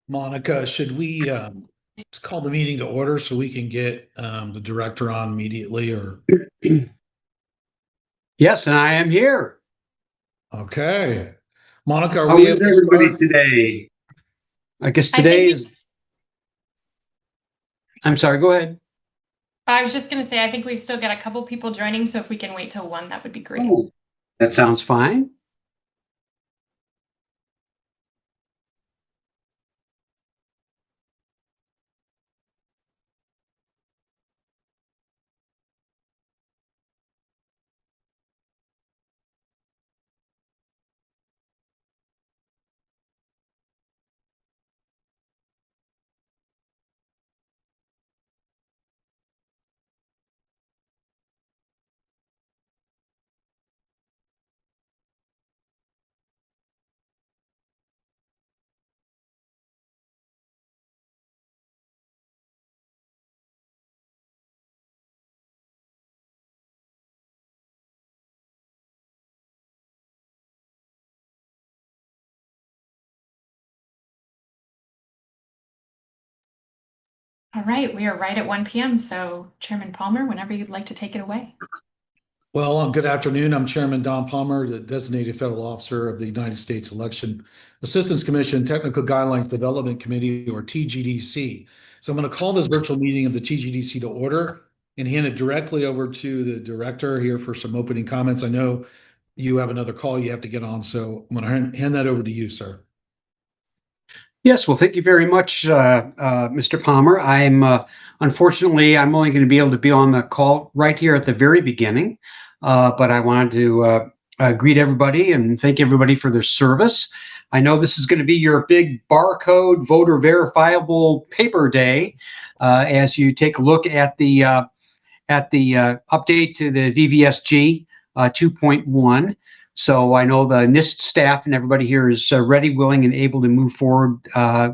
Monica, should we let's call the meeting to order so we can get the director on immediately or Yes, and I am here. okay. Monica, are How we is able to everybody start? today? I guess I think today we, is, I'm sorry, go ahead. I was just going to say, I think we've still got a couple people joining, so if we can wait till 1, that would be great. Oh, that sounds fine. All right, we are right at 1 p.m. So Chairman Palmer, whenever you'd like to take it away. Well, good afternoon. I'm Chairman Don Palmer, the designated federal officer of the United States Election Assistance Commission Technical Guidelines Development Committee, or TGDC. So I'm going to call this virtual meeting of the TGDC to order and hand it directly over to the director here for some opening comments. I know you have another call you have to get on, so I'm going to hand that over to you, sir. Yes, well, thank you very much, Mr. Palmer. Unfortunately, I'm only going to be able to be on the call right here at the very beginning, but I wanted to greet everybody and thank everybody for their service. I know this is going to be your big barcode voter verifiable paper day as you take a look at the update to the VVSG 2.1. So I know the NIST staff and everybody here is ready, willing, and able to move forward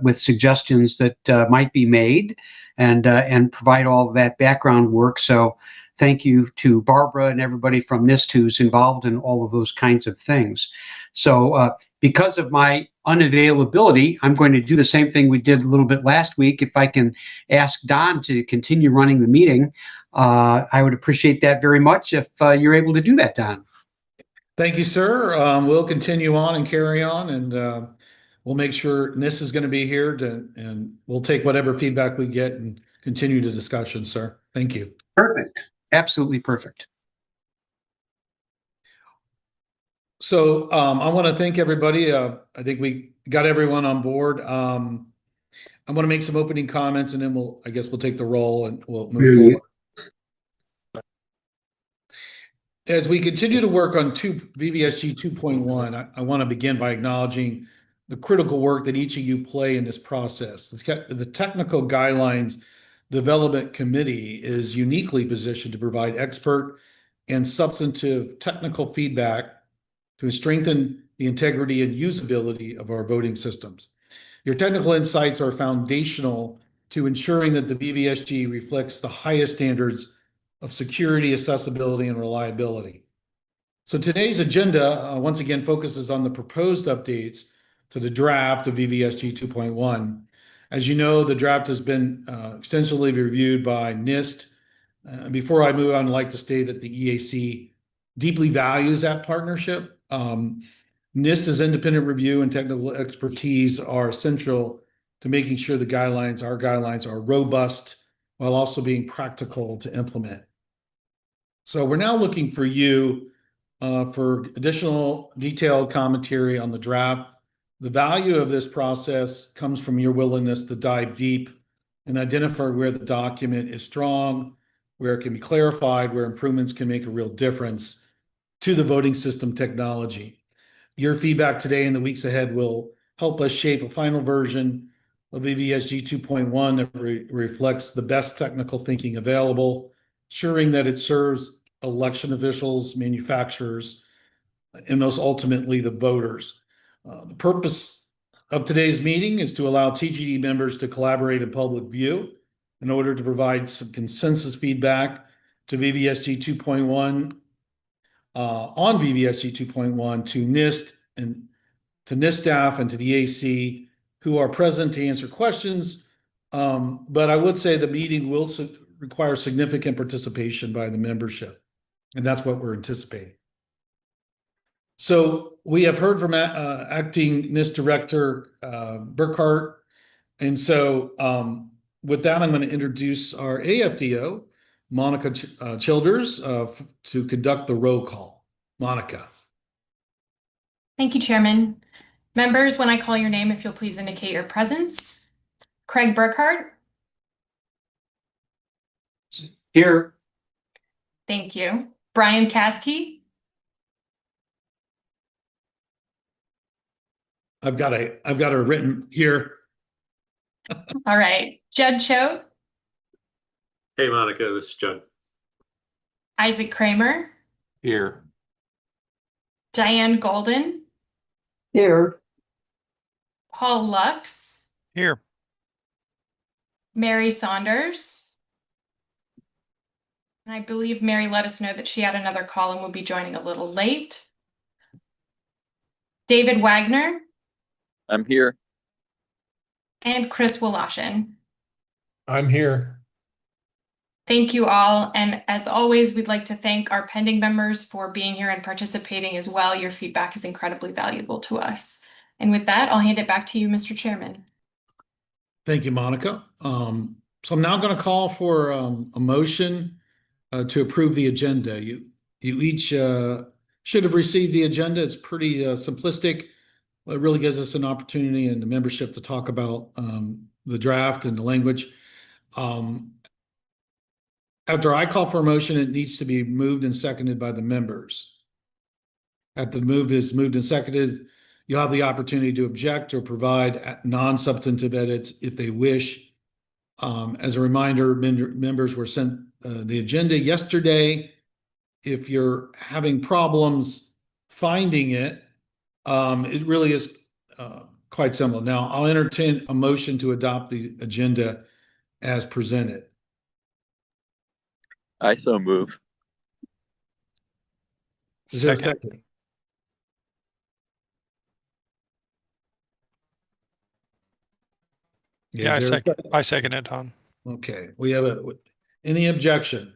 with suggestions that might be made and provide all of that background work. So thank you to Barbara and everybody from NIST who's involved in all of those kinds of things. So because of my unavailability, I'm going to do the same thing we did a little bit last week. If I can ask Don to continue running the meeting, I would appreciate that very much if you're able to do that, Don. Thank you, sir. We'll continue on and carry on, and we'll make sure NIST is going to be here and we'll take whatever feedback we get and continue the discussion, sir. Thank you. Perfect. Absolutely perfect. So I want to thank everybody. I think we got everyone on board. I want to make some opening comments, and then I guess we'll take the roll and we'll move forward. As we continue to work on VVSG 2.1, I want to begin by acknowledging the critical work that each of you play in this process. The Technical Guidelines Development Committee is uniquely positioned to provide expert and substantive technical feedback to strengthen the integrity and usability of our voting systems. Your technical insights are foundational to ensuring that the VVSG reflects the highest standards of security, accessibility, and reliability. So today's agenda once again focuses on the proposed updates to the draft of VVSG 2.1. As you know, the draft has been extensively reviewed by NIST. Before I move on, I'd like to state that the EAC deeply values that partnership. NIST's independent review and technical expertise are essential to making sure our guidelines are robust while also being practical to implement. So we're now looking for you for additional detailed commentary on the draft. The value of this process comes from your willingness to dive deep and identify where the document is strong, where it can be clarified, where improvements can make a real difference to the voting system technology. Your feedback today and the weeks ahead will help us shape a final version of VVSG 2.1 that reflects the best technical thinking available, ensuring that it serves election officials, manufacturers, and most ultimately the voters. The purpose of today's meeting is to allow TGD members to collaborate in public view in order to provide some consensus feedback to VVSG 2.1 on VVSG 2.1 to NIST and to NIST staff and to the AC who are present to answer questions. But I would say the meeting will require significant participation by the membership, and that's what we're anticipating. So we have heard from acting NIST Director Burkhart, and so with that, I'm going to introduce our AFDO, Monica Childers, to conduct the roll call. Monica. Thank you, Chairman. Members, when I call your name, if you'll please indicate your presence. Craig Burkhart. Here. Thank you. Brian Caskey. I've got her written here. All right. Judd Choate. Hey, Monica, this is Judd. Isaac Kramer. Here. Diane Golden. Here. Paul Lux. Here. Mary Saunders. And I believe Mary let us know that she had another call and will be joining a little late. David Wagner. I'm here. And Chris Wolashin. I'm here. Thank you all. And as always, we'd like to thank our pending members for being here and participating as well. Your feedback is incredibly valuable to us. And with that, I'll hand it back to you, Mr. Chairman. Thank you, Monica. So I'm now going to call for a motion to approve the agenda. You each should have received the agenda. It's pretty simplistic. It really gives us an opportunity and the membership to talk about the draft and the language. After I call for a motion, it needs to be moved and seconded by the members. After the move is moved and seconded, you'll have the opportunity to object or provide non-substantive edits if they wish. As a reminder, members were sent the agenda yesterday. If you're having problems finding it, it really is quite simple. Now, I'll entertain a motion to adopt the agenda as presented. I so move. Is there a Second. second? Yeah, Is there a second? I second it, Don. Okay, we have any objection?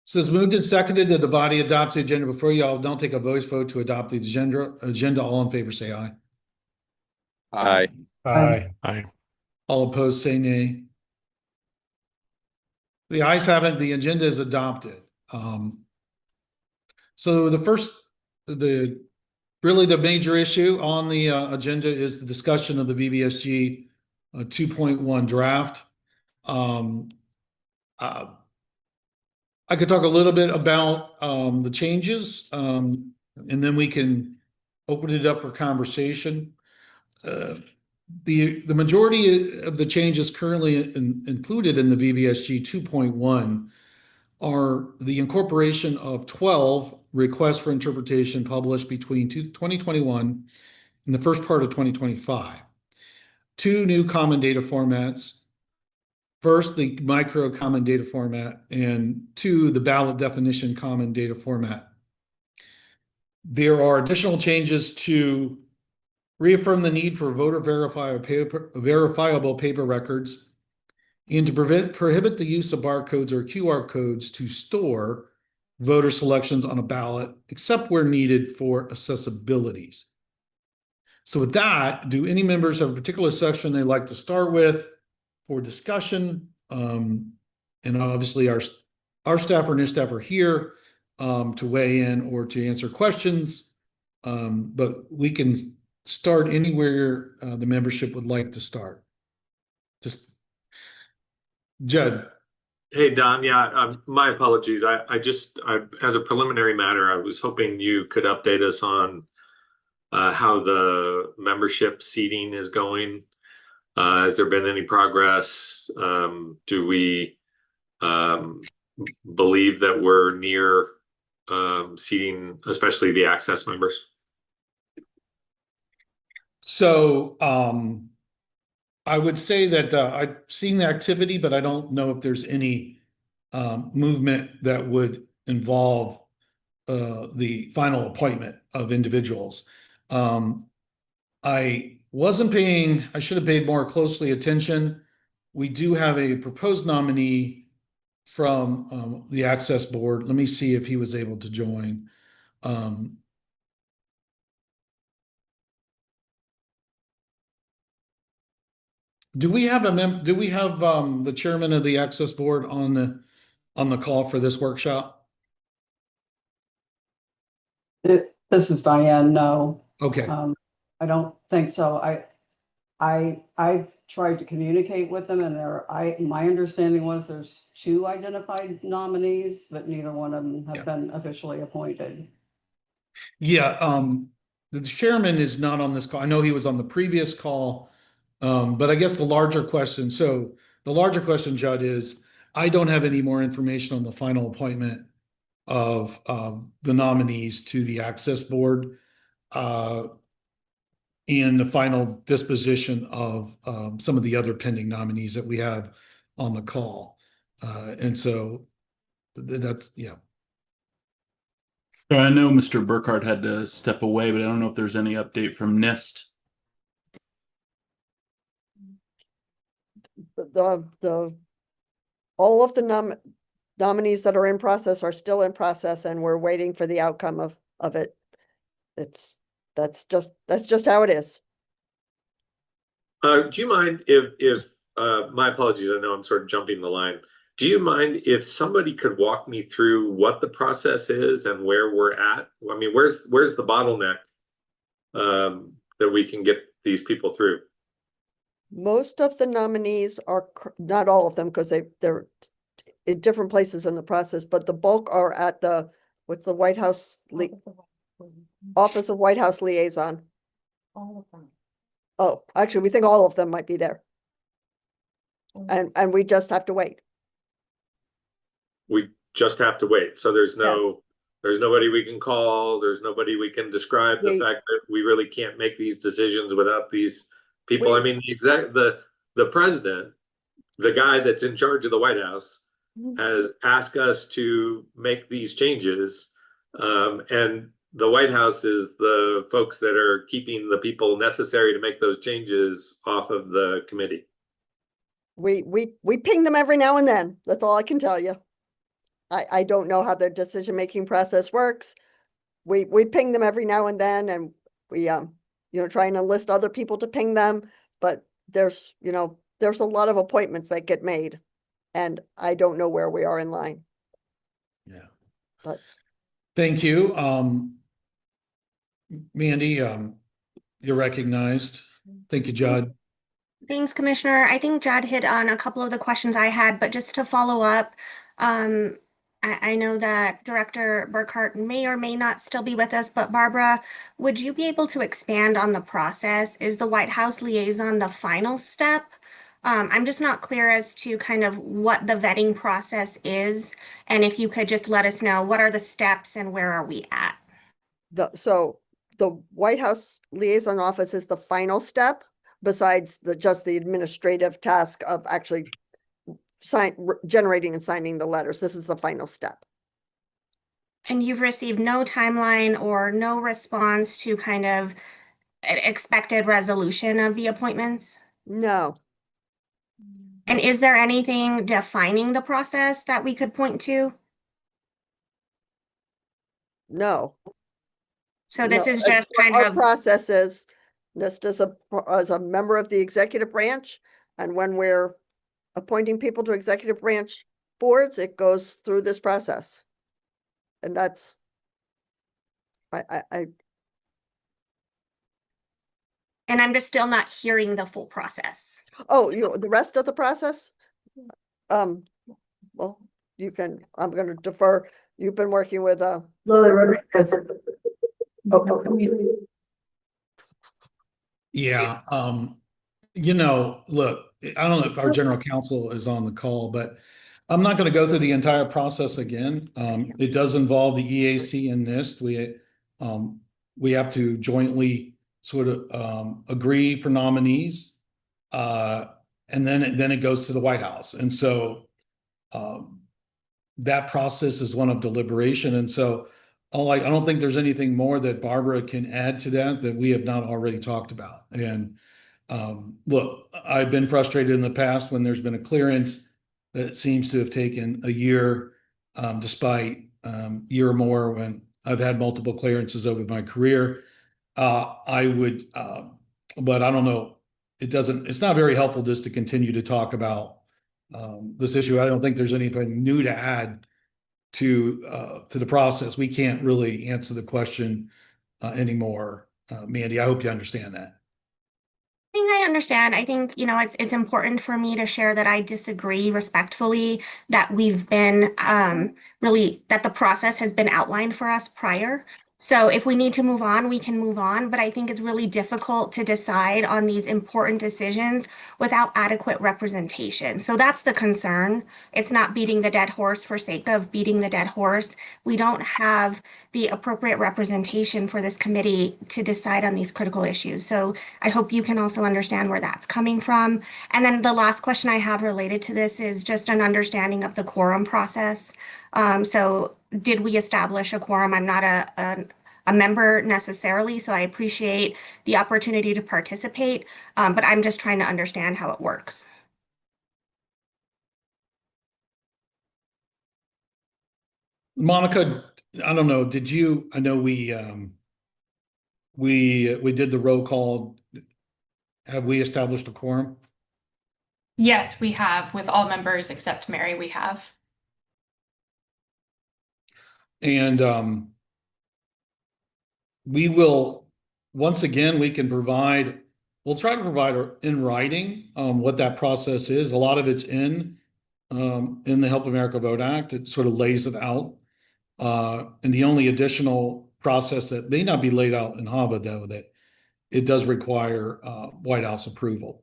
So it's moved and seconded that the body adopts the agenda before you all. Don't take a voice vote to adopt the agenda. All in favor, say aye. Aye. Aye. All opposed, say nay. The ayes have it. The agenda is adopted. So really the major issue on the agenda is the discussion of the VVSG 2.1 draft. I could talk a little bit about the changes, and then we can open it up for conversation. The majority of the changes currently included in the VVSG 2.1 are the incorporation of 12 requests for interpretation published between 2021 and the first part of 2025. 2 new common data formats. First, the micro common data format, and 2, the ballot definition common data format. There are additional changes to reaffirm the need for voter verifiable paper records and to prohibit the use of barcodes or QR codes to store voter selections on a ballot, except where needed for accessibilities. So with that, do any members have a particular section they'd like to start with for discussion? And obviously our staff or NIST staff are here to weigh in or to answer questions, but we can start anywhere the membership would like to start. Just Judd. Hey, Don. Yeah, my apologies. I as a preliminary matter, I was hoping you could update us on how the membership seating is going. Has there been any progress? Do we believe that we're near seating, especially the access members? So I would say that I've seen the activity, but I don't know if there's any movement that would involve the final appointment of individuals. I should have paid more closely attention. We do have a proposed nominee from the Access Board. Let me see if he was able to join. Do we have the chairman of the Access Board on the call for this workshop? This is Diane. No, Okay. I don't think so. I've tried to communicate with them, and my understanding was there's 2 identified nominees, but neither one of them have been officially appointed. Yeah, the chairman is not on this call. I know he was on the previous call, but I guess the larger question, Judd, is I don't have any more information on the final appointment of the nominees to the Access Board and the final disposition of some of the other pending nominees that we have on the call. And so that's, yeah. So I know Mr. Burkhardt had to step away, but I don't know if there's any update from NIST. All of the nominees that are in process are still in process, and we're waiting for the outcome of it. That's just how it is. Do you mind if my apologies, I know I'm sort of jumping the line. Do you mind if somebody could walk me through what the process is and where we're at? I mean, where's the bottleneck that we can get these people through? Most of the nominees are, not all of them, because they're in different places in the process, but the bulk are at what's the White House Office of White House Liaison. All of them. Oh, actually, we think all of them might be there. And we just have to wait. We just have to wait. So there's nobody we can call. There's nobody we can describe the fact that we really can't make these decisions without these people. I mean, the president, the guy that's in charge of the White House, has asked us to make these changes. And the White House is the folks that are keeping the people necessary to make those changes off of the committee. We ping them every now and then. That's all I can tell you. I don't know how their decision-making process works. We ping them every now and then, and we try and enlist other people to ping them, but there's a lot of appointments that get made, and I don't know where we are in line. Yeah. Thank you. Mandy, you're recognized. Thank you, Judd. Thanks, Commissioner. I think Judd hit on a couple of the questions I had, but just to follow up, I know that Director Burkhardt may or may not still be with us, but Barbara, would you be able to expand on the process? Is the White House liaison the final step? I'm just not clear as to kind of what the vetting process is, and if you could just let us know what are the steps and where are we at? So the White House Liaison Office is the final step, besides just the administrative task of actually generating and signing the letters. This is the final step. And you've received no timeline or no response to kind of expected resolution of the appointments? No. And is there anything defining the process that we could point to? No. So this No. is just kind Our of process is just as a member of the executive branch, and when we're appointing people to executive branch boards, it goes through this process. And that's and I'm just still not hearing the full process. Oh, the rest of the process? Well, I'm going to defer. You've been working with Lily Rodriguez. Yeah. Look, I don't know if our general counsel is on the call, but I'm not going to go through the entire process again. It does involve the EAC and NIST. We have to jointly sort of agree for nominees, and then it goes to the White House. And so that process is one of deliberation. And so I don't think there's anything more that Barbara can add to that we have not already talked about. And look, I've been frustrated in the past when there's been a clearance that seems to have taken a year, despite year or more when I've had multiple clearances over my career. I would, but I don't know. It's not very helpful just to continue to talk about this issue. I don't think there's anything new to add to the process. We can't really answer the question anymore. Mandy, I hope you understand that. I think I understand. I think, it's important for me to share that I disagree respectfully that we've been really that the process has been outlined for us prior. So if we need to move on, we can move on. But I think it's really difficult to decide on these important decisions without adequate representation. So that's the concern. It's not beating the dead horse for sake of beating the dead horse. We don't have the appropriate representation for this committee to decide on these critical issues. So I hope you can also understand where that's coming from. And then the last question I have related to this is just an understanding of the quorum process. So did we establish a quorum? I'm not a member necessarily, so I appreciate the opportunity to participate, but I'm just trying to understand how it works. Monica, I don't know. I know we did the roll call. Have we established a quorum? Yes, we have with all members except Mary, we have. And we will, once again, we'll try to provide in writing what that process is. A lot of it's in the Help America Vote Act. It sort of lays it out. And the only additional process that may not be laid out in HAVA, though, that it does require White House approval.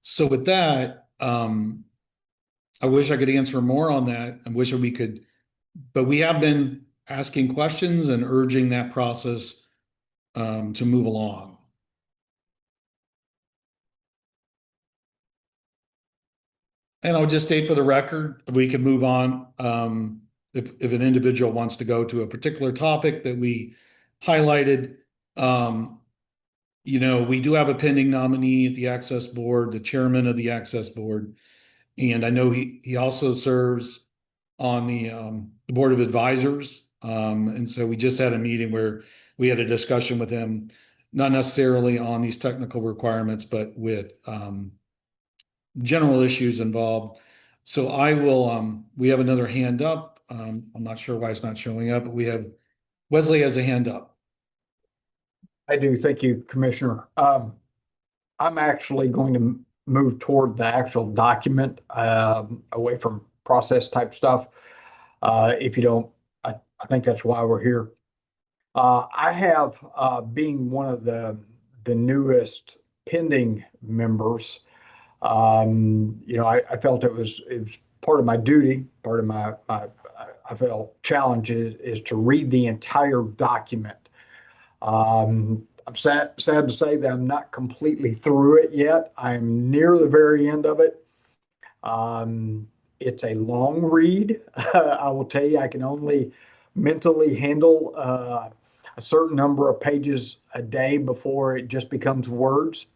So with that, I wish I could answer more on that. I wish we could, but we have been asking questions and urging that process to move along. And I'll just state for the record, we can move on. If an individual wants to go to a particular topic that we highlighted, we do have a pending nominee at the Access Board, the chairman of the Access Board. And I know he also serves on the Board of Advisors. And so we just had a meeting where we had a discussion with him, not necessarily on these technical requirements, but with general issues involved. So we have another hand up. I'm not sure why it's not showing up, but Wesley has a hand up. I do. Thank you, Commissioner. I'm actually going to move toward the actual document, away from process type stuff. If you don't, I think that's why we're here. I have, being one of the newest pending members, I felt it was part of my duty, part of my I felt challenge is to read the entire document. I'm sad to say that I'm not completely through it yet. I'm near the very end of it. It's a long read. I will tell you, I can only mentally handle a certain number of pages a day before it just becomes words.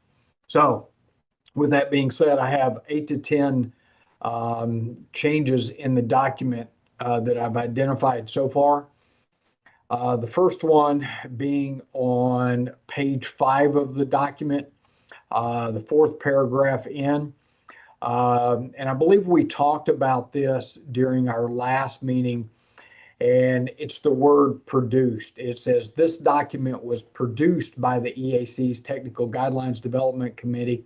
So with that being said, I have 8 to 10 changes in the document that I've identified so far. The first one being on page 5 of the document, the 4th paragraph in. And I believe we talked about this during our last meeting, and it's the word produced. It says this document was produced by the EAC's Technical Guidelines Development Committee.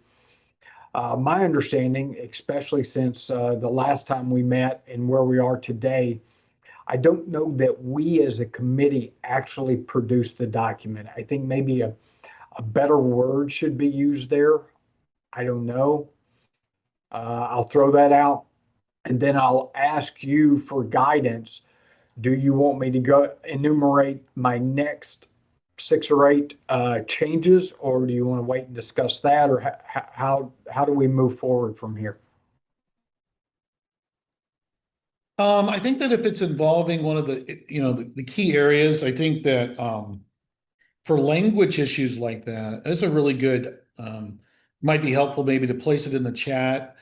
My understanding, especially since the last time we met and where we are today, I don't know that we as a committee actually produced the document. I think maybe a better word should be used there. I don't know. I'll throw that out, and then I'll ask you for guidance. Do you want me to go enumerate my next 6 or 8 changes, or do you want to wait and discuss that, or how do we move forward from here? I think that if it's involving one of the, the key areas, I think that, for language issues like that, that's a really good, might be helpful maybe to place it in the chat.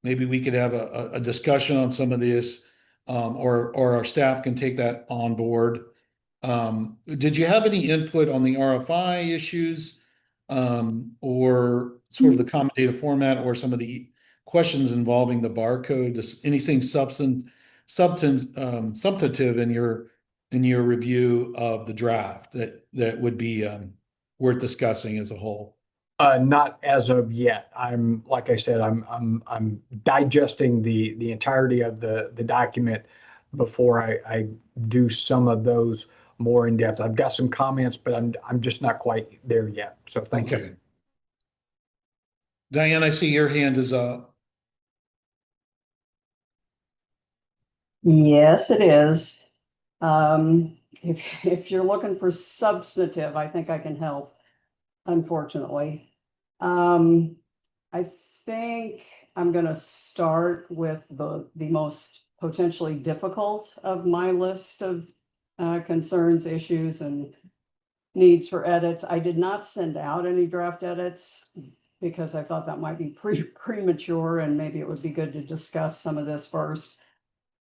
Maybe we could have a discussion on some of this, or our staff can take that on board. Did you have any input on the RFI issues, or sort of the common data format, or some of the questions involving the barcode, anything substantive in your review of the draft that would be worth discussing as a whole? Not as of yet. Like I said, I'm digesting the entirety of the document before I do some of those more in depth. I've got some comments, but I'm just not quite there yet. So thank you. Okay. Diane, I see your hand is up. Yes, it is. If you're looking for substantive, I think I can help, unfortunately. I think I'm going to start with the most potentially difficult of my list of concerns, issues, and needs for edits. I did not send out any draft edits because I thought that might be premature, and maybe it would be good to discuss some of this first.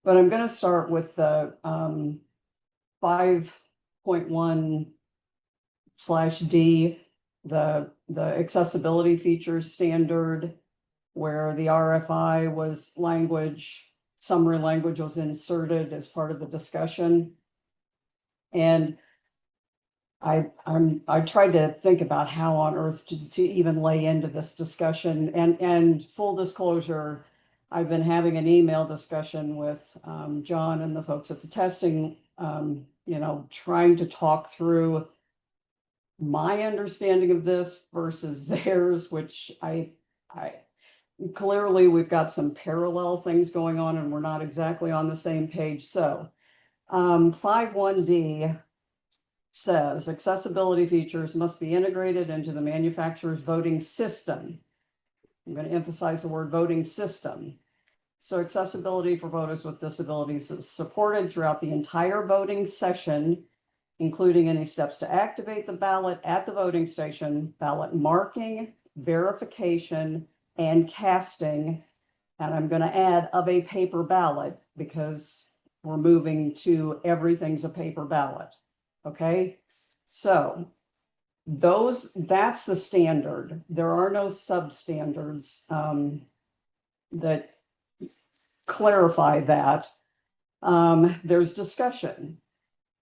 But I'm going to start with the 5.1/D, the accessibility features standard, where the RFI was summary language was inserted as part of the discussion. And I tried to think about how on earth to even lay into this discussion. And full disclosure, I've been having an email discussion with John and the folks at the testing, trying to talk through my understanding of this versus theirs, which I clearly we've got some parallel things going on and we're not exactly on the same page. So 5.1/D says accessibility features must be integrated into the manufacturer's voting system. I'm going to emphasize the word voting system. So accessibility for voters with disabilities is supported throughout the entire voting session, including any steps to activate the ballot at the voting station, ballot marking, verification, and casting. And I'm going to add of a paper ballot because we're moving to everything's a paper ballot. Okay, so that's the standard. There are no substandards that clarify that. There's discussion,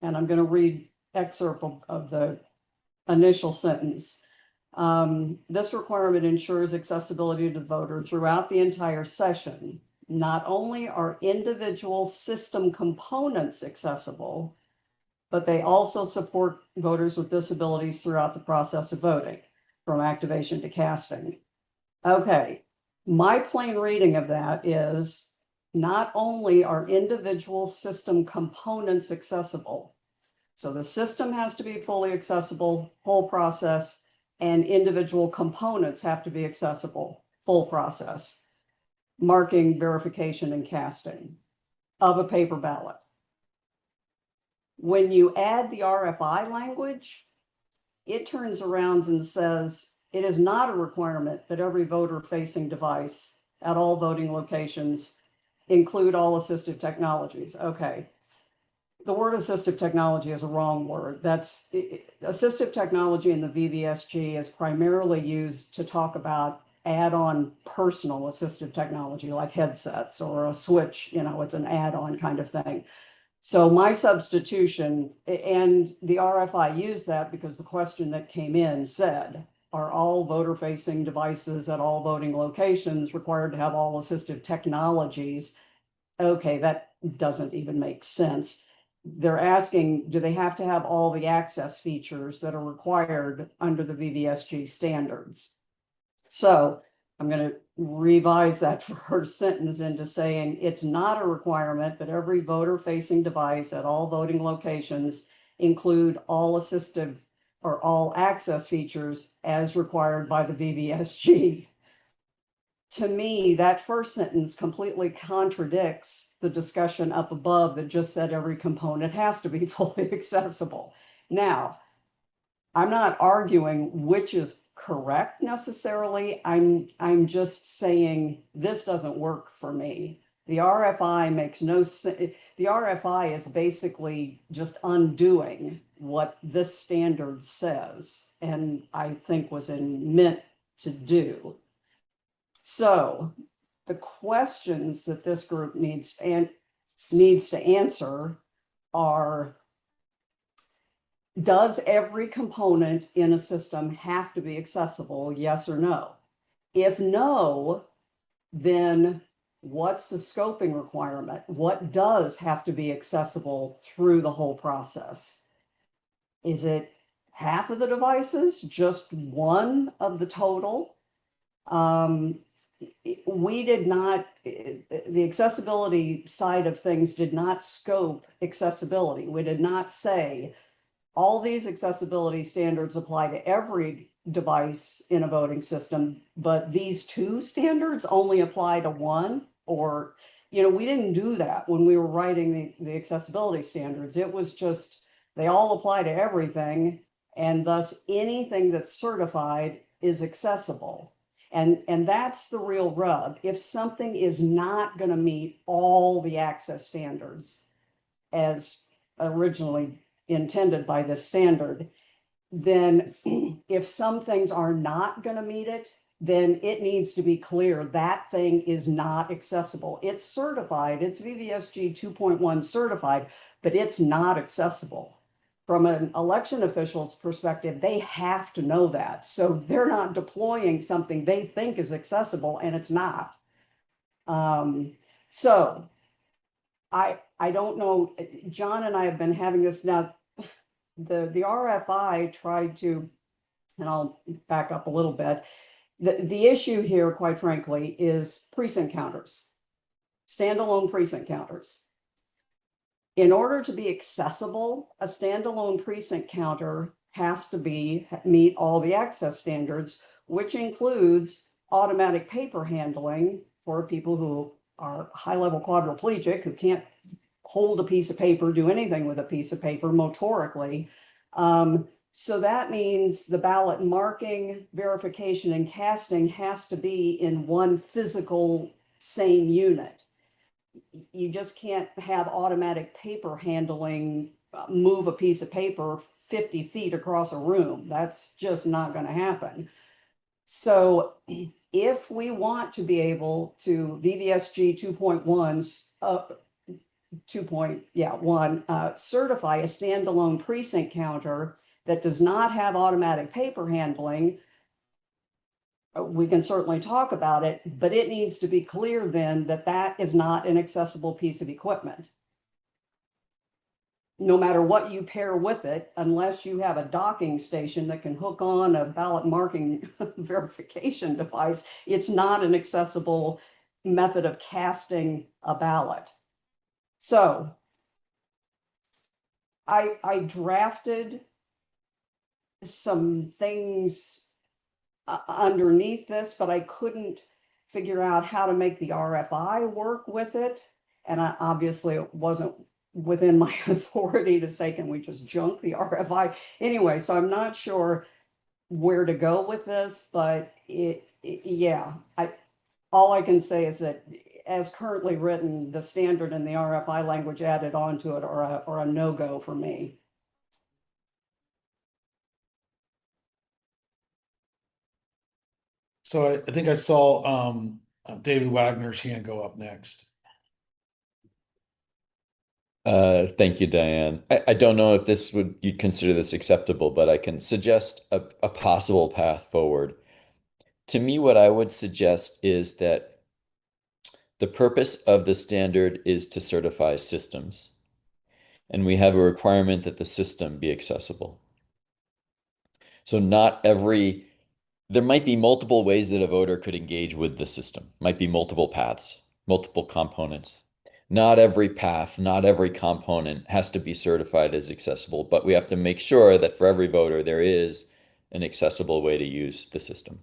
and I'm going to read excerpt of the initial sentence. This requirement ensures accessibility to the voter throughout the entire session. Not only are individual system components accessible, but they also support voters with disabilities throughout the process of voting, from activation to casting. Okay, my plain reading of that is not only are individual system components accessible, so the system has to be fully accessible, whole process, and individual components have to be accessible, full process, marking, verification, and casting of a paper ballot. When you add the RFI language, it turns around and says it is not a requirement that every voter-facing device at all voting locations include all assistive technologies. Okay, the word assistive technology is a wrong word. Assistive technology in the VVSG is primarily used to talk about add-on personal assistive technology like headsets or a switch, it's an add-on kind of thing. So my substitution, and the RFI used that because the question that came in said, are all voter-facing devices at all voting locations required to have all assistive technologies? Okay, that doesn't even make sense. They're asking, do they have to have all the access features that are required under the VVSG standards? So I'm going to revise that first sentence into saying it's not a requirement that every voter-facing device at all voting locations include all assistive or all access features as required by the VVSG. to me, that first sentence completely contradicts the discussion up above that just said every component has to be fully accessible. Now, I'm not arguing which is correct necessarily. I'm just saying this doesn't work for me. The RFI makes no sense. The RFI is basically just undoing what this standard says, and I think was meant to do. So the questions that this group needs to answer are, does every component in a system have to be accessible, yes or no? If no, then what's the scoping requirement? What does have to be accessible through the whole process? Is it half of the devices, just one of the total? We did not, the accessibility side of things did not scope accessibility. We did not say all these accessibility standards apply to every device in a voting system, but these two standards only apply to one. Or, we didn't do that when we were writing the accessibility standards. It was just, they all apply to everything, and thus anything that's certified is accessible. And that's the real rub. If something is not going to meet all the access standards as originally intended by this standard, then if some things are not going to meet it, then it needs to be clear that thing is not accessible. It's certified, it's VVSG 2.1 certified, but it's not accessible. From an election official's perspective, they have to know that. So they're not deploying something they think is accessible and it's not. So I don't know, John and I have been having this now. The RFI tried to, and I'll back up a little bit. The issue here, quite frankly, is precinct counters, standalone precinct counters. In order to be accessible, a standalone precinct counter has to meet all the access standards, which includes automatic paper handling for people who are high-level quadriplegic, who can't hold a piece of paper, do anything with a piece of paper motorically. So that means the ballot marking, verification, and casting has to be in one physical same unit. You just can't have automatic paper handling, move a piece of paper 50 feet across a room. That's just not going to happen. So if we want to be able to VVSG 2.1's 2.1 certify a standalone precinct counter that does not have automatic paper handling, we can certainly talk about it, but it needs to be clear then that that is not an accessible piece of equipment. No matter what you pair with it, unless you have a docking station that can hook on a ballot marking verification device, it's not an accessible method of casting a ballot. So I drafted some things underneath this, but I couldn't figure out how to make the RFI work with it. And obviously it wasn't within my authority to say, can we just junk the RFI? Anyway, so I'm not sure where to go with this, but all I can say is that as currently written, the standard and the RFI language added onto it are a no-go for me. So I think I saw David Wagner's hand go up next. Thank you, Diane. I don't know if you'd consider this acceptable, but I can suggest a possible path forward. To me, what I would suggest is that the purpose of the standard is to certify systems, and we have a requirement that the system be accessible. So there might be multiple ways that a voter could engage with the system, might be multiple paths, multiple components. Not every path, not every component has to be certified as accessible, but we have to make sure that for every voter, there is an accessible way to use the system.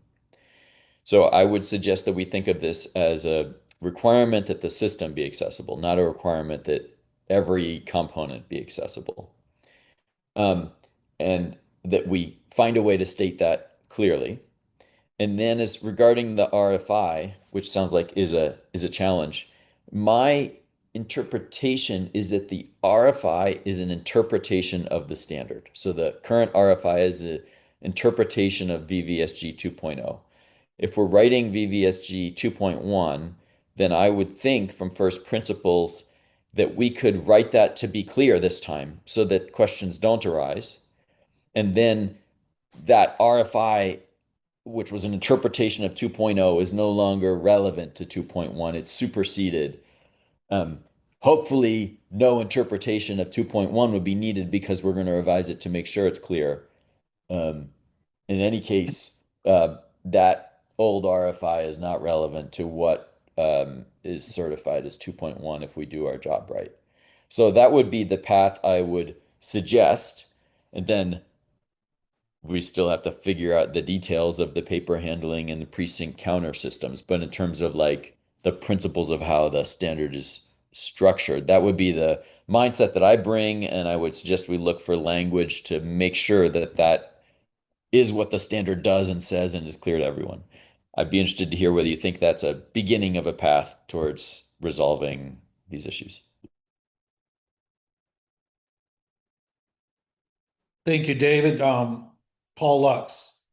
So I would suggest that we think of this as a requirement that the system be accessible, not a requirement that every component be accessible. And that we find a way to state that clearly. And then as regarding the RFI, which sounds like is a challenge, my interpretation is that the RFI is an interpretation of the standard. So the current RFI is an interpretation of VVSG 2.0. If we're writing VVSG 2.1, then I would think from first principles that we could write that to be clear this time so that questions don't arise. And then that RFI, which was an interpretation of 2.0, is no longer relevant to 2.1. It's superseded. Hopefully, no interpretation of 2.1 would be needed because we're going to revise it to make sure it's clear. In any case, that old RFI is not relevant to what is certified as 2.1 if we do our job right. So that would be the path I would suggest. And then we still have to figure out the details of the paper handling and the precinct counter systems. But in terms of like the principles of how the standard is structured, that would be the mindset that I bring. And I would suggest we look for language to make sure that that is what the standard does and says and is clear to everyone. I'd be interested to hear whether you think that's a beginning of a path towards resolving these issues. Thank you, David. Paul Lux.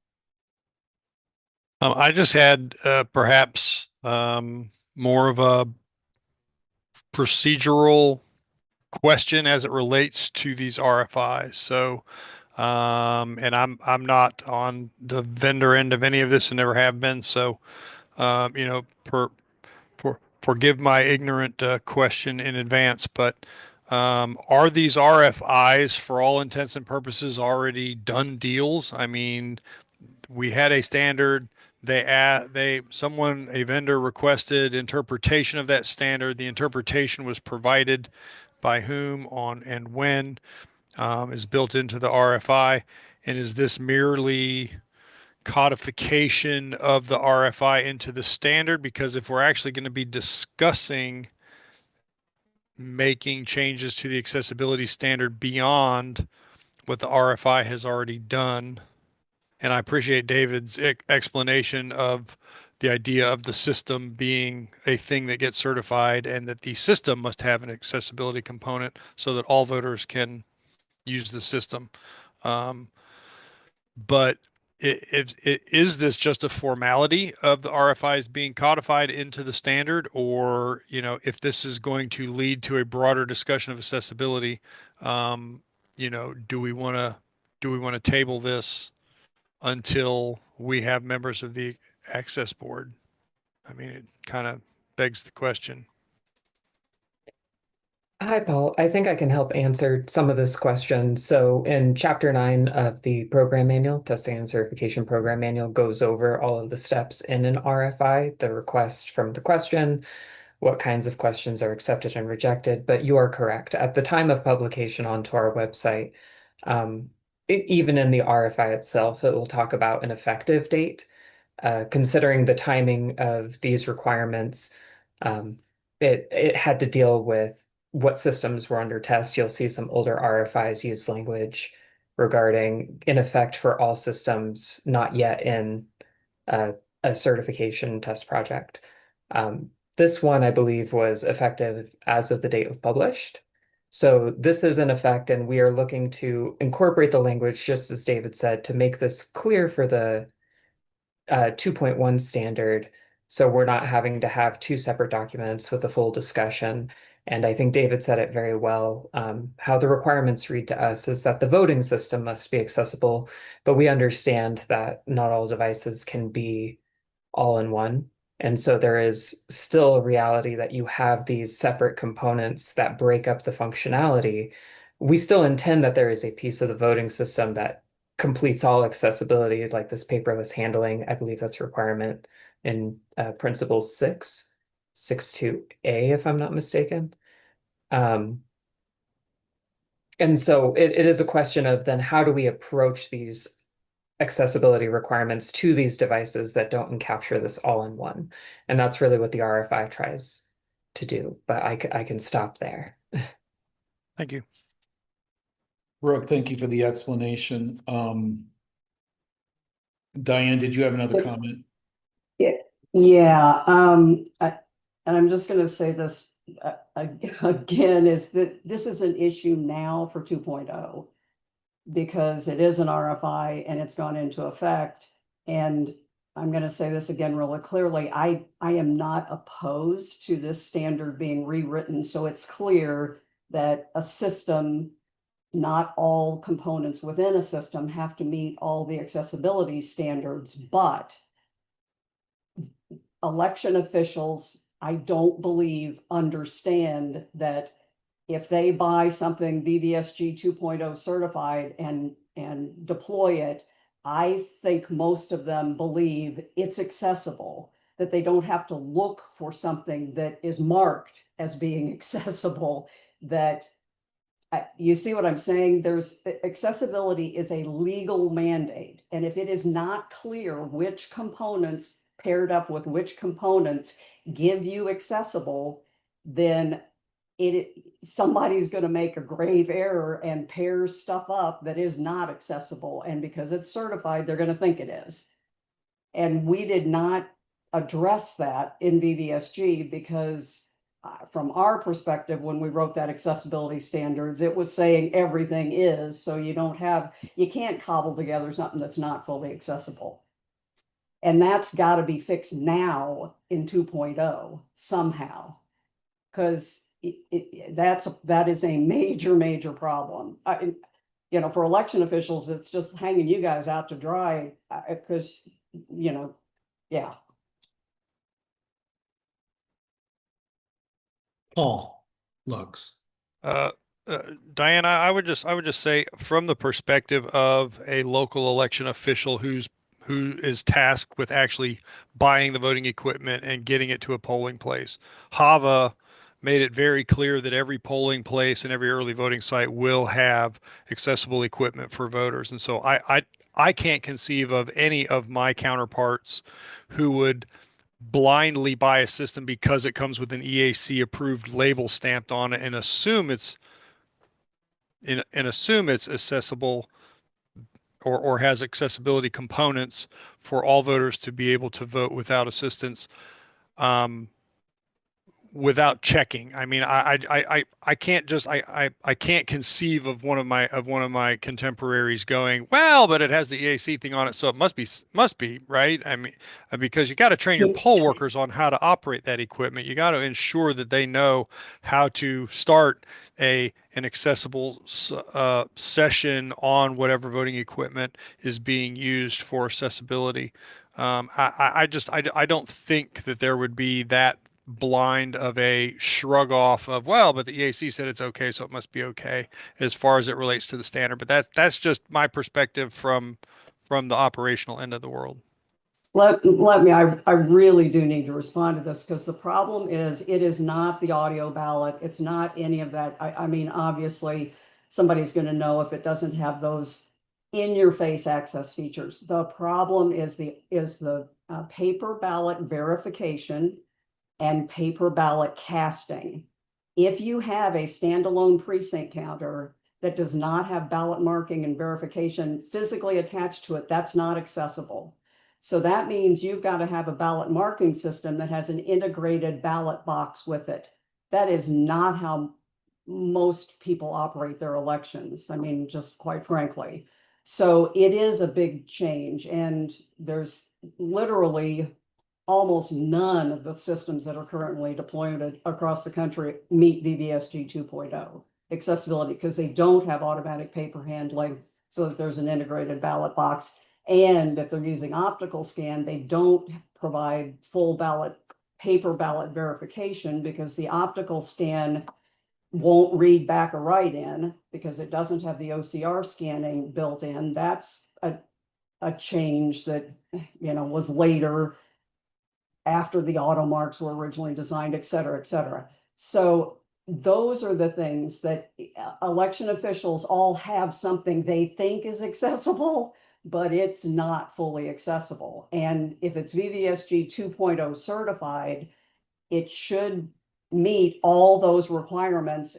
I just had perhaps more of a procedural question as it relates to these RFIs. So, and I'm not on the vendor end of any of this and never have been. So, forgive my ignorant question in advance, but are these RFIs for all intents and purposes already done deals? I mean, we had a standard. A vendor requested interpretation of that standard. The interpretation was provided by whom, on, and when, is built into the RFI. And is this merely codification of the RFI into the standard? Because if we're actually going to be discussing making changes to the accessibility standard beyond what the RFI has already done, and I appreciate David's explanation of the idea of the system being a thing that gets certified and that the system must have an accessibility component so that all voters can use the system. But is this just a formality of the RFIs being codified into the standard, or if this is going to lead to a broader discussion of accessibility, do we want to table this until we have members of the access board? I mean, it kind of begs the question. Hi, Paul. I think I can help answer some of this question. So in Chapter 9 of the program manual, Testing and Certification Program Manual goes over all of the steps in an RFI, the request from the question, what kinds of questions are accepted and rejected. But you are correct. At the time of publication onto our website, even in the RFI itself, it will talk about an effective date. Considering the timing of these requirements, it had to deal with what systems were under test. You'll see some older RFIs use language regarding in effect for all systems not yet in a certification test project. This one, I believe, was effective as of the date of published. So this is in effect, and we are looking to incorporate the language, just as David said, to make this clear for the 2.1 standard. So we're not having to have two separate documents with a full discussion. And I think David said it very well. How the requirements read to us is that the voting system must be accessible, but we understand that not all devices can be all in one. And so there is still a reality that you have these separate components that break up the functionality. We still intend that there is a piece of the voting system that completes all accessibility, like this paperless handling. I believe that's a requirement in Principle 6.2a, if I'm not mistaken. And so it is a question of then how do we approach these accessibility requirements to these devices that don't encapture this all in one. And that's really what the RFI tries to do, but I can stop there. Thank you. Brooke, thank you for the explanation. Diane, did you have another comment? Yeah, and I'm just gonna say this again, is that this is an issue now for 2.0 because it is an RFI and it's gone into effect. And I'm gonna say this again really clearly, I am not opposed to this standard being rewritten, so it's clear that a system, not all components within a system have to meet all the accessibility standards, but election officials, I don't believe, understand that if they buy something VVSG 2.0 certified and deploy it, I think most of them believe it's accessible, that they don't have to look for something that is marked as being accessible, that you see what I'm saying? There's accessibility is a legal mandate. And if it is not clear which components paired up with which components give you accessible, then somebody's going to make a grave error and pair stuff up that is not accessible. And because it's certified, they're going to think it is. And we did not address that in VVSG because from our perspective, when we wrote that accessibility standards, it was saying everything is, so you can't cobble together something that's not fully accessible. And that's got to be fixed now in 2.0 somehow, because that is a major problem. For election officials, it's just hanging you guys out to dry because, yeah. Paul Lux. Diane, I would just say from the perspective of a local election official who is tasked with actually buying the voting equipment and getting it to a polling place, HAVA made it very clear that every polling place and every early voting site will have accessible equipment for voters. And so I can't conceive of any of my counterparts who would blindly buy a system because it comes with an EAC approved label stamped on it and assume it's accessible or has accessibility components for all voters to be able to vote without assistance. Without checking. I mean, I can't conceive of one of my contemporaries going, well, but it has the EAC thing on it, so it must be right. I mean, because you got to train your poll workers on how to operate that equipment. You got to ensure that they know how to start an accessible session on whatever voting equipment is being used for accessibility. I don't think that there would be that blind of a shrug off of, well, but the EAC said it's okay, so it must be okay as far as it relates to the standard. But that's just my perspective from the operational end of the world. Let me, I really do need to respond to this because the problem is it is not the audio ballot. It's not any of that. I mean, obviously somebody's going to know if it doesn't have those in your face access features. The problem is the paper ballot verification and paper ballot casting. If you have a standalone precinct counter that does not have ballot marking and verification physically attached to it, that's not accessible. So that means you've got to have a ballot marking system that has an integrated ballot box with it. That is not how most people operate their elections. I mean, just quite frankly. So it is a big change, and there's literally almost none of the systems that are currently deployed across the country meet VVSG 2.0 accessibility because they don't have automatic paper handling so that there's an integrated ballot box. And if they're using optical scan, they don't provide full ballot, paper ballot verification because the optical scan won't read back a write-in because it doesn't have the OCR scanning built in. That's a change that, was later after the auto marks were originally designed, et cetera, et cetera. So those are the things that election officials all have something they think is accessible, but it's not fully accessible. And if it's VVSG 2.0 certified, it should meet all those requirements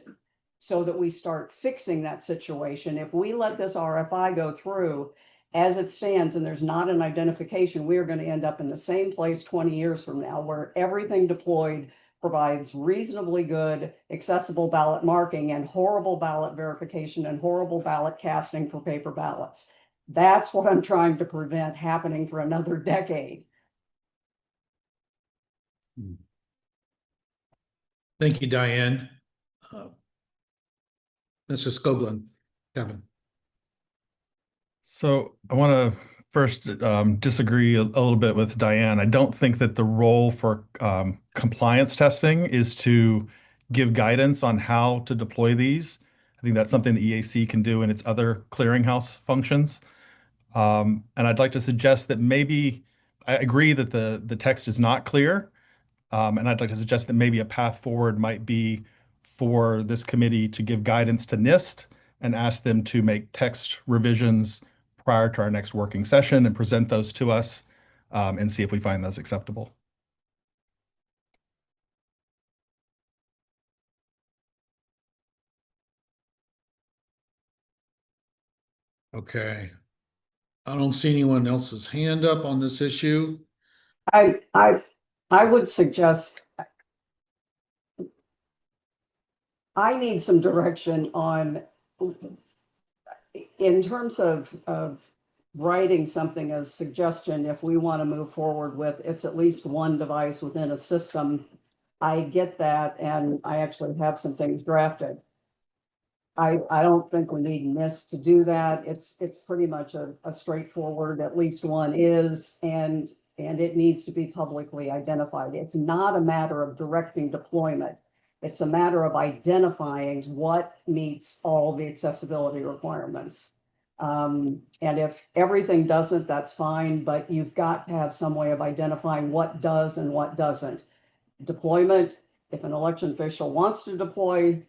so that we start fixing that situation. If we let this RFI go through as it stands and there's not an identification, we are going to end up in the same place 20 years from now, where everything deployed provides reasonably good accessible ballot marking and horrible ballot verification and horrible ballot casting for paper ballots. That's what I'm trying to prevent happening for another decade. Thank you, Diane. Mr. Skoglund, Kevin. So I want to first disagree a little bit with Diane. I don't think that the role for compliance testing is to give guidance on how to deploy these. I think that's something the EAC can do in its other clearinghouse functions. And I'd like to suggest that maybe, I agree that the text is not clear, and I'd like to suggest that maybe a path forward might be for this committee to give guidance to NIST and ask them to make text revisions prior to our next working session and present those to us, and see if we find those acceptable. Okay. I don't see anyone else's hand up on this issue. I would suggest I need some direction on, in terms of writing something as suggestion, if we want to move forward with, it's at least one device within a system. I get that, and I actually have some things drafted. I don't think we need NIST to do that. It's pretty much a straightforward, at least one is, and it needs to be publicly identified. It's not a matter of directing deployment. It's a matter of identifying what meets all the accessibility requirements. And if everything doesn't, that's fine, but you've got to have some way of identifying what does and what doesn't. Deployment, if an election official wants to deploy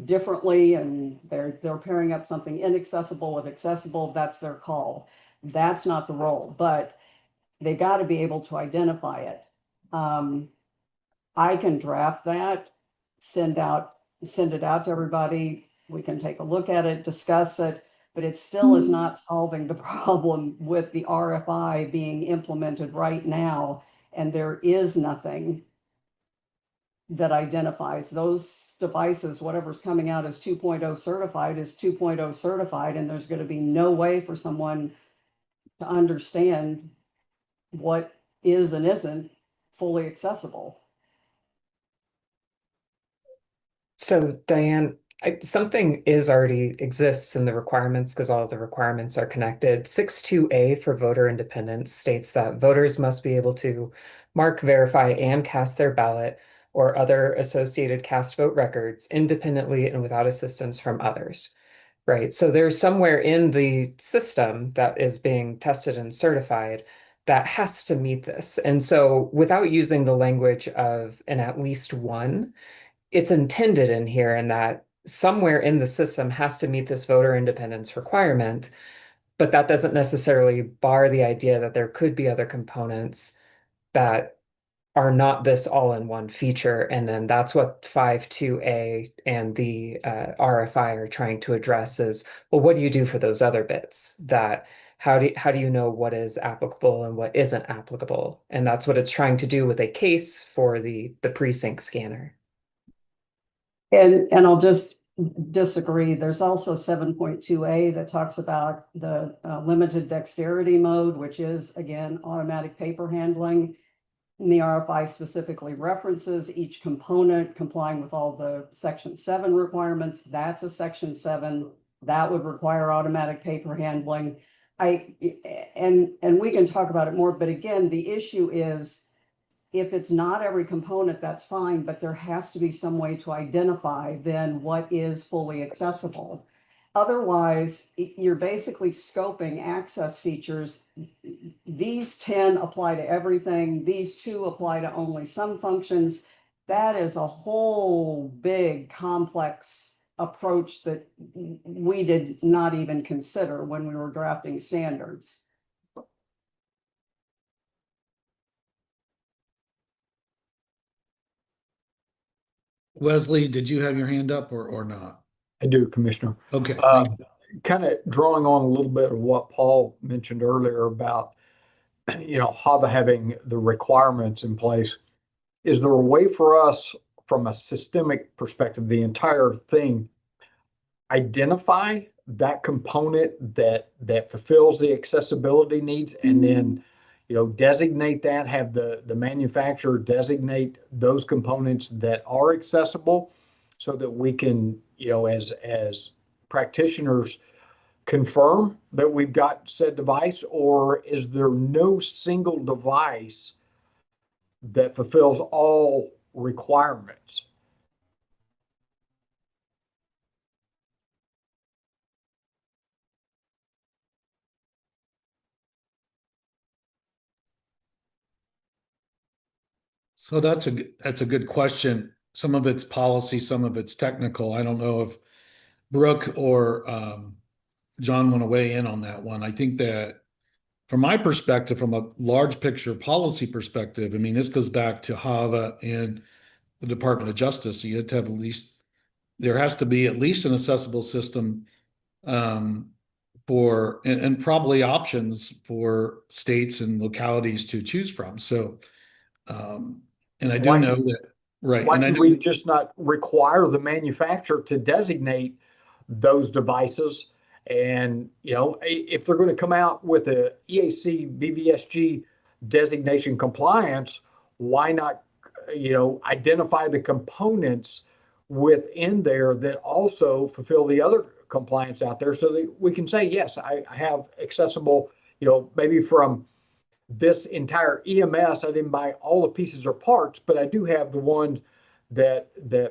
differently and they're pairing up something inaccessible with accessible, that's their call. That's not the role, but they got to be able to identify it. I can draft that, send it out to everybody. We can take a look at it, discuss it, but it still is not solving the problem with the RFI being implemented right now. And there is nothing that identifies those devices. Whatever's coming out as 2.0 certified is 2.0 certified, and there's going to be no way for someone to understand what is and isn't fully accessible. So Diane, something already exists in the requirements because all of the requirements are connected. 6.2a for voter independence states that voters must be able to mark, verify, and cast their ballot or other associated cast vote records independently and without assistance from others, right? So there's somewhere in the system that is being tested and certified that has to meet this. And so without using the language of an at least one, it's intended in here in that somewhere in the system has to meet this voter independence requirement, but that doesn't necessarily bar the idea that there could be other components that are not this all-in-one feature. And then that's what 5.2a and the RFI are trying to address is, well, what do you do for those other bits? That how do you know what is applicable and what isn't applicable? And that's what it's trying to do with a case for the precinct scanner. And I'll just disagree. There's also 7.2a that talks about the limited dexterity mode, which is, again, automatic paper handling. And the RFI specifically references each component complying with all the Section 7 requirements. That's a Section 7. That would require automatic paper handling. And we can talk about it more, but again, the issue is if it's not every component, that's fine, but there has to be some way to identify then what is fully accessible. Otherwise, you're basically scoping access features. These 10 apply to everything. These 2 apply to only some functions. That is a whole big complex approach that we did not even consider when we were drafting standards. Wesley, did you have your hand up or not? I do, Commissioner. Okay. Kind of drawing on a little bit of what Paul mentioned earlier about, HAVA having the requirements in place. Is there a way for us, from a systemic perspective, the entire thing, identify that component that fulfills the accessibility needs, and then designate that, have the manufacturer designate those components that are accessible, so that we can, as practitioners, confirm that we've got said device? Or is there no single device that fulfills all requirements? So that's a good question. Some of it's policy, some of it's technical. I don't know if Brooke or John want to weigh in on that one. I think that from my perspective, from a large picture policy perspective, I mean, this goes back to HAVA and the Department of Justice. You have to have there has to be at least an accessible system for, and probably options for states and localities to choose from. So, and I do know that, right. Why And I do know we just not require the manufacturer to designate those devices? And, if they're going to come out with a EAC VVSG designation compliance, why not, identify the components within there that also fulfill the other compliance out there, so that we can say, yes, I have accessible, maybe from this entire EMS, I didn't buy all the pieces or parts, but I do have the ones that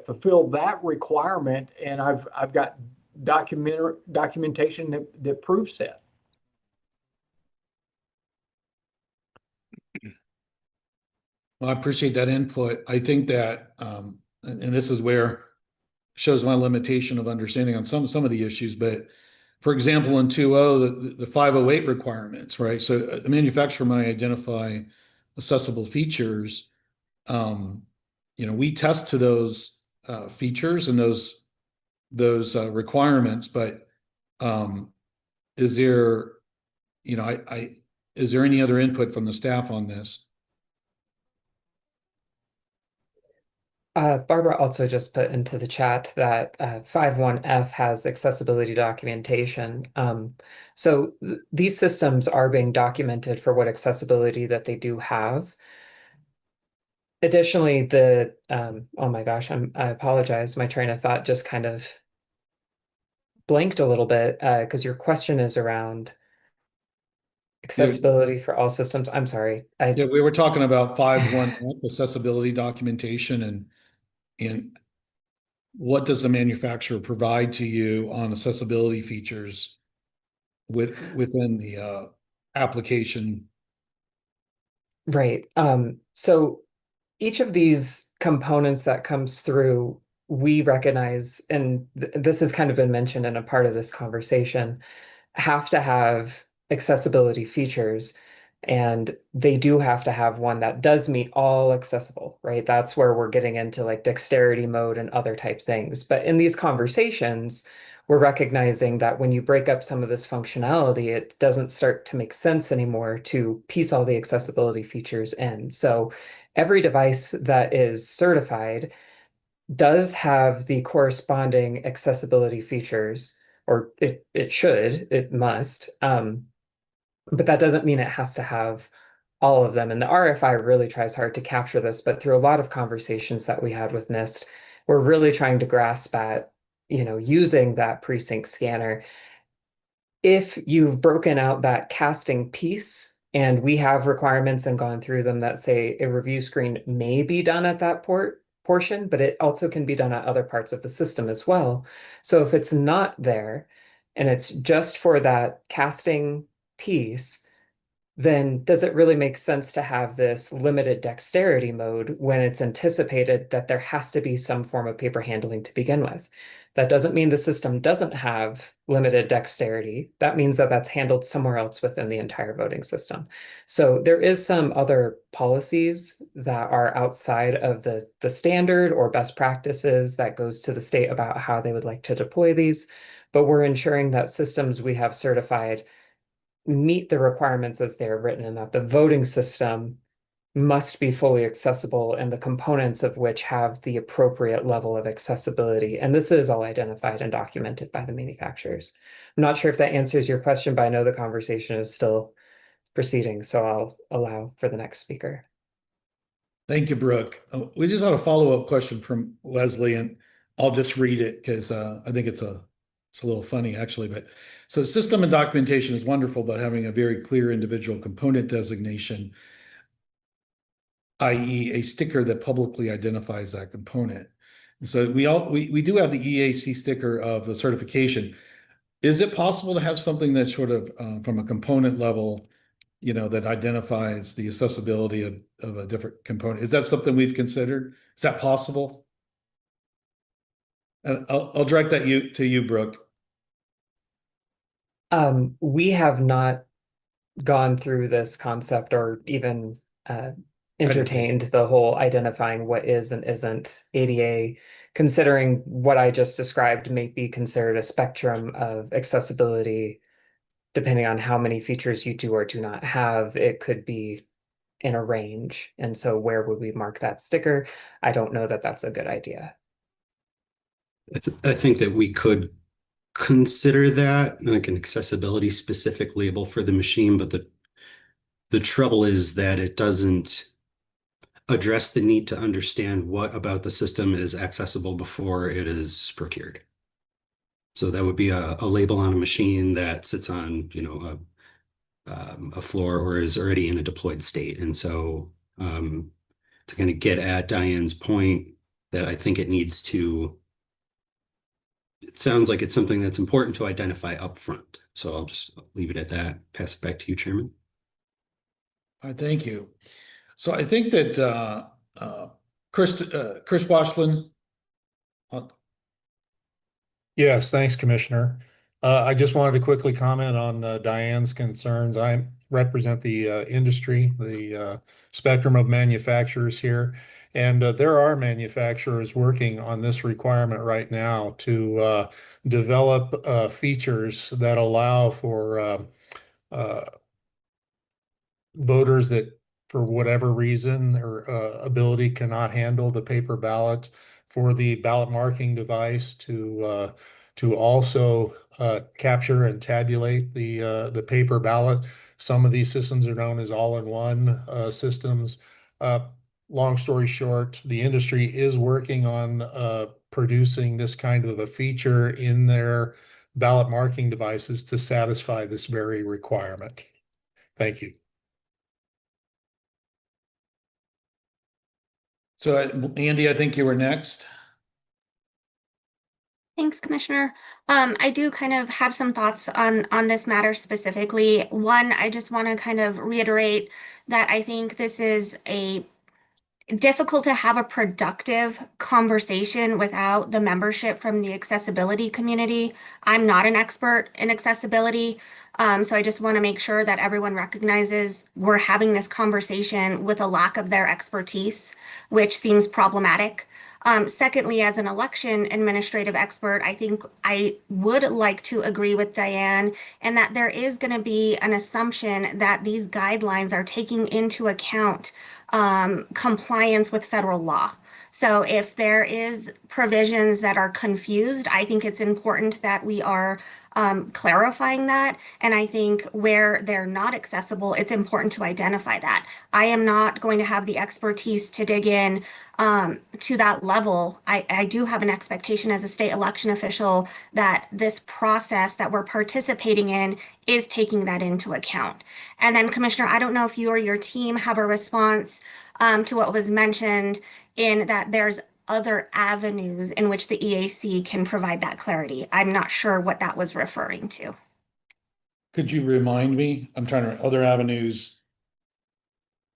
fulfill that requirement, and I've got documentation that proves that. Well, I appreciate that input. I think that, and this is where shows my limitation of understanding on some of the issues, but for example, in 2.0, the 508 requirements, right? So the manufacturer might identify accessible features. We test to those features and those requirements, but is there, is there any other input from the staff on this? Barbara also just put into the chat that 5.1F has accessibility documentation. So these systems are being documented for what accessibility that they do have. Additionally, oh my gosh, I apologize. My train of thought just kind of blanked a little bit because your question is around accessibility for all systems. I'm sorry. Yeah, we were talking about 5.1F accessibility documentation, and what does the manufacturer provide to you on accessibility features within the application? Right. So each of these components that comes through, we recognize, and this has kind of been mentioned in a part of this conversation, have to have accessibility features. And they do have to have one that does meet all accessible, right? That's where we're getting into like dexterity mode and other type things. But in these conversations, we're recognizing that when you break up some of this functionality, it doesn't start to make sense anymore to piece all the accessibility features in. So every device that is certified does have the corresponding accessibility features, or it must. But that doesn't mean it has to have all of them. And the RFI really tries hard to capture this, but through a lot of conversations that we had with NIST, we're really trying to grasp at, using that precinct scanner. If you've broken out that casting piece, and we have requirements and gone through them that say a review screen may be done at that portion, but it also can be done at other parts of the system as well. So if it's not there and it's just for that casting piece, then does it really make sense to have this limited dexterity mode when it's anticipated that there has to be some form of paper handling to begin with? That doesn't mean the system doesn't have limited dexterity. That means that that's handled somewhere else within the entire voting system. So there is some other policies that are outside of the standard or best practices that goes to the state about how they would like to deploy these, but we're ensuring that systems we have certified meet the requirements as they are written, and that the voting system must be fully accessible and the components of which have the appropriate level of accessibility. And this is all identified and documented by the manufacturers. I'm not sure if that answers your question, but I know the conversation is still proceeding, so I'll allow for the next speaker. Thank you, Brooke. We just had a follow-up question from Leslie, and I'll just read it because I think it's a little funny, actually. But so system and documentation is wonderful, but having a very clear individual component designation, i.e. a sticker that publicly identifies that component. And so we do have the EAC sticker of the certification. Is it possible to have something that's sort of from a component level, that identifies the accessibility of a different component? Is that something we've considered? Is that possible? And I'll direct that to you, Brooke. We have not gone through this concept or even entertained the whole identifying what is and isn't ADA, considering what I just described may be considered a spectrum of accessibility. Depending on how many features you do or do not have, it could be in a range. And so where would we mark that sticker? I don't know that that's a good idea. I think that we could consider that like an accessibility specific label for the machine, but the trouble is that it doesn't address the need to understand what about the system is accessible before it is procured. So that would be a label on a machine that sits on, a floor or is already in a deployed state. And so to kind of get at Diane's point, that I think it sounds like it's something that's important to identify upfront. So I'll just leave it at that. Pass it back to you, Chairman. All right, thank you. So I think that Chris Washland. Yes, thanks, Commissioner. I just wanted to quickly comment on Diane's concerns. I represent the industry, the spectrum of manufacturers here, and there are manufacturers working on this requirement right now to develop features that allow for voters that, for whatever reason or ability, cannot handle the paper ballot, for the ballot marking device to also capture and tabulate the paper ballot. Some of these systems are known as all-in-one systems. Long story short, the industry is working on producing this kind of a feature in their ballot marking devices to satisfy this very requirement. Thank you. So Andy, I think you were next. Thanks, Commissioner. I do kind of have some thoughts on this matter specifically. One, I just want to kind of reiterate that I think this is difficult to have a productive conversation without the membership from the accessibility community. I'm not an expert in accessibility, so I just want to make sure that everyone recognizes we're having this conversation with a lack of their expertise, which seems problematic. Secondly, as an election administrative expert, I think I would like to agree with Diane in that there is going to be an assumption that these guidelines are taking into account compliance with federal law. So if there is provisions that are confused, I think it's important that we are clarifying that. And I think where they're not accessible, it's important to identify that. I am not going to have the expertise to dig in to that level. I do have an expectation as a state election official that this process that we're participating in is taking that into account. And then, Commissioner, I don't know if you or your team have a response to what was mentioned in that there's other avenues in which the EAC can provide that clarity. I'm not sure what that was referring to. Could you remind me? I'm trying to, other avenues.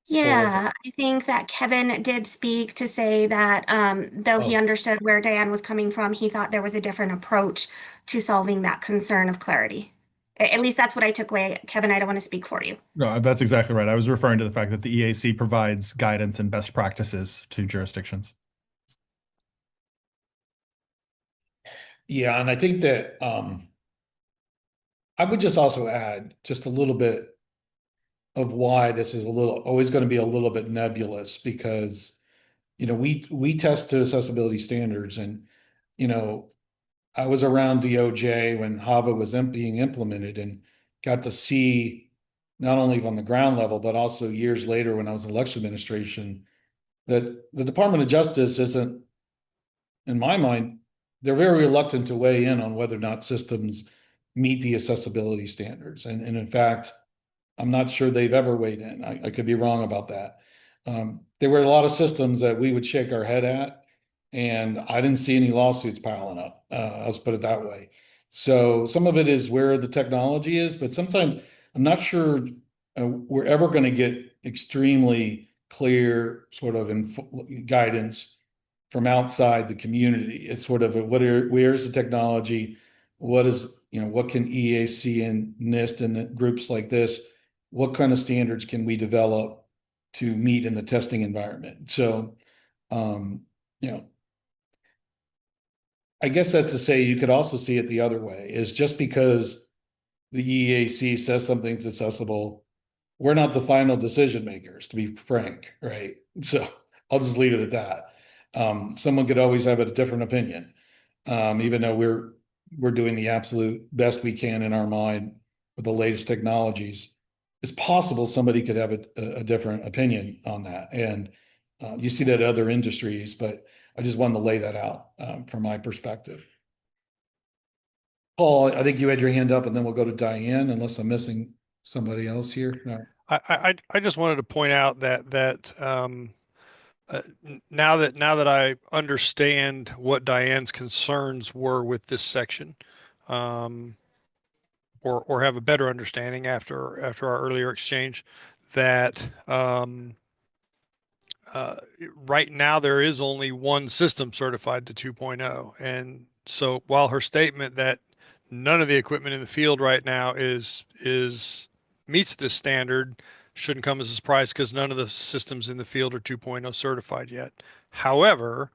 Yeah, I think that Kevin did speak to say that though he Oh. understood where Diane was coming from, he thought there was a different approach to solving that concern of clarity. At least that's what I took away. Kevin, I don't want to speak for you. No, that's exactly right. I was referring to the fact that the EAC provides guidance and best practices to jurisdictions. Yeah, and I think that I would just also add just a little bit of why this is always going to be a little bit nebulous, because we test to accessibility standards, and I was around DOJ when HAVA was being implemented and got to see not only on the ground level but also years later when I was in election administration that the Department of Justice isn't, in my mind, they're very reluctant to weigh in on whether or not systems meet the accessibility standards. And in fact, I'm not sure they've ever weighed in. I could be wrong about that. There were a lot of systems that we would shake our head at, and I didn't see any lawsuits piling up. Let's put it that way. So some of it is where the technology is, but sometimes I'm not sure we're ever going to get extremely clear sort of guidance from outside the community. It's sort of where's the technology? What is, what can EAC and NIST and groups like this, what kind of standards can we develop to meet in the testing environment? So, I guess that's to say you could also see it the other way, is just because the EAC says something's accessible, we're not the final decision makers, to be frank, right? So I'll just leave it at that. Someone could always have a different opinion, even though we're doing the absolute best we can in our mind with the latest technologies. It's possible somebody could have a different opinion on that, and you see that in other industries, but I just wanted to lay that out from my perspective. Paul, I think you had your hand up, and then we'll go to Diane, unless I'm missing somebody else here. No. I just wanted to point out that now that I understand what Diane's concerns were with this section, or have a better understanding after our earlier exchange, that right now there is only one system certified to 2.0, and so while her statement that none of the equipment in the field right now meets this standard shouldn't come as a surprise, because none of the systems in the field are 2.0 certified yet. However,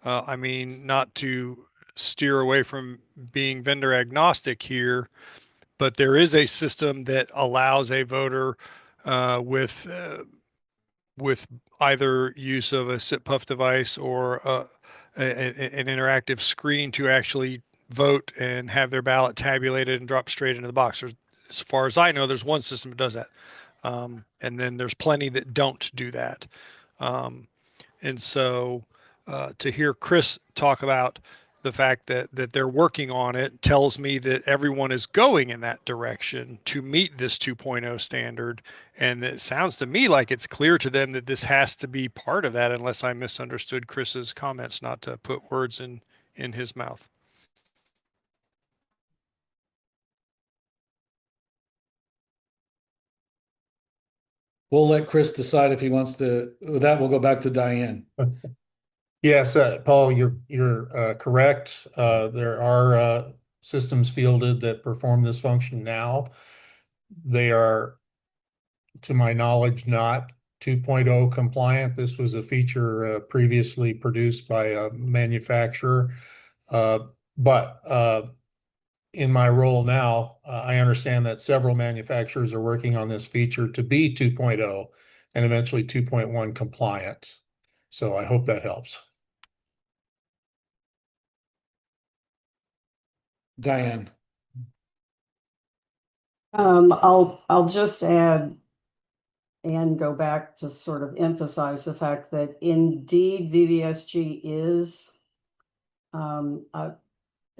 I mean, not to steer away from being vendor agnostic here, but there is a system that allows a voter with either use of a SIP-PUF device or an interactive screen to actually vote and have their ballot tabulated and drop straight into the box. As far as I know, there's one system that does that. And then there's plenty that don't do that. And so to hear Chris talk about the fact that they're working on it tells me that everyone is going in that direction to meet this 2.0 standard. And it sounds to me like it's clear to them that this has to be part of that, unless I misunderstood Chris's comments, not to put words in his mouth. We'll let Chris decide if he wants to. With that, we'll go back to Diane. Yes, Paul, you're correct. There are systems fielded that perform this function now. They are, to my knowledge, not 2.0 compliant. This was a feature previously produced by a manufacturer. But in my role now, I understand that several manufacturers are working on this feature to be 2.0 and eventually 2.1 compliant. So I hope that helps. Diane. I'll just add and go back to sort of emphasize the fact that indeed VVSG is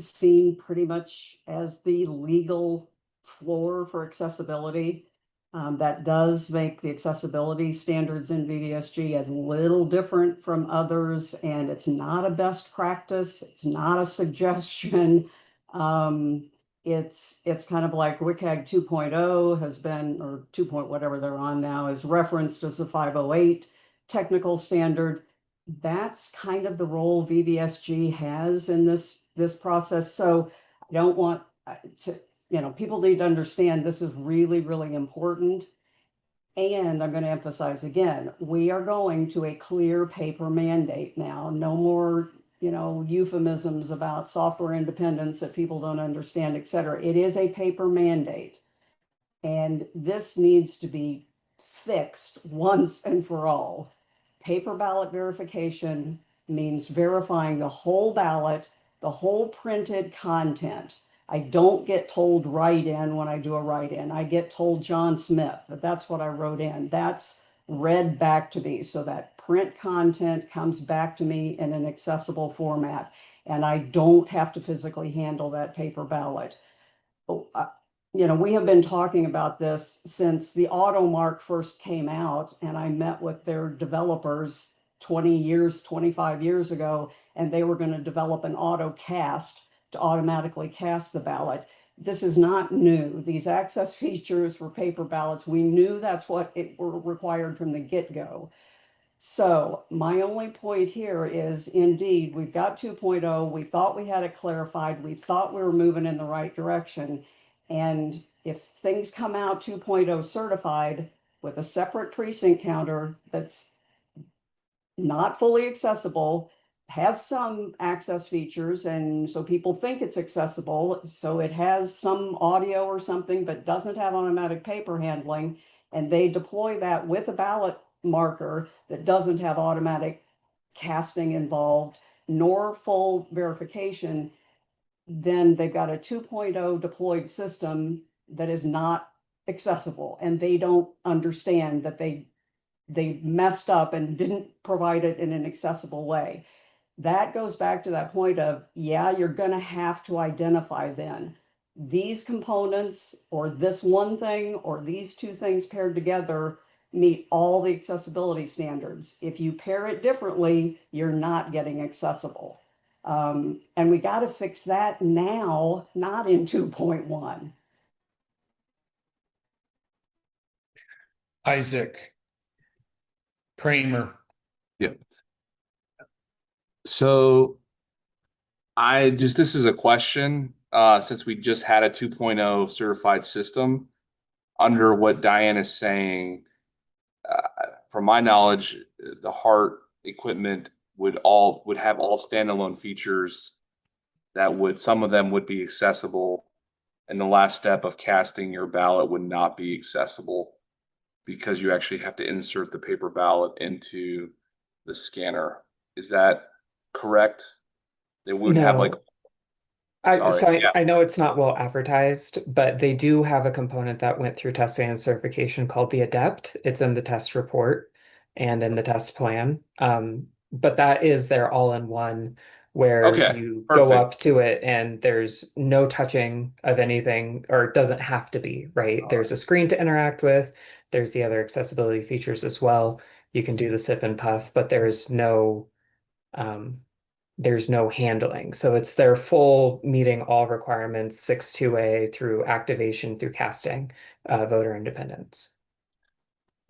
seen pretty much as the legal floor for accessibility. That does make the accessibility standards in VVSG a little different from others, and it's not a best practice. It's not a suggestion. it's kind of like WCAG 2.0 has been, or 2. Whatever they're on now, is referenced as the 508 technical standard. That's kind of the role VVSG has in this process. So I don't want to, people need to understand this is really, really important. And I'm going to emphasize again, we are going to a clear paper mandate now. No more, euphemisms about software independence that people don't understand, et cetera. It is a paper mandate. And this needs to be fixed once and for all. Paper ballot verification means verifying the whole ballot, the whole printed content. I don't get told write in when I do a write in. I get told John Smith, that's what I wrote in. That's read back to me. So that print content comes back to me in an accessible format. And I don't have to physically handle that paper ballot. We have been talking about this since the AutoMark first came out, and I met with their developers 25 years ago, and they were going to develop an auto cast to automatically cast the ballot. This is not new. These access features for paper ballots, we knew that's what it were required from the get-go. So my only point here is, indeed, we've got 2.0. We thought we had it clarified. We thought we were moving in the right direction. And if things come out 2.0 certified with a separate precinct counter that's not fully accessible, has some access features, and so people think it's accessible, so it has some audio or something, but doesn't have automatic paper handling, and they deploy that with a ballot marker that doesn't have automatic casting involved, nor full verification, then they've got a 2.0 deployed system that is not accessible, and they don't understand that they messed up and didn't provide it in an accessible way. That goes back to that point of, yeah, you're going to have to identify then these components or this one thing or these two things paired together meet all the accessibility standards. If you pair it differently, you're not getting accessible. And we got to fix that now, not in 2.1. Isaac. Kramer. Yeah. So this is a question, since we just had a 2.0 certified system, under what Diane is saying, from my knowledge, the HART equipment would have all standalone features that some of them would be accessible, and the last step of casting your ballot would not be accessible because you actually have to insert the paper ballot into the scanner. Is that correct? They wouldn't have like. I know it's not well advertised, but they do have a component that went through testing and certification called the Adept. It's in the test report and in the test plan. But that is their all-in-one where you go up to it and there's no touching of anything, or it doesn't have to be, right? There's a screen to interact with. There's the other accessibility features as well. You can do the sip and puff, but there's no handling. So it's their full meeting all requirements, 6.2a through activation through casting, voter independence.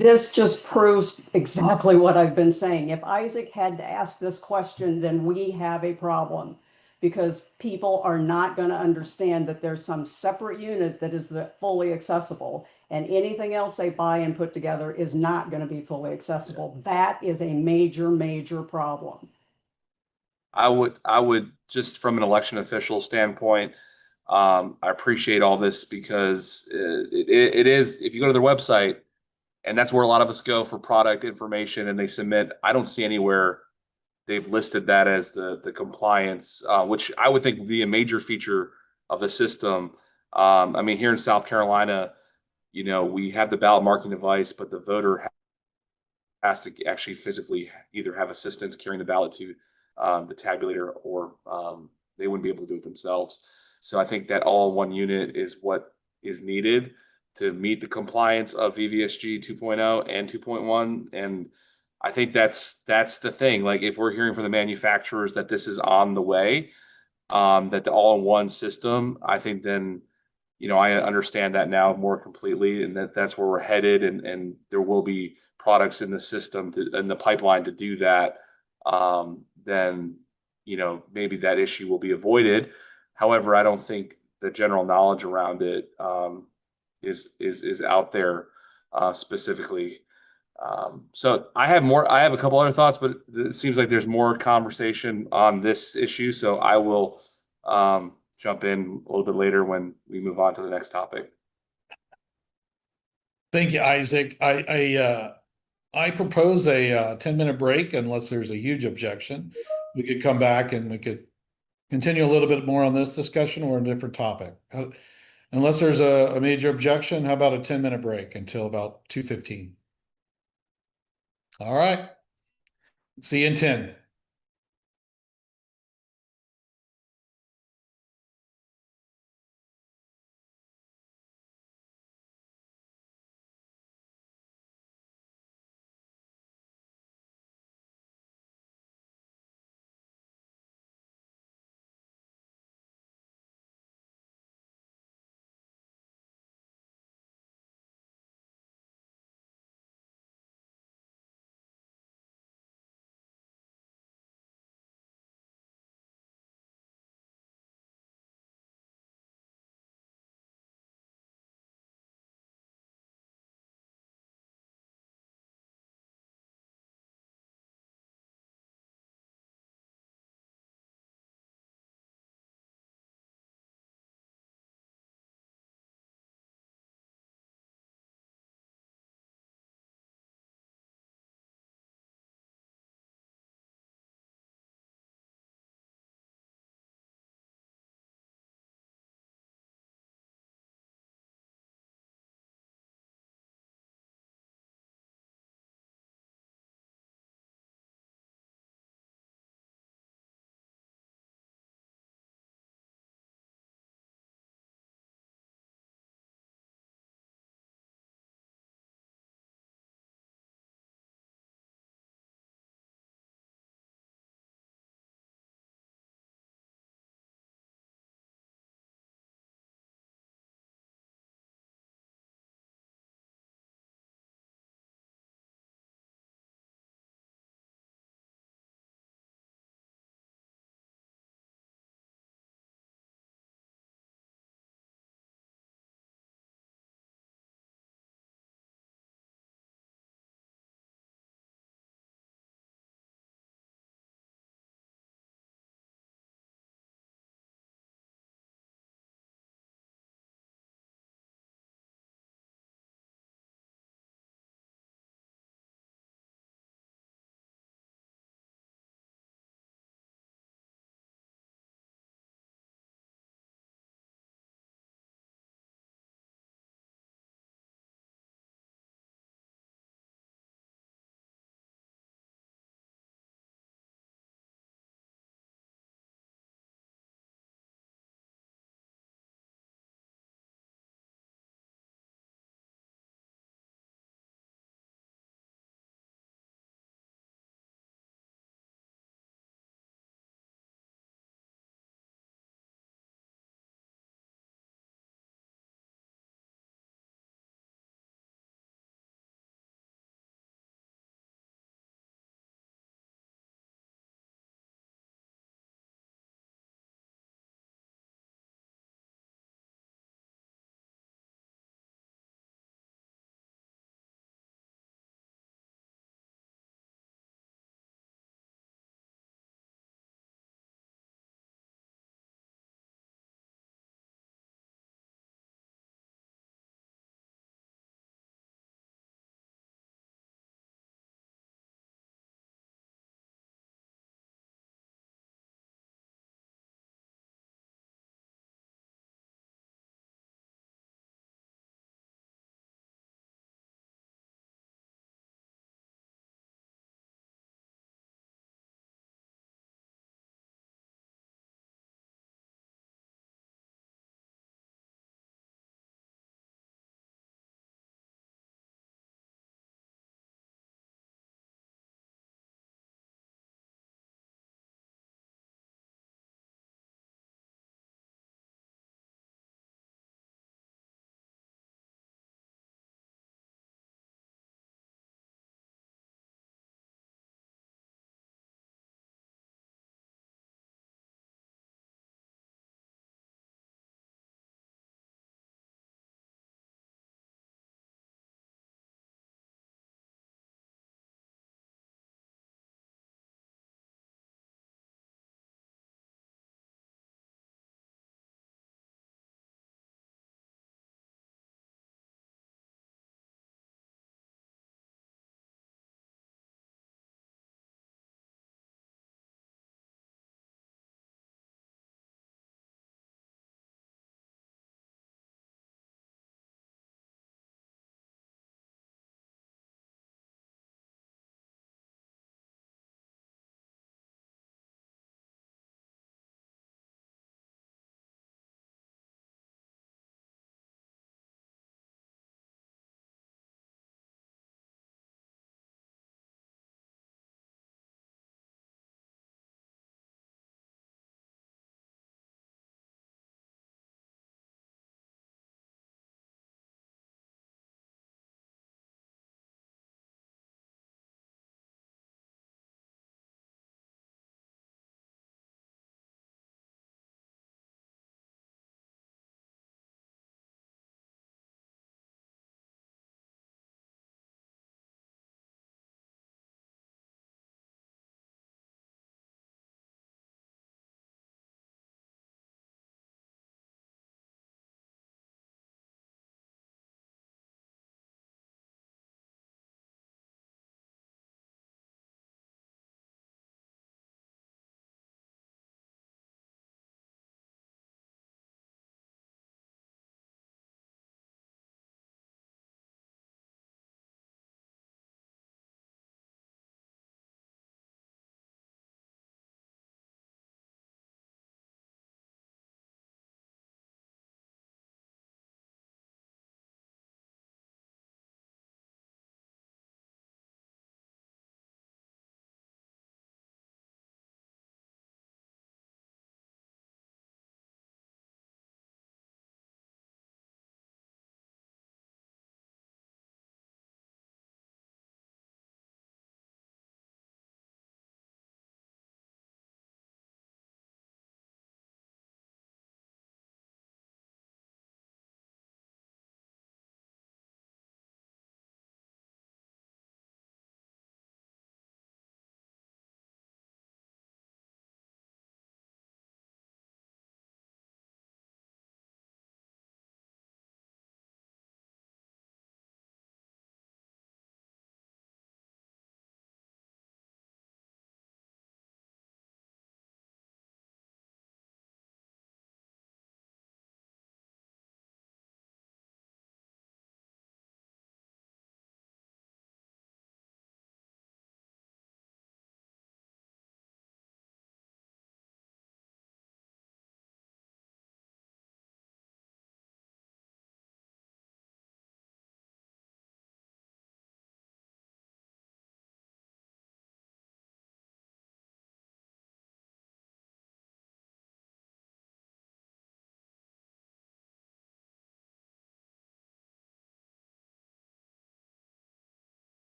This just proves exactly what I've been saying. If Isaac had to ask this question, then we have a problem, because people are not going to understand that there's some separate unit that is fully accessible, and anything else they buy and put together is not going to be fully accessible. That is a major, major problem. I would just from an election official standpoint, I appreciate all this because it is, if you go to their website, and that's where a lot of us go for product information, and they submit, I don't see anywhere they've listed that as the compliance, which I would think would be a major feature of the system. I mean, here in South Carolina, we have the ballot marking device, but the voter has to actually physically either have assistance carrying the ballot to the tabulator, or they wouldn't be able to do it themselves. So I think that all-in-one unit is what is needed to meet the compliance of VVSG 2.0 and 2.1. And I think that's the thing. Like, if we're hearing from the manufacturers that this is on the way, that the all-in-one system, I think then I understand that now more completely, and that's where we're headed, and there will be products in the system in the pipeline to do that. Then maybe that issue will be avoided. However, I don't think the general knowledge around it is out there specifically. So I have a couple other thoughts, but it seems like there's more conversation on this issue. So I will jump in a little bit later when we move on to the next topic. Thank you, Isaac. I propose a 10-minute break unless there's a huge objection. We could come back and we could continue a little bit more on this discussion or a different topic. Unless there's a major objection, how about a 10-minute break until about 2:15? All right. See you in 10.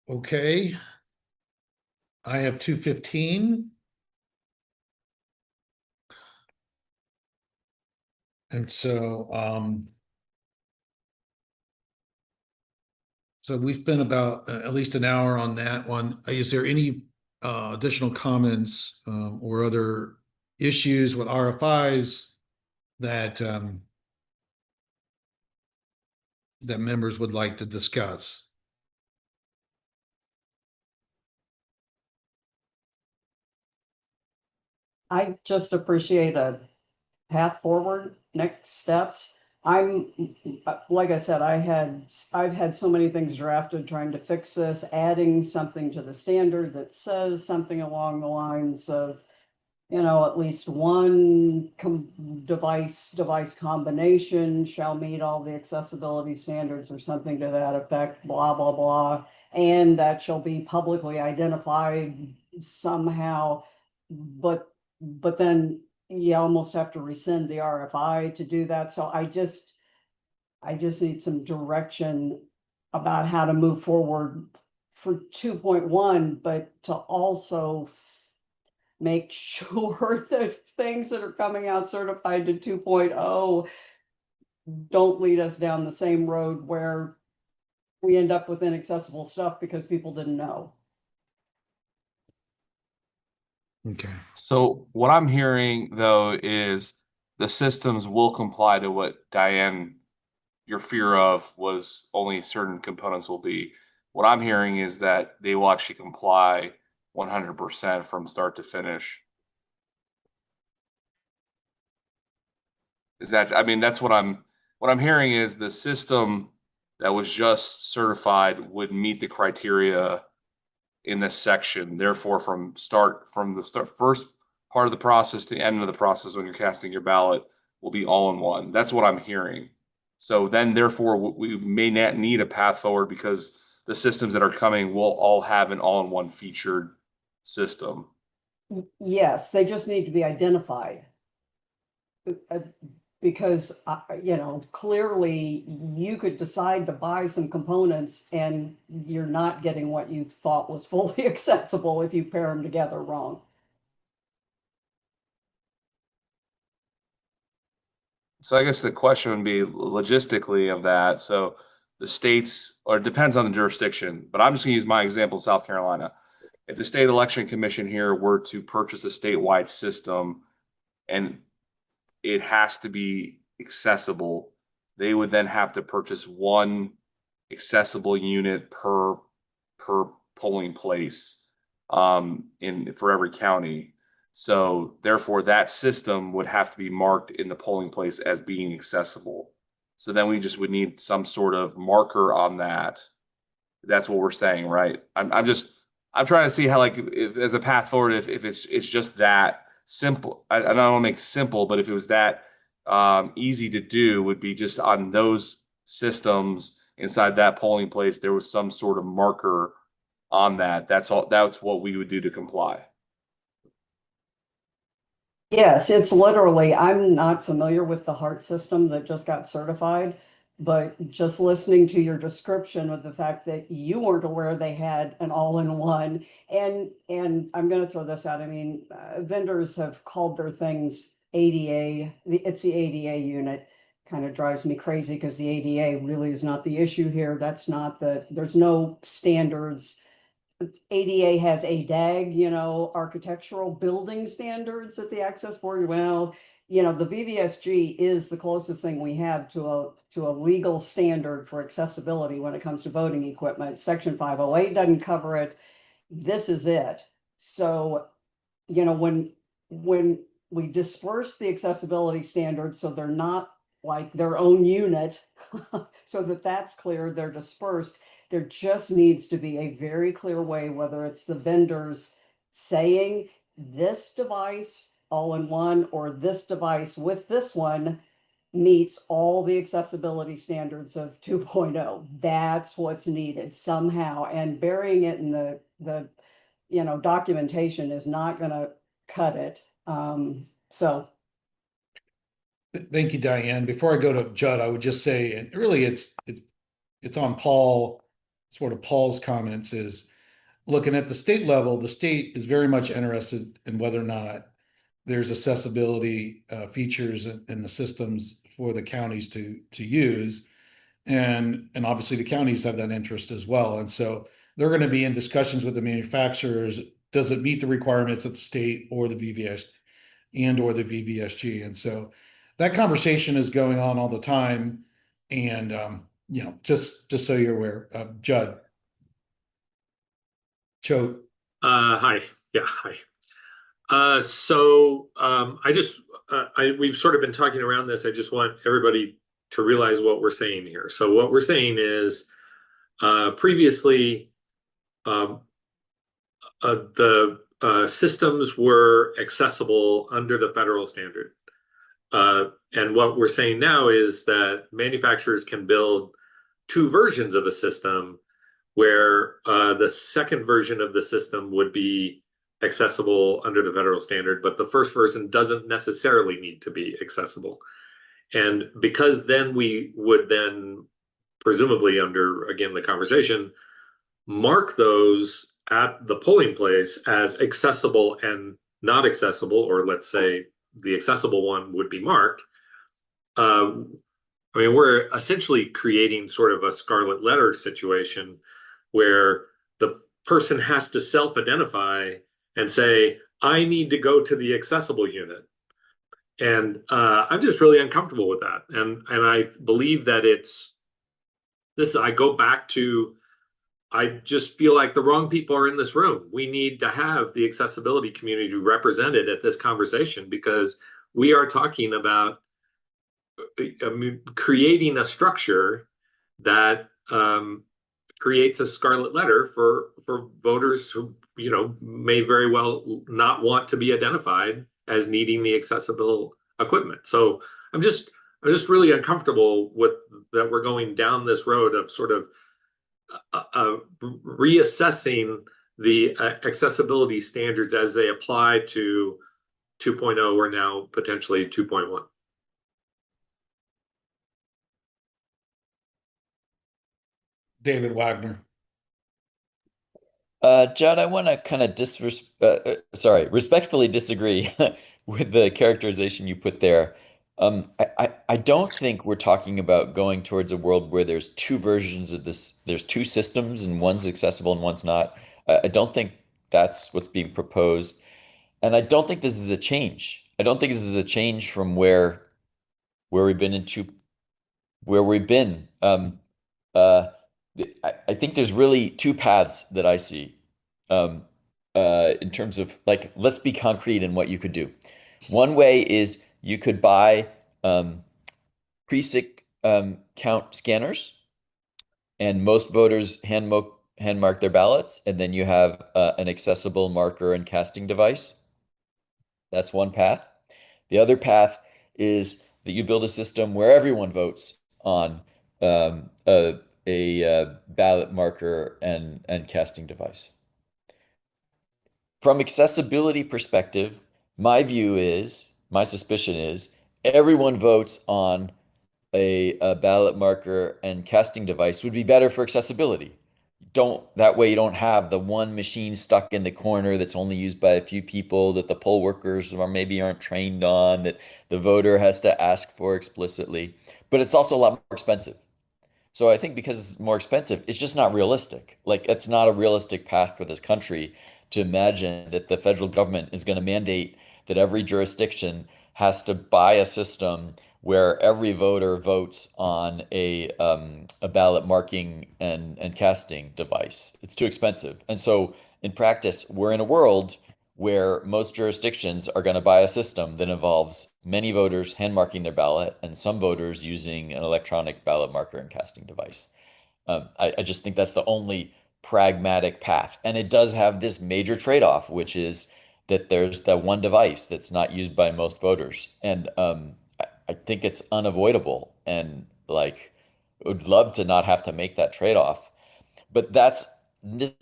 Okay. I have 215. And so, so we've spent about at least an hour on that one. Is there any additional comments or other issues with RFIs that that members would like to discuss? I just appreciate a path forward, next steps. I'm, like I said, I've had so many things drafted trying to fix this, adding something to the standard that says something along the lines of, you know, at least one device combination shall meet all the accessibility standards or something to that effect, blah, blah, blah. And that shall be publicly identified somehow. But then you almost have to rescind the RFI to do that. So I just need some direction about how to move forward for 2.1, but to also make sure that things that are coming out certified to 2.0 don't lead us down the same road where we end up with inaccessible stuff because people didn't know. Okay. So what I'm hearing though is the systems will comply to what Diane, your fear of was only certain components will be. What I'm hearing is that they will actually comply 100% from start to finish. Is that, I mean, that's what I'm hearing is the system that was just certified would meet the criteria in this section. Therefore, from the first part of the process to the end of the process when you're casting your ballot will be all in one. That's what I'm hearing. So then therefore we may not need a path forward because the systems that are coming will all have an all-in-one featured system. Yes, they just need to be identified. Because, you know, clearly you could decide to buy some components and you're not getting what you thought was fully accessible if you pair them together wrong. So I guess the question would be logistically of that. So the states, or it depends on the jurisdiction, but I'm just gonna use my example, South Carolina. If the state election commission here were to purchase a statewide system and it has to be accessible, they would then have to purchase one accessible unit per polling place for every county. So therefore that system would have to be marked in the polling place as being accessible. So then we just would need some sort of marker on that. That's what we're saying, right? I'm trying to see how, like, if as a path forward, if it's just that simple. I don't want to make it simple, but if it was that easy to do, would be just on those systems inside that polling place, there was some sort of marker on that. That's all. That's what we would do to comply. Yes, it's literally, I'm not familiar with the heart system that just got certified, but just listening to your description of the fact that you weren't aware they had an all-in-one, and I'm going to throw this out. I mean, vendors have called their things ADA. It's the ADA unit. Kind of drives me crazy because the ADA really is not the issue here. That's not there's no standards. ADA has ADAG, you know, architectural building standards at the access board. Well, you know, the VVSG is the closest thing we have to a legal standard for accessibility when it comes to voting equipment. Section 508 doesn't cover it. This is it. So, you know, when we disperse the accessibility standards so they're not like their own unit, so that's clear, they're dispersed. There just needs to be a very clear way, whether it's the vendors saying this device all in one or this device with this one meets all the accessibility standards of 2.0. That's what's needed somehow, and burying it in the you know, documentation is not going to cut it. So Thank you, Diane. Before I go to Judd, I would just say, and really it's on Paul sort of Paul's comments is looking at the state level, the state is very much interested in whether or not there's accessibility features in the systems for the counties to use. And obviously the counties have that interest as well. And so they're going to be in discussions with the manufacturers. Does it meet the requirements of the state or the VVS or the VVSG? And so that conversation is going on all the time. And, just so you're aware, Judd. Choate. Hi. Yeah, hi. We've sort of been talking around this. I just want everybody to realize what we're saying here. So what we're saying is, previously, the systems were accessible under the federal standard. And what we're saying now is that manufacturers can build two versions of a system where the second version of the system would be accessible under the federal standard, but the first version doesn't necessarily need to be accessible. And because then we would then, presumably under, again, the conversation, mark those at the polling place as accessible and not accessible, or let's say the accessible one would be marked. We're essentially creating sort of a scarlet letter situation where the person has to self-identify and say, I need to go to the accessible unit. And I'm just really uncomfortable with that. And I believe that I go back to, I just feel like the wrong people are in this room. We need to have the accessibility community represented at this conversation, because we are talking about creating a structure that creates a scarlet letter for voters who may very well not want to be identified as needing the accessible equipment. So I'm just really uncomfortable with that. We're going down this road of sort of reassessing the accessibility standards as they apply to 2.0 or now potentially 2.1. David Wagner. Judd, I want to kind of respectfully disagree with the characterization you put there. I don't think we're talking about going towards a world where there's two versions of this. There's two systems and one's accessible and one's not. I don't think that's what's being proposed. And I don't think this is a change. I don't think this is a change from where we've been where we've been. I think there's really two paths that I see in terms of, like, let's be concrete in what you could do. One way is you could buy precinct count scanners, and most voters hand mark their ballots, and then you have an accessible marker and casting device. That's one path. The other path is that you build a system where everyone votes on a ballot marker and casting device. From accessibility perspective, my suspicion is everyone votes on a ballot marker and casting device would be better for accessibility. That way you don't have the one machine stuck in the corner that's only used by a few people, that the poll workers maybe aren't trained on, that the voter has to ask for explicitly. But it's also a lot more expensive. So I think because it's more expensive, it's just not realistic. Like, it's not a realistic path for this country to imagine that the federal government is going to mandate that every jurisdiction has to buy a system where every voter votes on a ballot marking and casting device. It's too expensive. And so in practice, we're in a world where most jurisdictions are going to buy a system that involves many voters hand marking their ballot and some voters using an electronic ballot marker and casting device. I just think that's the only pragmatic path. And it does have this major trade-off, which is that there's that one device that's not used by most voters. And I think it's unavoidable, and like, would love to not have to make that trade-off. But this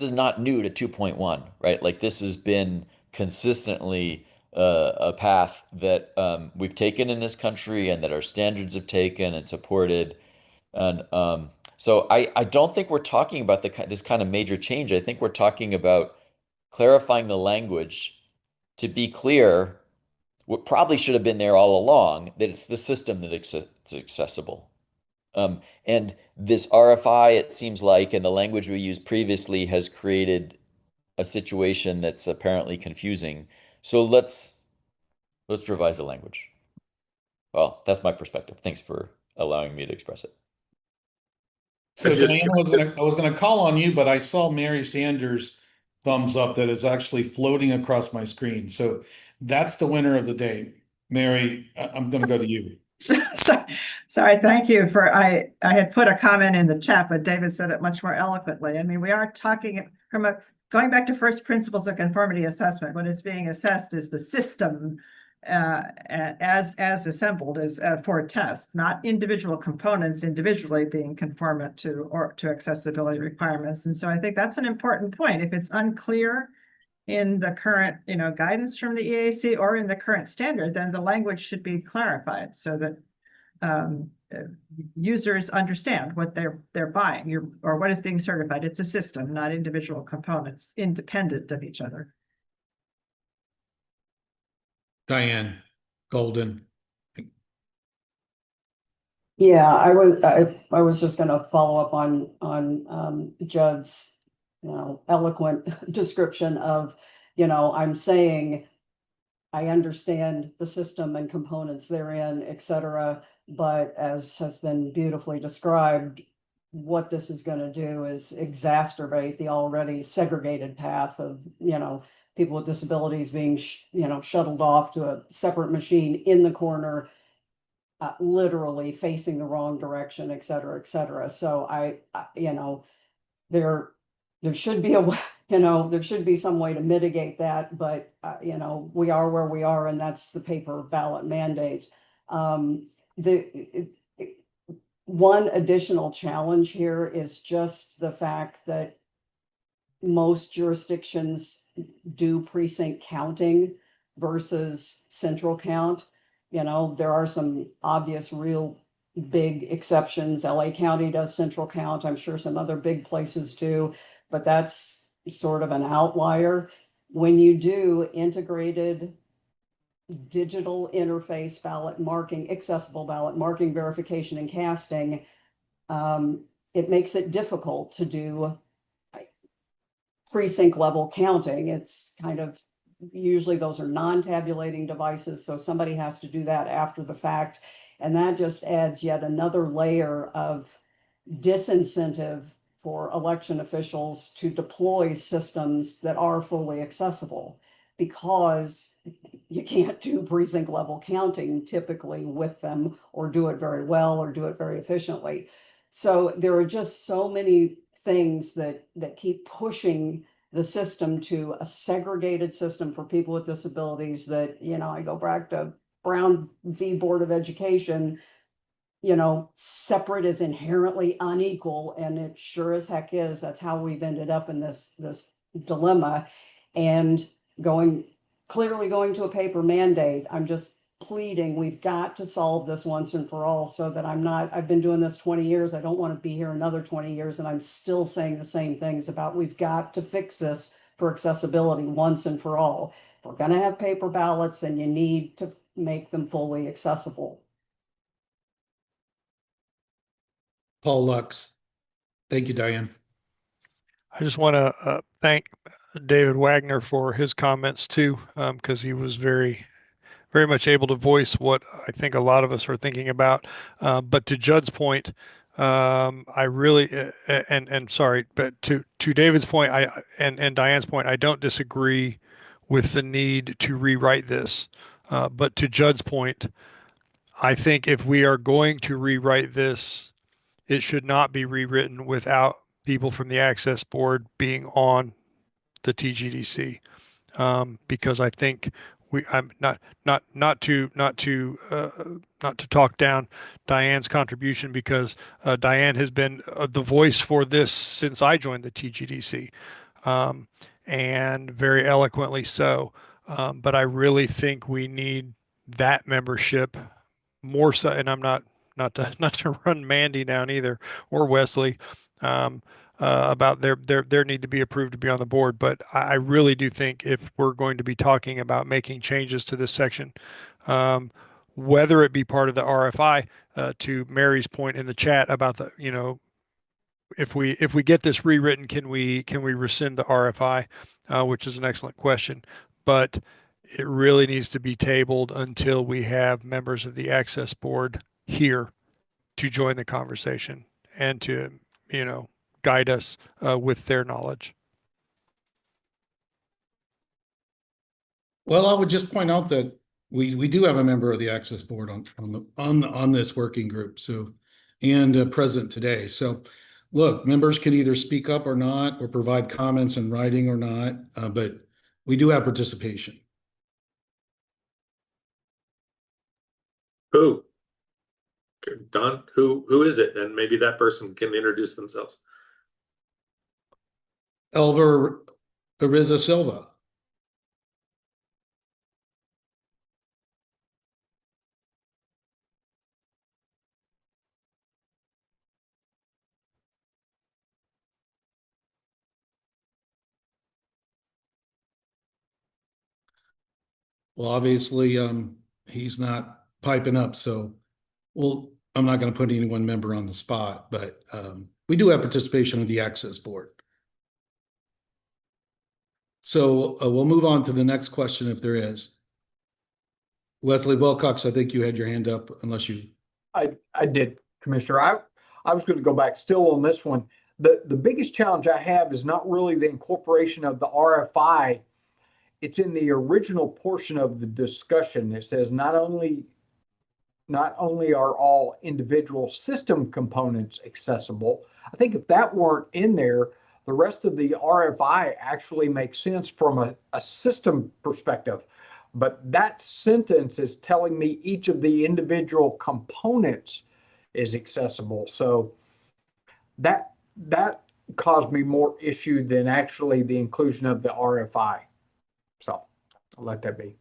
is not new to 2.1, right? Like, this has been consistently a path that we've taken in this country and that our standards have taken and supported. And So I don't think we're talking about this kind of major change. I think we're talking about clarifying the language to be clear. What probably should have been there all along, that it's the system that it's accessible. And this RFI, it seems like, and the language we used previously has created a situation that's apparently confusing. So let's revise the language. Well, that's my perspective. Thanks for allowing me to express it. So Diane, I was gonna call on you, but I saw Mary Sanders' thumbs up that is actually floating across my screen. So that's the winner of the day. Mary, I'm gonna go to you. Sorry, thank you for, I had put a comment in the chat, but David said it much more eloquently. I mean, we are talking from going back to first principles of conformity assessment. What is being assessed is the system as assembled as for a test, not individual components individually being conformant to accessibility requirements. And so I think that's an important point. If it's unclear in the current, guidance from the EAC or in the current standard, then the language should be clarified so that users understand what they're buying or what is being certified. It's a system, not individual components, independent of each other. Diane Golden. Yeah, I was just going to follow up on Judd's eloquent description of, I'm saying I understand the system and components therein, et cetera, but as has been beautifully described, what this is going to do is exacerbate the already segregated path of, people with disabilities being, shuttled off to a separate machine in the corner, literally facing the wrong direction, et cetera, et cetera. So there should be there should be some way to mitigate that, but we are where we are, and that's the paper ballot mandate. One additional challenge here is just the fact that most jurisdictions do precinct counting versus central count. There are some obvious real big exceptions. LA County does central count. I'm sure some other big places do, but that's sort of an outlier. When you do integrated digital interface ballot marking, accessible ballot marking, verification, and casting, it makes it difficult to do precinct level counting. It's kind of, usually those are non-tabulating devices, so somebody has to do that after the fact. And that just adds yet another layer of disincentive for election officials to deploy systems that are fully accessible, because you can't do precinct level counting typically with them, or do it very well, or do it very efficiently. So there are just so many things that keep pushing the system to a segregated system for people with disabilities that, I go back to Brown v. Board of Education, separate is inherently unequal, and it sure as heck is. That's how we've ended up in this dilemma. And clearly going to a paper mandate, I'm just pleading, we've got to solve this once and for all, so that I've been doing this 20 years. I don't want to be here another 20 years and I'm still saying the same things about we've got to fix this for accessibility once and for all. If we're going to have paper ballots, then you need to make them fully accessible. Paul Lux. Thank you, Diane. I just want to thank David Wagner for his comments too, because he was very much able to voice what I think a lot of us are thinking about. But to Judd's point, I really and sorry, but to David's point, and Diane's point, I don't disagree with the need to rewrite this. But to Judd's point, I think if we are going to rewrite this, it should not be rewritten without people from the Access Board being on the TGDC, because I think I'm not to talk down Diane's contribution, because Diane has been the voice for this since I joined the TGDC, and very eloquently so. But I really think we need that membership more so, and I'm not not to run Mandy down either, or Wesley, about their need to be approved to be on the board. But I really do think if we're going to be talking about making changes to this section, whether it be part of the RFI, to Mary's point in the chat about the, if we get this rewritten, can we rescind the RFI, which is an excellent question, but it really needs to be tabled until we have members of the access board here to join the conversation and to, guide us with their knowledge. Well, I would just point out that we do have a member of the access board on this working group, so, and present today. So look, members can either speak up or not, or provide comments in writing or not, but we do have participation. Who? Don, who is it? And maybe that person can introduce themselves. Elver Ariza Silva. Well, obviously, he's not piping up, so I'm not going to put any one member on the spot, but we do have participation of the access board. So we'll move on to the next question if there is. Wesley Wilcox, I think you had your hand up, unless you. I did, Commissioner. I was going to go back still on this one. The biggest challenge I have is not really the incorporation of the RFI. It's in the original portion of the discussion. It says not only are all individual system components accessible. I think if that weren't in there, the rest of the RFI actually makes sense from a system perspective. But that sentence is telling me each of the individual components is accessible. So that caused me more issue than actually the inclusion of the RFI. So I'll let that be.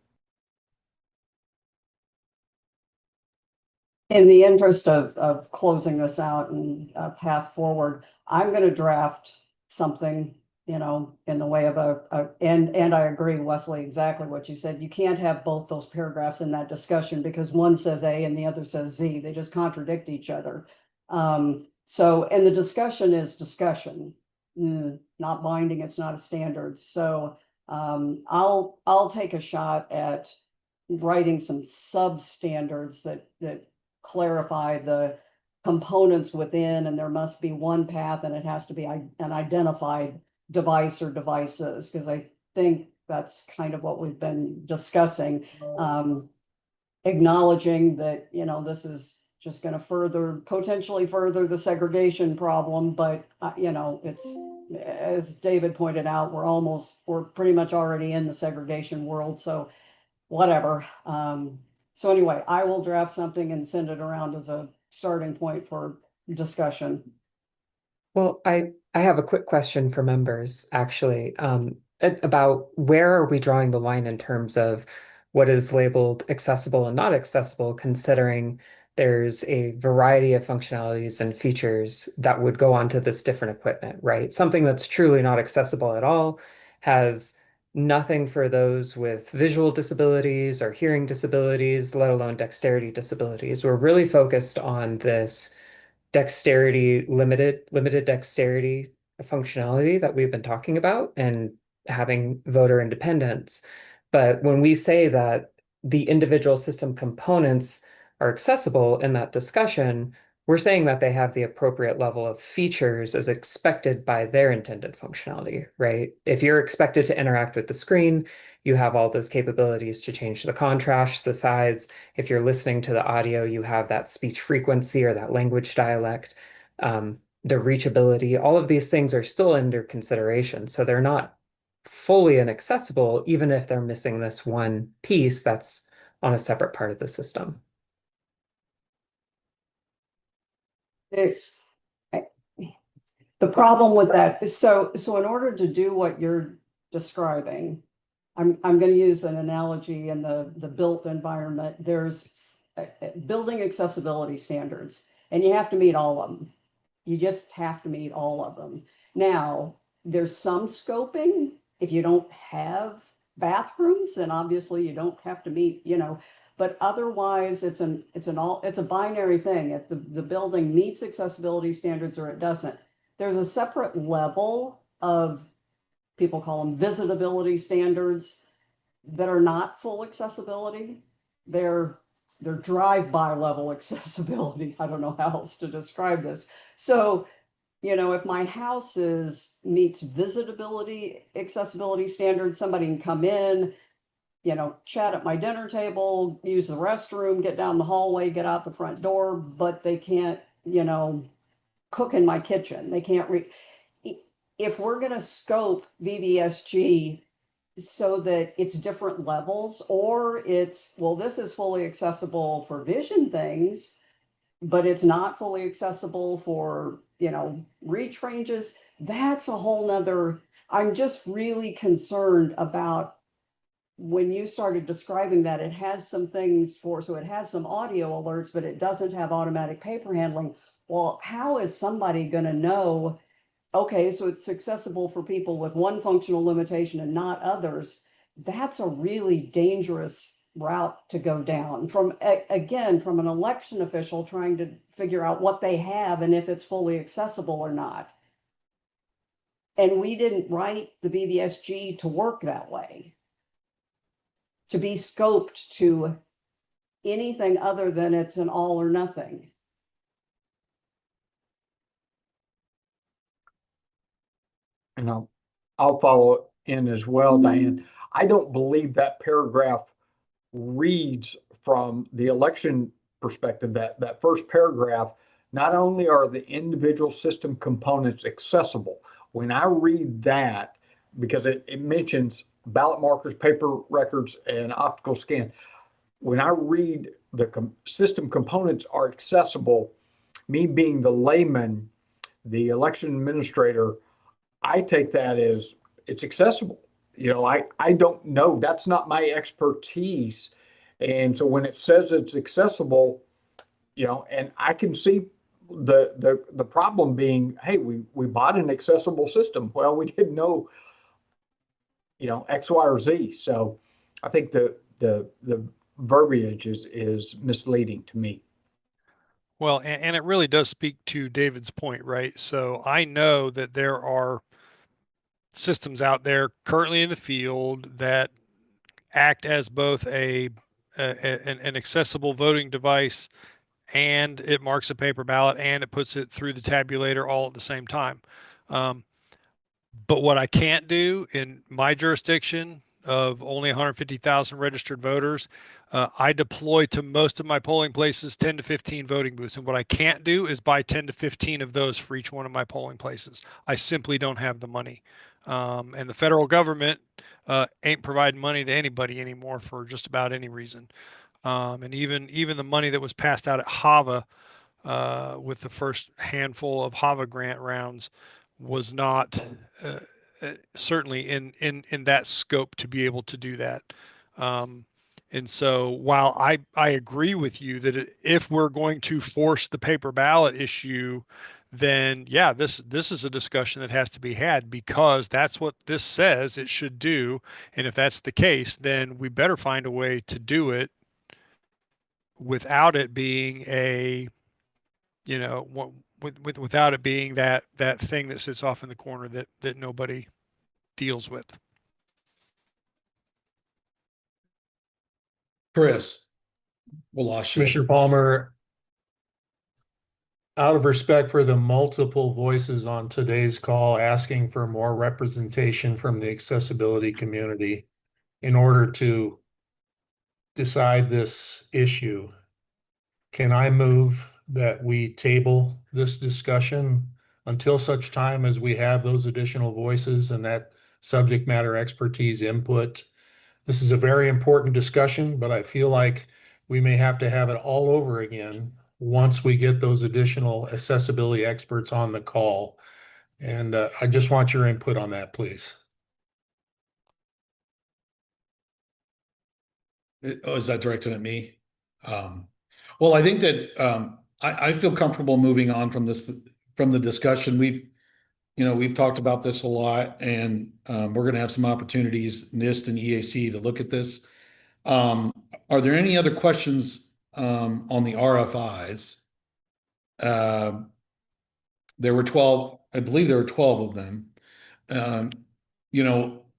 In the interest of closing this out and a path forward, I'm going to draft something, in the way of and I agree, Wesley, exactly what you said. You can't have both those paragraphs in that discussion because one says A and the other says Z. They just contradict each other. So, and the discussion is discussion, not binding. It's not a standard. So I'll take a shot at writing some substandards that clarify the components within, and there must be one path, and it has to be an identified device or devices, because I think that's kind of what we've been discussing. Acknowledging that, this is just going to potentially further the segregation problem, but it's, as David pointed out, we're pretty much already in the segregation world, so whatever. So anyway, I will draft something and send it around as a starting point for discussion. Well, I have a quick question for members, actually, about where are we drawing the line in terms of what is labeled accessible and not accessible, considering there's a variety of functionalities and features that would go onto this different equipment, right? Something that's truly not accessible at all has nothing for those with visual disabilities or hearing disabilities, let alone dexterity disabilities. We're really focused on this dexterity, limited dexterity functionality that we've been talking about and having voter independence. But when we say that the individual system components are accessible in that discussion, we're saying that they have the appropriate level of features as expected by their intended functionality, right? If you're expected to interact with the screen, you have all those capabilities to change the contrast, the size. If you're listening to the audio, you have that speech frequency or that language dialect, the reachability. All of these things are still under consideration. So they're not fully inaccessible, even if they're missing this one piece that's on a separate part of the system. The problem with that is so in order to do what you're describing, I'm going to use an analogy in the built environment. There's building accessibility standards, and you have to meet all of them. You just have to meet all of them. Now, there's some scoping. If you don't have bathrooms, then obviously you don't have to meet, but otherwise it's a binary thing. If the building meets accessibility standards or it doesn't. There's a separate level of, people call them visitability standards, that are not full accessibility. They're drive-by level accessibility. I don't know how else to describe this. So, if my house meets visitability accessibility standards, somebody can come in, chat at my dinner table, use the restroom, get down the hallway, get out the front door, but they can't, cook in my kitchen. They can't if we're going to scope VVSG so that it's different levels, or this is fully accessible for vision things, but it's not fully accessible for, reach ranges, that's a whole nother. I'm just really concerned about when you started describing that it has some things so it has some audio alerts, but it doesn't have automatic paper handling. Well, how is somebody going to know, okay, so it's accessible for people with one functional limitation and not others? That's a really dangerous route to go down from an election official trying to figure out what they have and if it's fully accessible or not. And we didn't write the VVSG to work that way, to be scoped to anything other than it's an all or nothing. And I'll follow in as well, Diane. I don't believe that paragraph reads from the election perspective. That first paragraph, not only are the individual system components accessible, when I read that, because it mentions ballot markers, paper records, and optical scan. When I read the system components are accessible, me being the layman, the election administrator, I take that as it's accessible. I don't know. That's not my expertise. And so when it says it's accessible, and I can see the problem being, hey, we bought an accessible system. Well, we didn't know, X, Y, or Z. So I think the verbiage is misleading to me. Well, and it really does speak to David's point, right? So I know that there are systems out there currently in the field that act as both an accessible voting device, and it marks a paper ballot and it puts it through the tabulator all at the same time. But what I can't do in my jurisdiction of only 150,000 registered voters, I deploy to most of my polling places 10 to 15 voting booths. And what I can't do is buy 10 to 15 of those for each one of my polling places. I simply don't have the money. And the federal government ain't providing money to anybody anymore for just about any reason. And even the money that was passed out at HAVA with the first handful of HAVA grant rounds was not certainly in that scope to be able to do that. And so while I agree with you that if we're going to force the paper ballot issue, then yeah, this is a discussion that has to be had, because that's what this says it should do. And if that's the case, then we better find a way to do it without it being without it being that thing that sits off in the corner that nobody deals with. Chris, we'll lost you. Commissioner Palmer, out of respect for the multiple voices on today's call asking for more representation from the accessibility community in order to decide this issue, can I move that we table this discussion until such time as we have those additional voices and that subject matter expertise input? This is a very important discussion, but I feel like we may have to have it all over again once we get those additional accessibility experts on the call. And I just want your input on that, please. Oh, is that directed at me? Well, I think that I feel comfortable moving on from the discussion. We've talked about this a lot, and we're going to have some opportunities, NIST and EAC, to look at this. Are there any other questions on the RFIs? There were 12, I believe there were 12 of them.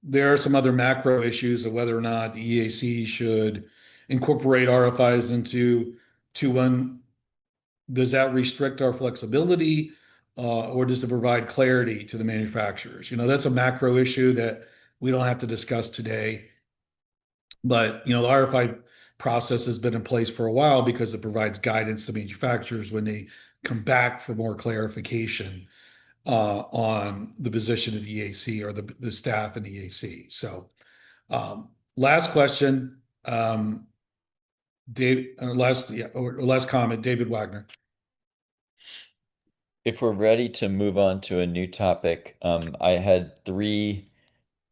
There are some other macro issues of whether or not the EAC should incorporate RFIs into 2.1. Does that restrict our flexibility, or does it provide clarity to the manufacturers? That's a macro issue that we don't have to discuss today. But, the RFI process has been in place for a while because it provides guidance to manufacturers when they come back for more clarification on the position of the EAC or the staff in the EAC. So, last question, Dave, last comment, David Wagner. If we're ready to move on to a new topic, I had 3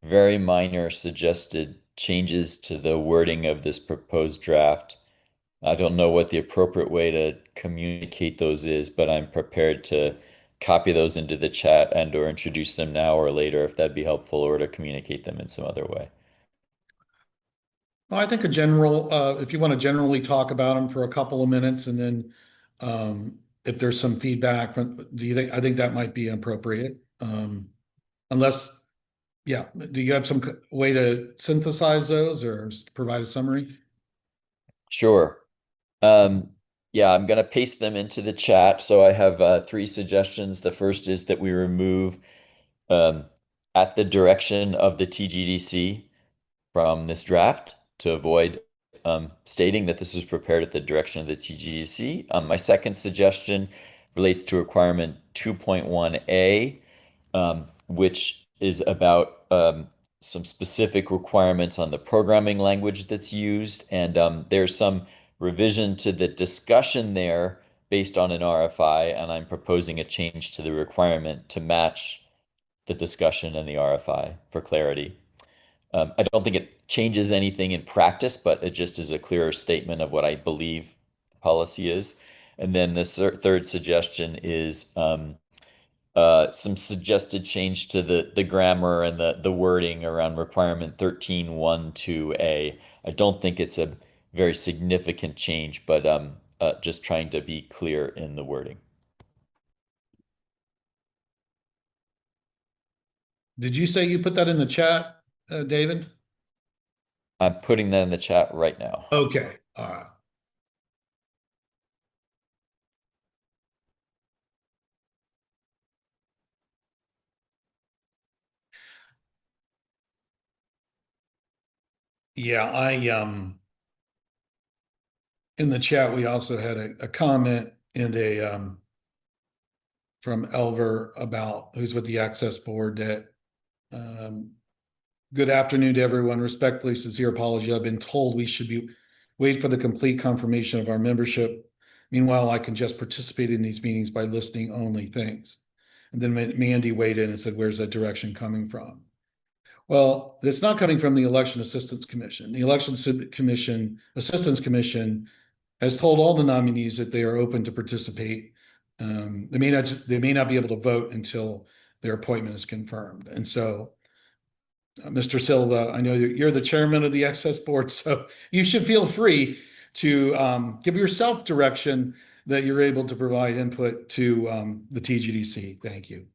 very minor suggested changes to the wording of this proposed draft. I don't know what the appropriate way to communicate those is, but I'm prepared to copy those into the chat and or introduce them now or later if that'd be helpful, or to communicate them in some other way. Well, I think if you want to generally talk about them for a couple of minutes, and then if there's some feedback I think that might be appropriate. Unless, yeah, do you have some way to synthesize those or provide a summary? Sure. Yeah, I'm going to paste them into the chat. So I have 3 suggestions. The first is that we remove at the direction of the TGDC from this draft to avoid stating that this is prepared at the direction of the TGDC. My second suggestion relates to requirement 2.1A, which is about some specific requirements on the programming language that's used. And there's some revision to the discussion there based on an RFI, and I'm proposing a change to the requirement to match the discussion and the RFI for clarity. I don't think it changes anything in practice, but it just is a clearer statement of what I believe the policy is. And then the third suggestion is some suggested change to the grammar and the wording around requirement 13.1.2a. I don't think it's a very significant change, but just trying to be clear in the wording. Did you say you put that in the chat, David? I'm putting that in the chat right now. Okay, all right. Yeah, in the chat, we also had a comment and from Elver who's with the Access Board, that good afternoon to everyone. Respectfully, sincere apology. I've been told we should wait for the complete confirmation of our membership. Meanwhile, I can just participate in these meetings by listening only. Thanks. And then Mandy weighed in and said, where's that direction coming from? Well, it's not coming from the Election Assistance Commission. The Election Assistance Commission has told all the nominees that they are open to participate. They may not be able to vote until their appointment is confirmed. And so, Mr. Silva, I know you're the chairman of the Access Board, so you should feel free to give yourself direction that you're able to provide input to the TGDC. Thank you.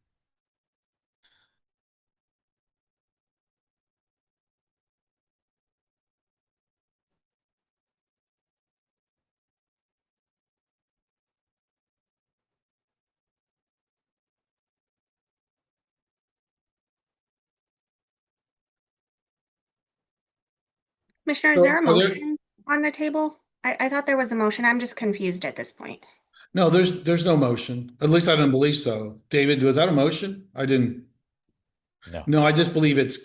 Commissioner, is there a motion on the table? I thought there was a motion. I'm just confused at this point. No, there's no motion. At least I don't believe so. David, was that a motion? I didn't. No. No, I just believe it's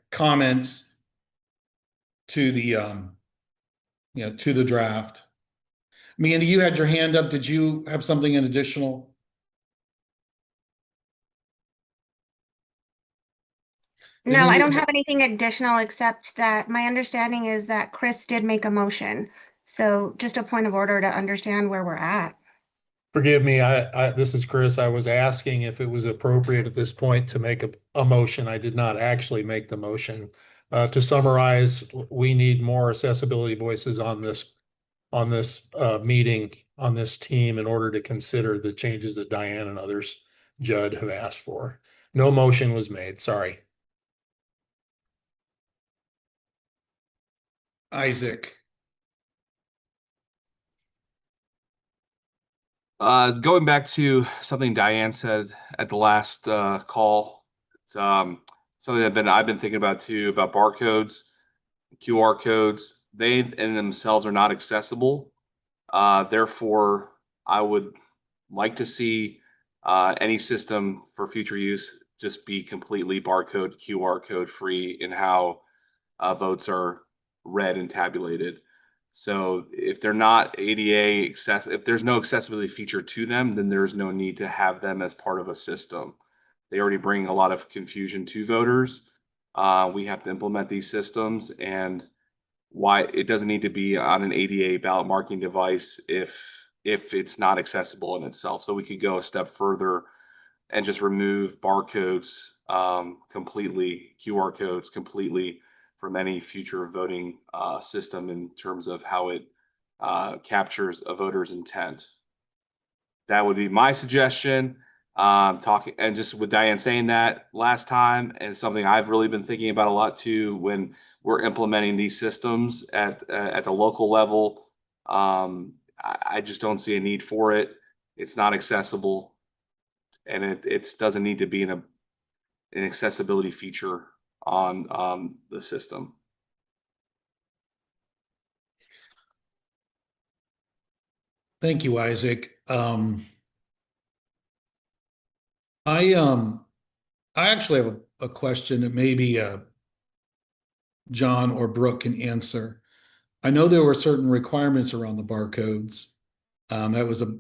comments to the to the draft. Mandy, you had your hand up. Did you have something in additional? No, I don't have anything additional except that my understanding is that Chris did make a motion So just a point of order to understand where we're at. Forgive me, this is Chris. I was asking if it was appropriate at this point to make a motion. I did not actually make the motion. To summarize, we need more accessibility voices on this meeting, on this team, in order to consider the changes that Diane and others, Judd, have asked for. No motion was made, sorry. Isaac. Going back to something Diane said at the last call, it's something I've been thinking about too, about barcodes, QR codes. They in themselves are not accessible. Therefore, I would like to see any system for future use just be completely barcode, QR code free in how votes are read and tabulated. So if they're not ADA if there's no accessibility feature to them, then there's no need to have them as part of a system. They already bring a lot of confusion to voters. We have to implement these systems, and why it doesn't need to be on an ADA ballot marking device if it's not accessible in itself. So we could go a step further and just remove barcodes completely, QR codes completely from any future voting system in terms of how it captures a voter's intent. That would be my suggestion. Talking and just with Diane saying that last time, and something I've really been thinking about a lot too when we're implementing these systems at the local level. I just don't see a need for it. It's not accessible, and it doesn't need to be an accessibility feature on the system. Thank you, Isaac. I actually have a question that maybe John or Brooke can answer. I know there were certain requirements around the barcodes. That was a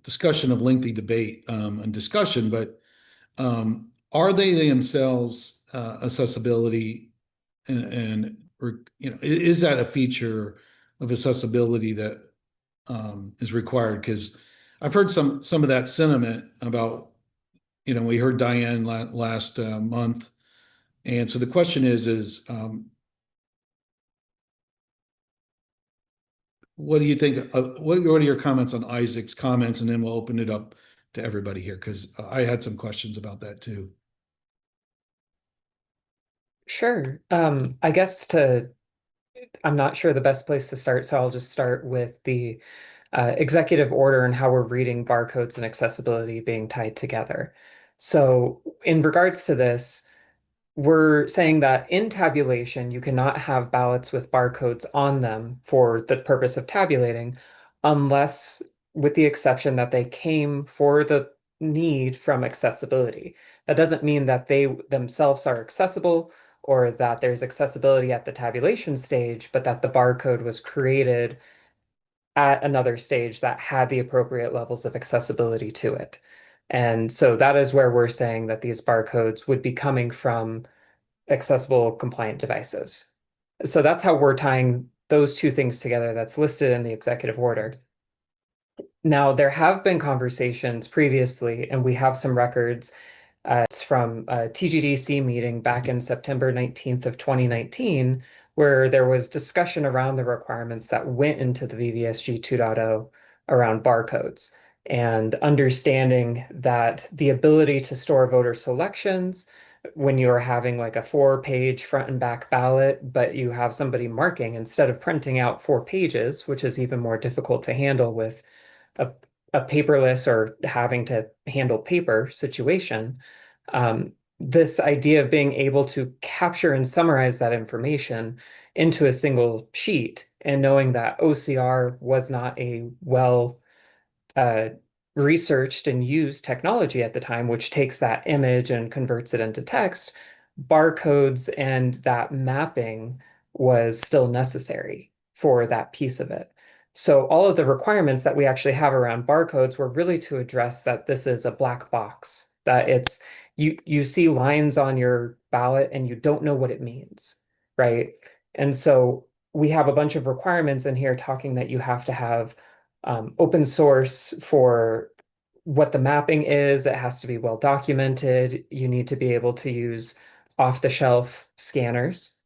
discussion of lengthy debate and discussion, but are they themselves accessibility and is that a feature of accessibility that is required? Because I've heard some of that sentiment about, we heard Diane last month, and so the question is what do you think? What are your comments on Isaac's comments, and then we'll open it up to everybody here because I had some questions about that too. Sure. I guess I'm not sure the best place to start, so I'll just start with the executive order and how we're reading barcodes and accessibility being tied together. So in regards to this, we're saying that in tabulation, you cannot have ballots with barcodes on them for the purpose of tabulating, unless, with the exception that they came for the need from accessibility. That doesn't mean that they themselves are accessible or that there's accessibility at the tabulation stage, but that the barcode was created at another stage that had the appropriate levels of accessibility to it. And so that is where we're saying that these barcodes would be coming from accessible compliant devices. So that's how we're tying those two things together that's listed in the executive order. Now, there have been conversations previously, and we have some records. It's from a TGDC meeting back in September 19th of 2019, where there was discussion around the requirements that went into the VVSG 2.0 around barcodes, and understanding that the ability to store voter selections when you're having like a 4-page front and back ballot, but you have somebody marking instead of printing out 4 pages, which is even more difficult to handle with a paperless or having to handle paper situation. This idea of being able to capture and summarize that information into a single sheet, and knowing that OCR was not a well researched and used technology at the time, which takes that image and converts it into text, barcodes and that mapping was still necessary for that piece of it. So all of the requirements that we actually have around barcodes were really to address that this is a black box, that it's you see lines on your ballot and you don't know what it means, right? And so we have a bunch of requirements in here talking that you have to have open source for what the mapping is. It has to be well documented. You need to be able to use off-the-shelf scanners.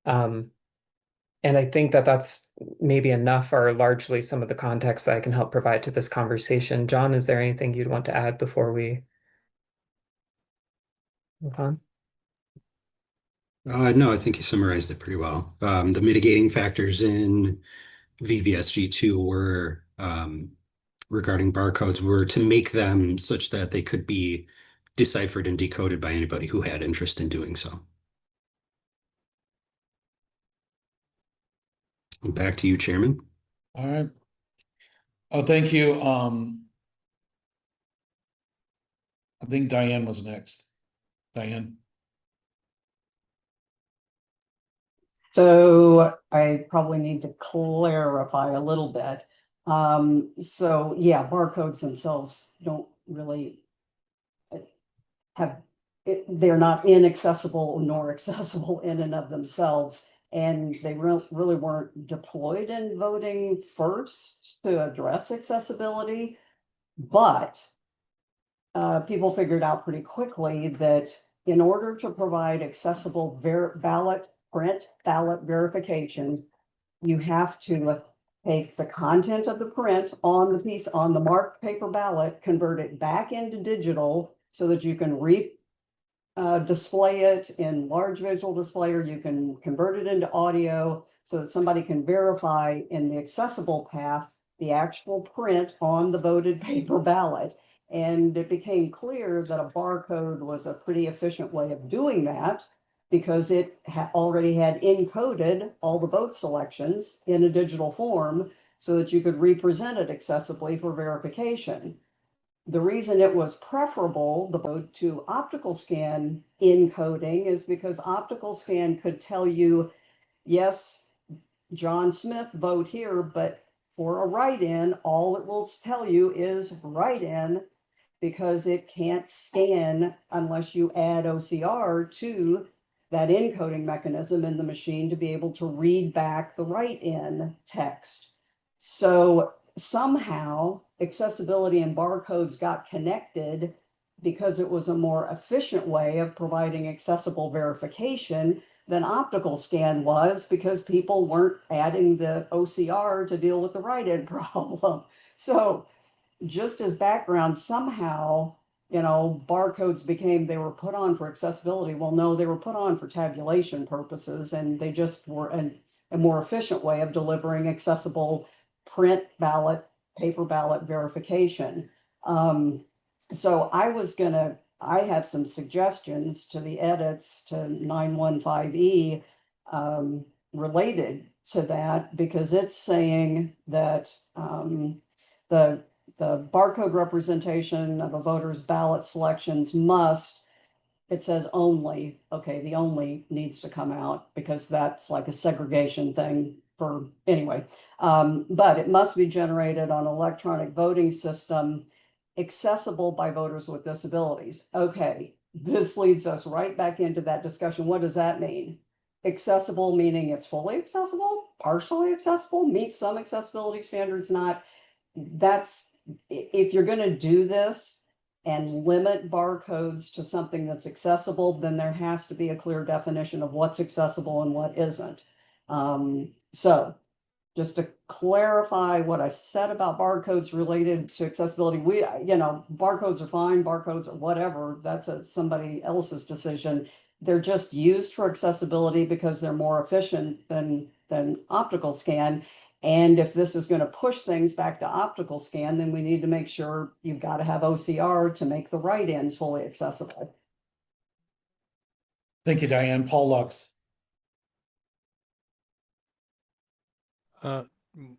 And I think that that's maybe enough or largely some of the context that I can help provide to this conversation. John, is there anything you'd want to add before we move on? No, I think you summarized it pretty well. The mitigating factors in VVSG2 were regarding barcodes were to make them such that they could be deciphered and decoded by anybody who had interest in doing so. Back to you, Chairman. All right. Oh, thank you. I think Diane was next. Diane. So I probably need to clarify a little bit. So yeah, barcodes themselves don't really have, they're not inaccessible nor accessible in and of themselves. And they really weren't deployed in voting first to address accessibility. But people figured out pretty quickly that in order to provide accessible print ballot verification, you have to take the content of the print on the piece on the marked paper ballot, convert it back into digital so that you can display it in large visual display, or you can convert it into audio so that somebody can verify in the accessible path the actual print on the voted paper ballot. And it became clear that a barcode was a pretty efficient way of doing that because it already had encoded all the vote selections in a digital form so that you could represent it accessibly for verification. The reason it was preferable to optical scan encoding is because optical scan could tell you, yes, John Smith, vote here, but for a write-in, all it will tell you is write-in because it can't scan unless you add OCR to that encoding mechanism in the machine to be able to read back the write-in text. So somehow accessibility and barcodes got connected because it was a more efficient way of providing accessible verification than optical scan was because people weren't adding the OCR to deal with the write-in problem. So just as background, somehow, barcodes they were put on for accessibility. Well, no, they were put on for tabulation purposes, and they just were a more efficient way of delivering accessible print ballot, paper ballot verification. So I have some suggestions to the edits to 915E related to that, because it's saying that the barcode representation of a voter's ballot selections must, it says only, okay, the only needs to come out because that's like a segregation thing for, anyway. But it must be generated on electronic voting system accessible by voters with disabilities. Okay, this leads us right back into that discussion. What does that mean? Accessible meaning it's fully accessible, partially accessible, meets some accessibility standards, not. That's, if you're going to do this and limit barcodes to something that's accessible, then there has to be a clear definition of what's accessible and what isn't. So just to clarify what I said about barcodes related to accessibility, barcodes are fine, barcodes are whatever, that's somebody else's decision. They're just used for accessibility because they're more efficient than optical scan. And if this is going to push things back to optical scan, then we need to make sure you've got to have OCR to make the write-ins fully accessible. Thank you, Diane. Paul Lux.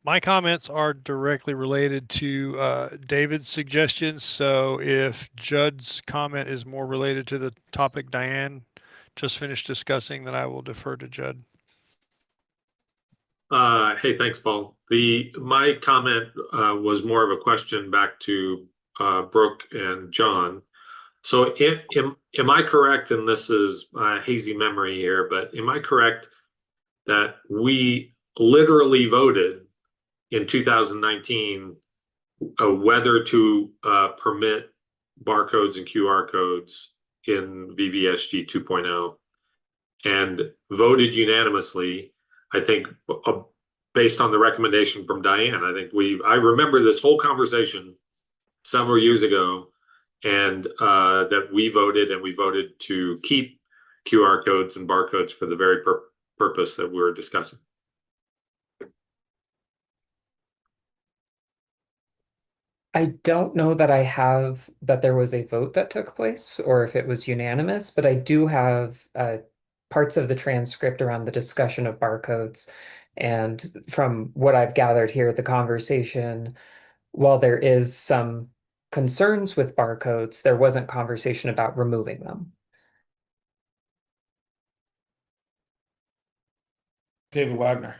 My comments are directly related to David's suggestions. So if Judd's comment is more related to the topic Diane just finished discussing, then I will defer to Judd. Hey, thanks, Paul. My comment was more of a question back to Brooke and John. So am I correct, and this is hazy memory here, but am I correct that we literally voted in 2019 whether to permit barcodes and QR codes in VVSG 2.0 and voted unanimously. I think based on the recommendation from Diane, I remember this whole conversation several years ago, and that we voted to keep QR codes and barcodes for the very purpose that we're discussing. I don't know that I have that there was a vote that took place or if it was unanimous, but I do have parts of the transcript around the discussion of barcodes. And from what I've gathered here, the conversation, while there is some concerns with barcodes, there wasn't conversation about removing them. David Wagner.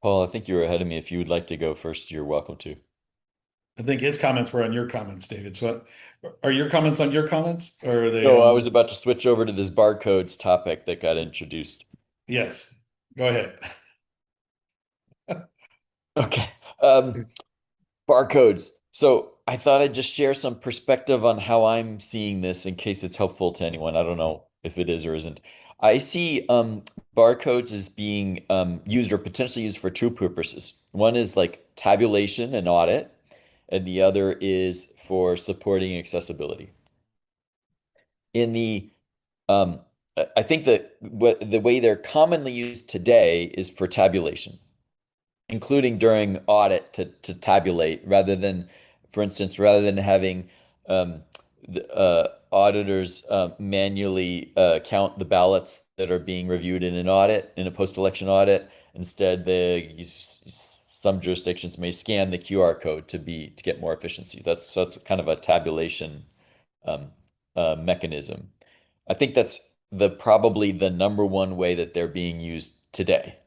Paul, I think you were ahead of me. If you would like to go first, you're welcome to. I think his comments were on your comments, David. So are your comments on your comments, or are they? No, I was about to switch over to this barcodes topic that got introduced. Yes, go ahead. Okay. Barcodes. So I thought I'd just share some perspective on how I'm seeing this in case it's helpful to anyone. I don't know if it is or isn't. I see barcodes as being used or potentially used for two purposes. One is like tabulation and audit, and the other is for supporting accessibility. In the I think that the way they're commonly used today is for tabulation, including during audit to tabulate, rather than, for instance, rather than having the auditors manually count the ballots that are being reviewed in an audit, in a post-election audit. Instead, some jurisdictions may scan the QR code to get more efficiency. That's kind of a tabulation mechanism. I think that's probably the number one way that they're being used today.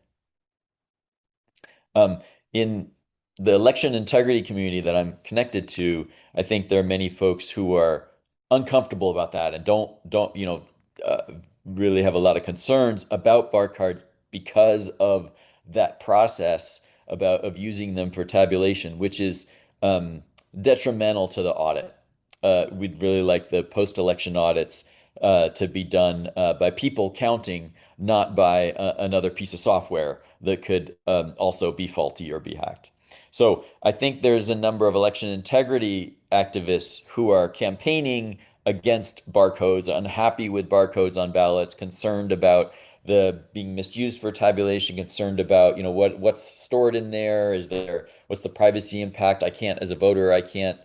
In the election integrity community that I'm connected to, I think there are many folks who are uncomfortable about that and don't really have a lot of concerns about barcodes because of that process of using them for tabulation, which is detrimental to the audit. We'd really like the post-election audits to be done by people counting, not by another piece of software that could also be faulty or be hacked. So I think there's a number of election integrity activists who are campaigning against barcodes, unhappy with barcodes on ballots, concerned about the being misused for tabulation, concerned about what's stored in there, what's the privacy impact. As a voter, I can't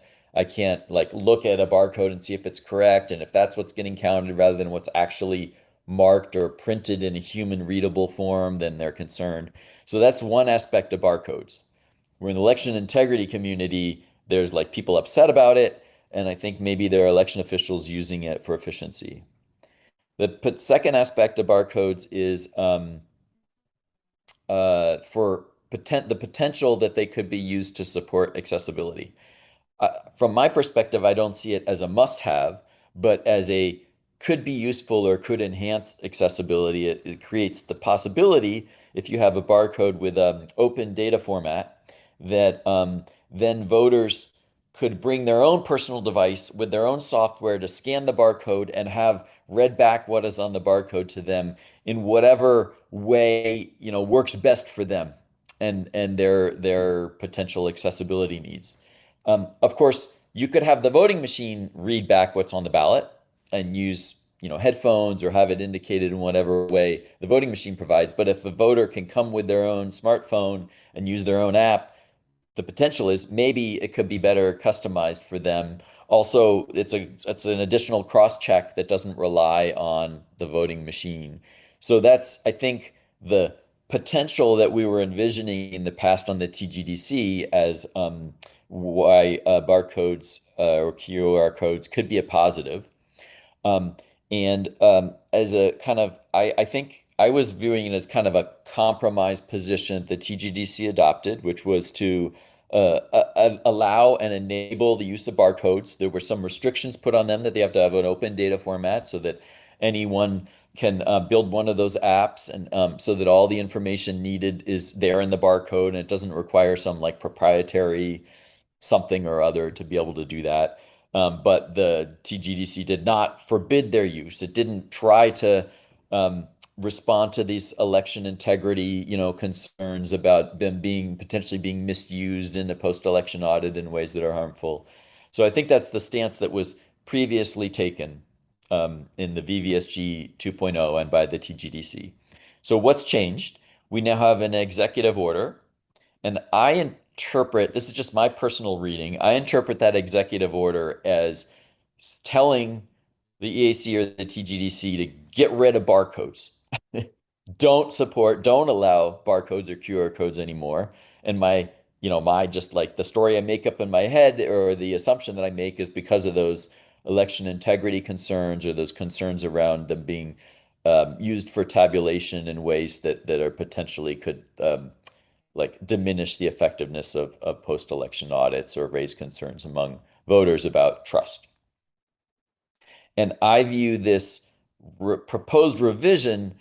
like look at a barcode and see if it's correct and if that's what's getting counted rather than what's actually marked or printed in a human readable form, then they're concerned. So that's one aspect of barcodes. We're in the election integrity community, there's like people upset about it, and I think maybe there are election officials using it for efficiency. The second aspect of barcodes is for the potential that they could be used to support accessibility. From my perspective, I don't see it as a must-have, but as a could be useful or could enhance accessibility. It creates the possibility, if you have a barcode with an open data format, that then voters could bring their own personal device with their own software to scan the barcode and have read back what is on the barcode to them in whatever way works best for them and their potential accessibility needs. Of course, you could have the voting machine read back what's on the ballot and use headphones or have it indicated in whatever way the voting machine provides. But if a voter can come with their own smartphone and use their own app, the potential is maybe it could be better customized for them. Also, it's an additional cross-check that doesn't rely on the voting machine. So that's, I think, the potential that we were envisioning in the past on the TGDC as why barcodes or QR codes could be a positive. As a kind of, I think I was viewing it as kind of a compromise position the TGDC adopted, which was to allow and enable the use of barcodes. There were some restrictions put on them that they have to have an open data format so that anyone can build one of those apps, and so that all the information needed is there in the barcode, and it doesn't require some like proprietary something or other to be able to do that. But the TGDC did not forbid their use. It didn't try to respond to these election integrity, concerns about them potentially being misused in the post-election audit in ways that are harmful. So I think that's the stance that was previously taken in the VVSG 2.0 and by the TGDC. So what's changed? We now have an executive order, and I interpret, this is just my personal reading, I interpret that executive order as telling the EAC or the TGDC to get rid of barcodes. Don't allow barcodes or QR codes anymore. And my just like the story I make up in my head, or the assumption that I make, is because of those election integrity concerns, or those concerns around them being used for tabulation in ways that are potentially could like diminish the effectiveness of post-election audits, or raise concerns among voters about trust. And I view this proposed revision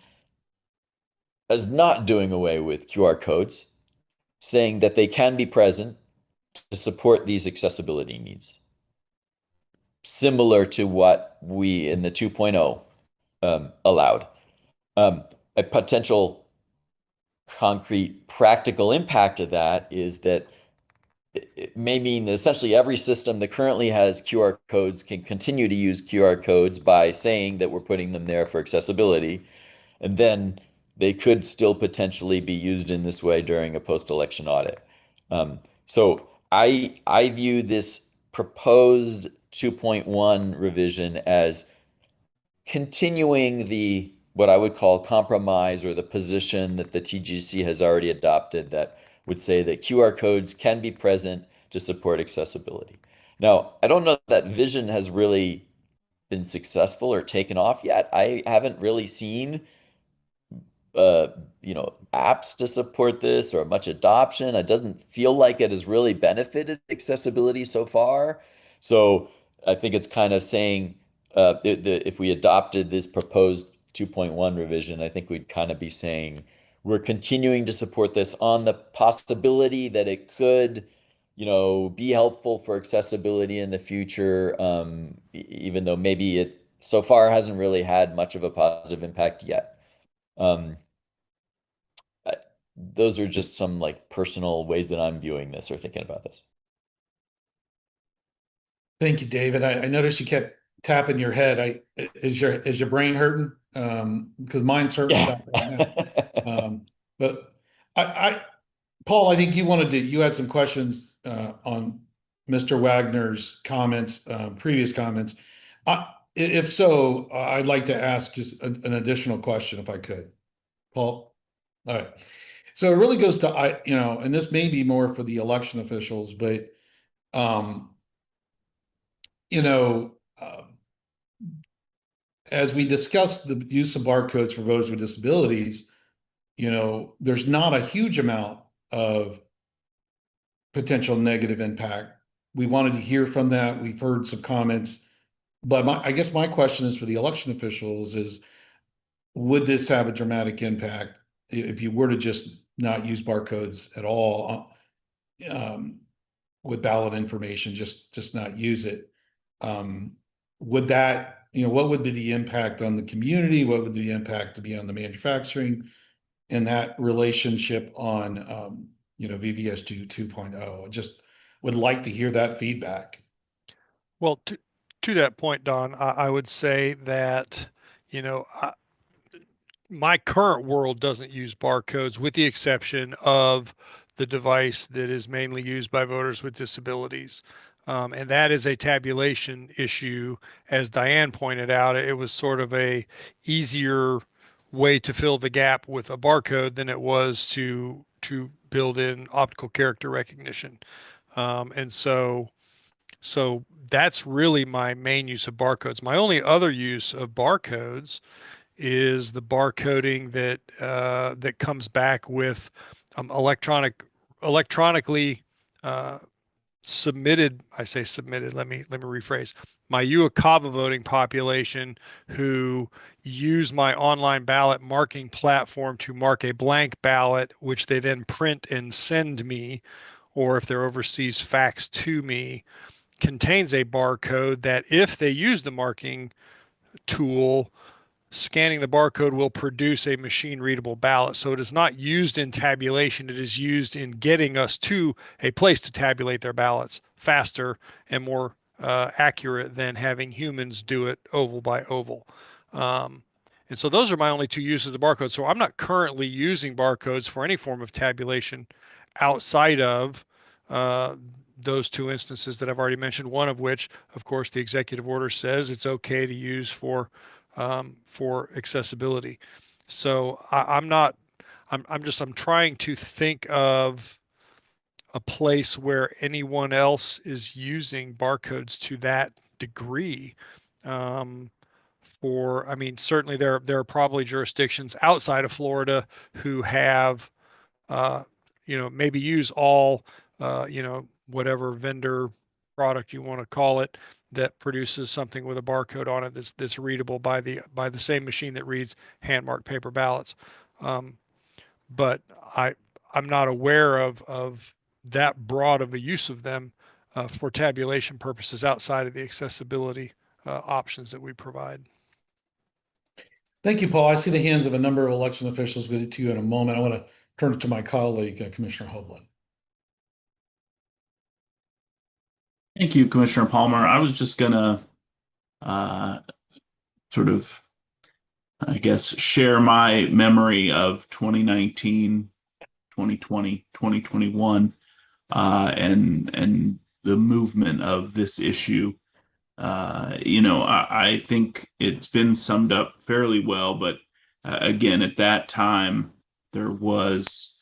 as not doing away with QR codes, saying that they can be present to support these accessibility needs, similar to what we in the 2.0 allowed. A potential concrete practical impact of that is that it may mean that essentially every system that currently has QR codes can continue to use QR codes by saying that we're putting them there for accessibility, and then they could still potentially be used in this way during a post-election audit. So I view this proposed 2.1 revision as continuing the what I would call compromise, or the position that the TGC has already adopted, that would say that QR codes can be present to support accessibility. Now, I don't know if that vision has really been successful or taken off yet. I haven't really seen apps to support this, or much adoption. It doesn't feel like it has really benefited accessibility so far. So I think it's kind of saying if we adopted this proposed 2.1 revision, I think we'd kind of be saying we're continuing to support this on the possibility that it could, be helpful for accessibility in the future, even though maybe it so far hasn't really had much of a positive impact yet. Those are just some like personal ways that I'm viewing this or thinking about this. Thank you, David. I noticed you kept tapping your head. Is your brain hurting? Because mine's hurting about right now. But Paul, I think you had some questions on Mr. Wagner's comments, previous comments. If so, I'd like to ask just an additional question if I could. Paul? All right. So it really goes to, and this may be more for the election officials, but, as we discuss the use of barcodes for voters with disabilities, there's not a huge amount of potential negative impact. We wanted to hear from that. We've heard some comments, but I guess my question is for the election officials is, would this have a dramatic impact if you were to just not use barcodes at all with ballot information, just not use it? Would that, what would be the impact on the community? What would the impact to be on the manufacturing, and that relationship on, VVSG 2.0? I just would like to hear that feedback. Well, to that point, Don, I would say that, my current world doesn't use barcodes, with the exception of the device that is mainly used by voters with disabilities. And that is a tabulation issue. As Diane pointed out, it was sort of a easier way to fill the gap with a barcode than it was to build in optical character recognition. And so that's really my main use of barcodes. My only other use of barcodes is the barcoding that comes back with electronically submitted, I say submitted, let me rephrase, my Uakava voting population who use my online ballot marking platform to mark a blank ballot, which they then print and send me, or if they're overseas, fax to me, contains a barcode that if they use the marking tool, scanning the barcode will produce a machine readable ballot. So it is not used in tabulation. It is used in getting us to a place to tabulate their ballots faster and more accurate than having humans do it oval by oval. And so those are my only two uses of barcodes. So I'm not currently using barcodes for any form of tabulation outside of those two instances that I've already mentioned, one of which, of course, the executive order says it's okay to use for accessibility. So I'm trying to think of a place where anyone else is using barcodes to that degree. I mean, certainly there are probably jurisdictions outside of Florida who have, maybe use all, whatever vendor product you want to call it, that produces something with a barcode on it that's readable by the same machine that reads hand-marked paper ballots. But I'm not aware of that broad of a use of them for tabulation purposes outside of the accessibility options that we provide. Thank you, Paul. I see the hands of a number of election officials. We'll get to you in a moment. I want to turn it to my colleague, Commissioner Hovland. Thank you, Commissioner Palmer. I was just gonna sort of, I guess, share my memory of 2019, 2020, 2021, and the movement of this issue. I think it's been summed up fairly well, but again, at that time, there was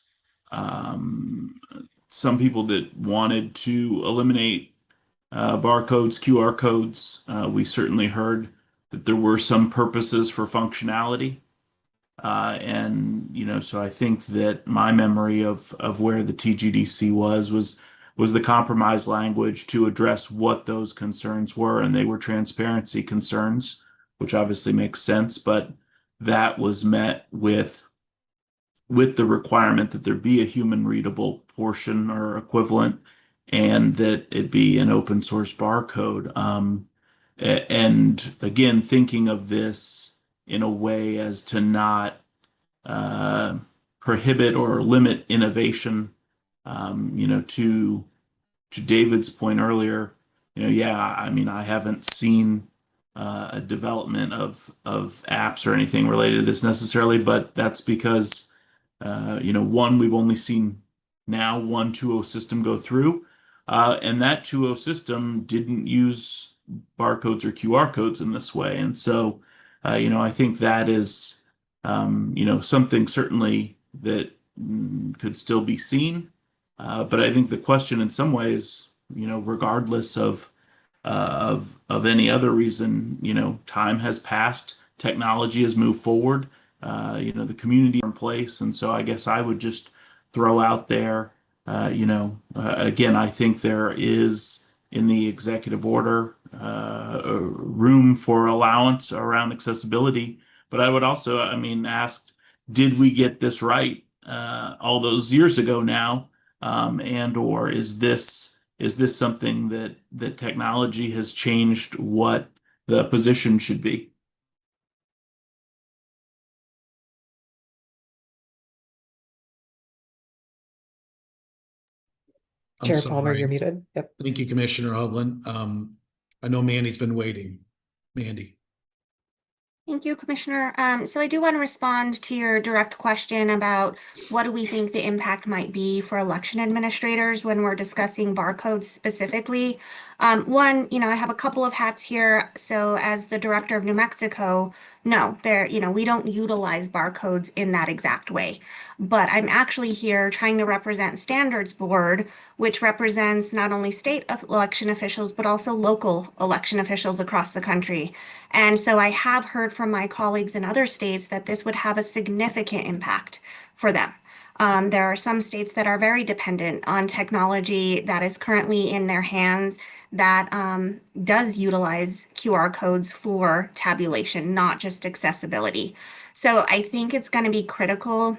some people that wanted to eliminate barcodes, QR codes. We certainly heard that there were some purposes for functionality. So I think that my memory of where the TGDC was the compromise language to address what those concerns were, and they were transparency concerns, which obviously makes sense, but that was met with the requirement that there be a human readable portion or equivalent, and that it be an open source barcode. And again, thinking of this in a way as to not prohibit or limit innovation, to David's point earlier, I mean, I haven't seen a development of apps or anything related to this necessarily, but that's because, one, we've only seen now one 2.0 system go through, and that 2.0 system didn't use barcodes or QR codes in this way. And so, I think that is, something certainly that could still be seen. But I think the question in some ways, regardless of any other reason, time has passed, technology has moved forward, the community in place. And so I guess I would just throw out there, again, I think there is in the executive order room for allowance around accessibility. But I would also, ask, did we get this right all those years ago now? Or is this something that technology has changed what the position should be? Chair Palmer, you're muted. Yep. Thank you, Commissioner Hovland. I know Mandy's been waiting. Mandy. Thank you, Commissioner. So I do want to respond to your direct question about what do we think the impact might be for election administrators when we're discussing barcodes specifically. One, I have a couple of hats here. So as the director of New Mexico, no, we don't utilize barcodes in that exact way. But I'm actually here trying to represent Standards Board, which represents not only state election officials, but also local election officials across the country. And so I have heard from my colleagues in other states that this would have a significant impact for them. There are some states that are very dependent on technology that is currently in their hands that does utilize QR codes for tabulation, not just accessibility. So I think it's going to be critical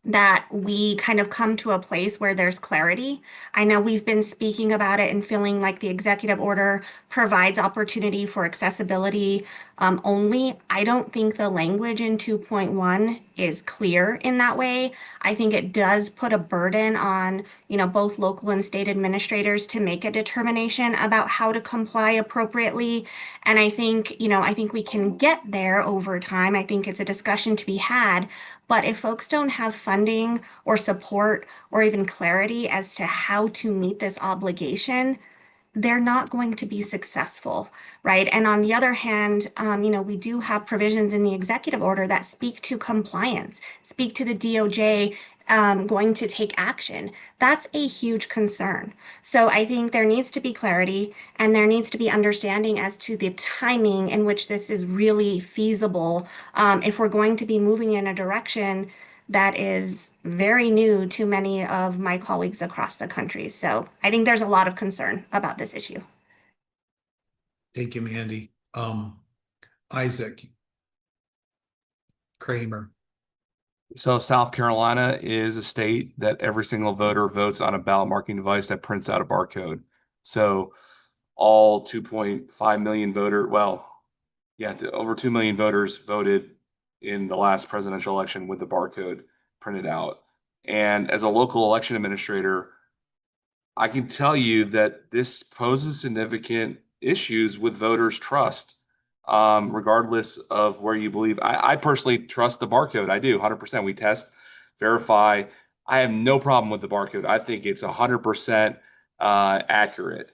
that we kind of come to a place where there's clarity. I know we've been speaking about it and feeling like the executive order provides opportunity for accessibility only. I don't think the language in 2.1 is clear in that way. I think it does put a burden on, both local and state administrators to make a determination about how to comply appropriately. And I think we can get there over time. I think it's a discussion to be had. But if folks don't have funding or support or even clarity as to how to meet this obligation, they're not going to be successful, right? And on the other hand, we do have provisions in the executive order that speak to compliance, speak to the DOJ going to take action. That's a huge concern. So I think there needs to be clarity and there needs to be understanding as to the timing in which this is really feasible if we're going to be moving in a direction that is very new to many of my colleagues across the country. So I think there's a lot of concern about this issue. Thank you, Mandy. Isaac Kramer. So South Carolina is a state that every single voter votes on a ballot marking device that prints out a barcode. So all 2.5 million over 2 million voters voted in the last presidential election with the barcode printed out. And as a local election administrator, I can tell you that this poses significant issues with voters' trust, regardless of where you believe. I personally trust the barcode. I do, 100%. We test, verify. I have no problem with the barcode. I think it's 100% accurate.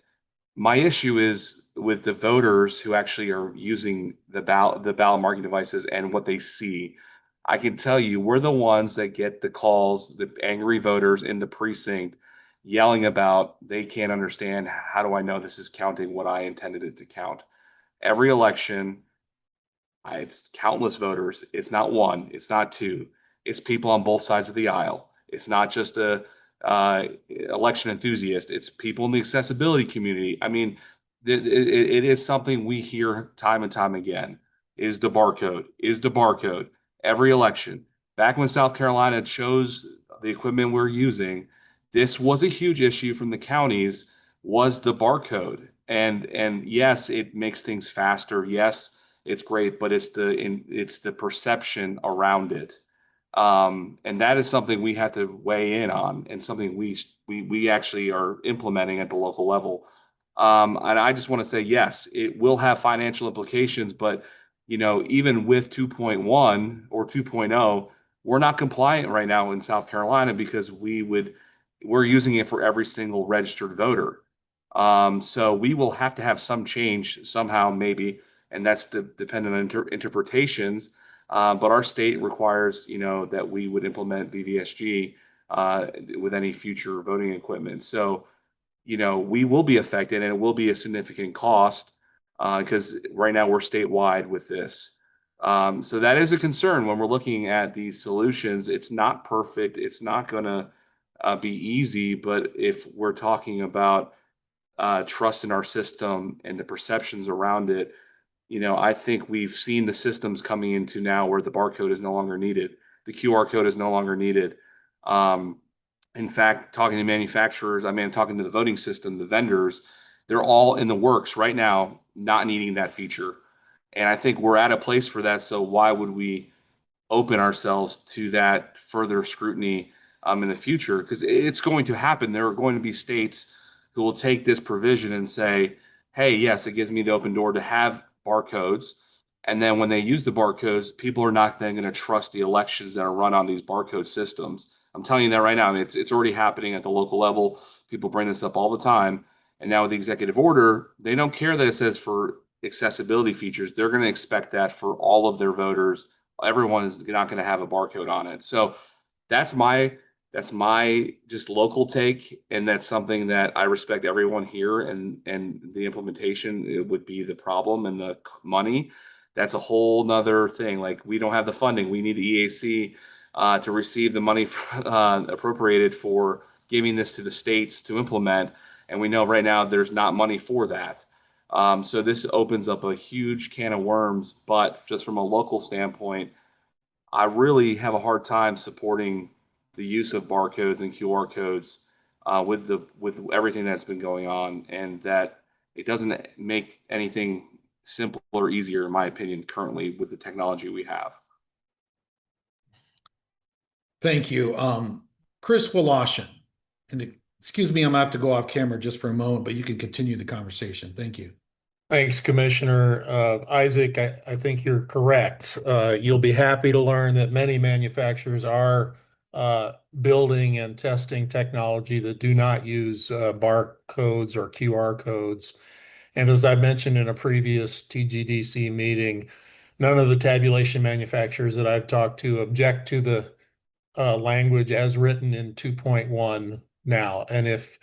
My issue is with the voters who actually are using the ballot marking devices and what they see. I can tell you, we're the ones that get the calls, the angry voters in the precinct yelling about they can't understand, how do I know this is counting what I intended it to count? Every election, it's countless voters. It's not one, it's not two. It's people on both sides of the aisle. It's not just a election enthusiast. It's people in the accessibility community. I mean, it is something we hear time and time again. Is the barcode. Every election. Back when South Carolina chose the equipment we're using, this was a huge issue from the counties, was the barcode. And yes, it makes things faster. Yes, it's great, but it's the perception around it. And that is something we have to weigh in on, and something we actually are implementing at the local level. And I just want to say, yes, it will have financial implications, but even with 2.1 or 2.0, we're not compliant right now in South Carolina because we're using it for every single registered voter. So we will have to have some change somehow, maybe, and that's dependent on interpretations. But our state requires, that we would implement VVSG with any future voting equipment. So, we will be affected, and it will be a significant cost because right now we're statewide with this. So that is a concern when we're looking at these solutions. It's not perfect. It's not going to be easy, but if we're talking about trust in our system and the perceptions around it, I think we've seen the systems coming into now where the barcode is no longer needed. The QR code is no longer needed. In fact, talking to manufacturers, I'm talking to the voting system, the vendors, they're all in the works right now, not needing that feature. And I think we're at a place for that. So why would we open ourselves to that further scrutiny in the future? Because it's going to happen. There are going to be states who will take this provision and say, hey, yes, it gives me the open door to have barcodes. And then when they use the barcodes, people are not then going to trust the elections that are run on these barcode systems. I'm telling you that right now. It's already happening at the local level. People bring this up all the time. And now with the executive order, they don't care that it says for accessibility features. They're going to expect that for all of their voters. Everyone is not going to have a barcode on it. So that's my just local take, and that's something that I respect everyone here, and the implementation, it would be the problem, and the money, that's a whole nother thing. Like, we don't have the funding. We need EAC. to receive the money appropriated for giving this to the states to implement. And we know right now there's not money for that. So this opens up a huge can of worms. But just from a local standpoint, I really have a hard time supporting the use of barcodes and QR codes with everything that's been going on, and that it doesn't make anything simpler or easier, in my opinion, currently with the technology we have. Thank you. Chris Woloshyn. And excuse me, I'm gonna have to go off camera just for a moment, but you can continue the conversation. Thank you. Thanks, Commissioner. Isaac, I think you're correct. You'll be happy to learn that many manufacturers are building and testing technology that do not use barcodes or QR codes. And as I mentioned in a previous TGDC meeting, none of the tabulation manufacturers that I've talked to object to the language as written in 2.1 now. And if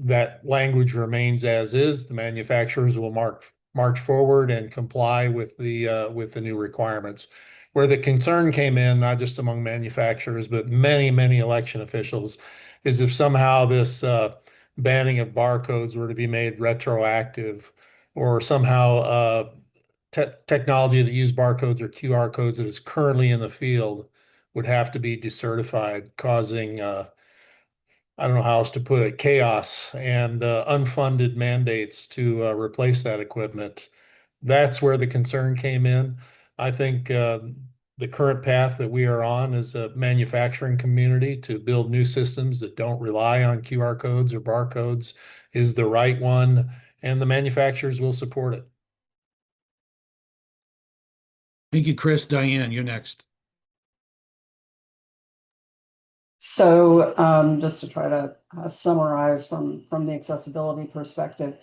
that language remains as is, the manufacturers will march forward and comply with the new requirements. Where the concern came in, not just among manufacturers, but many election officials, is if somehow this banning of barcodes were to be made retroactive, or somehow technology that use barcodes or QR codes that is currently in the field would have to be decertified, causing I don't know how else to put it, chaos and unfunded mandates to replace that equipment. That's where the concern came in. I think the current path that we are on as a manufacturing community to build new systems that don't rely on QR codes or barcodes is the right one, and the manufacturers will support it. Thank you, Chris. Diane, you're next. So just to try to summarize from the accessibility perspective,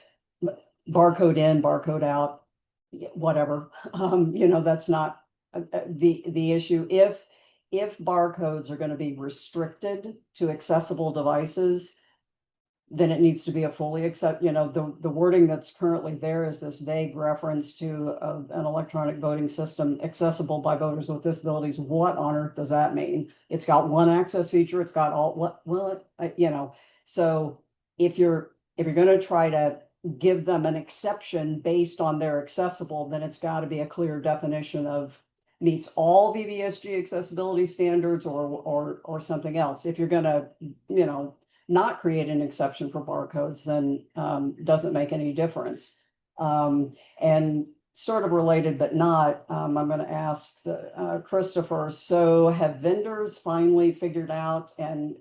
barcode in, barcode out, whatever, that's not the issue. If barcodes are going to be restricted to accessible devices, then it needs to be a fully the wording that's currently there is this vague reference to an electronic voting system accessible by voters with disabilities. What on earth does that mean? It's got one access feature. It's got all so if you're going to try to give them an exception based on their accessible, then it's got to be a clear definition of meets all VVSG accessibility standards or something else. If you're going to, not create an exception for barcodes, then doesn't make any difference. And sort of related but not, I'm going to ask Christopher, so have vendors finally figured out and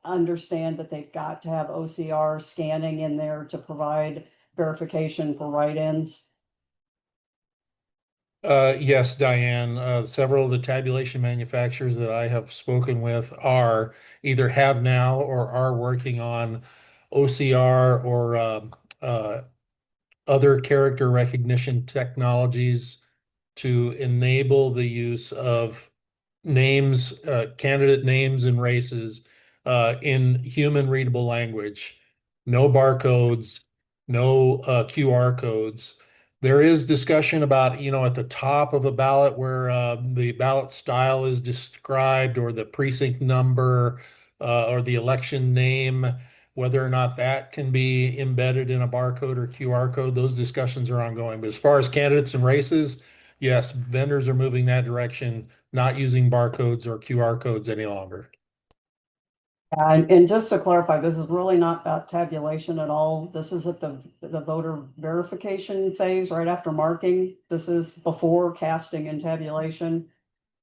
understand that they've got to have OCR scanning in there to provide verification for write-ins? Yes, Diane. Several of the tabulation manufacturers that I have spoken with are either have now or are working on OCR or other character recognition technologies to enable the use of names, candidate names and races in human readable language. No barcodes, no QR codes. There is discussion about, at the top of a ballot where the ballot style is described, or the precinct number, or the election name, whether or not that can be embedded in a barcode or QR code. Those discussions are ongoing. But as far as candidates and races, yes, vendors are moving that direction, not using barcodes or QR codes any longer. And just to clarify, this is really not about tabulation at all. This is at the voter verification phase right after marking. This is before casting and tabulation.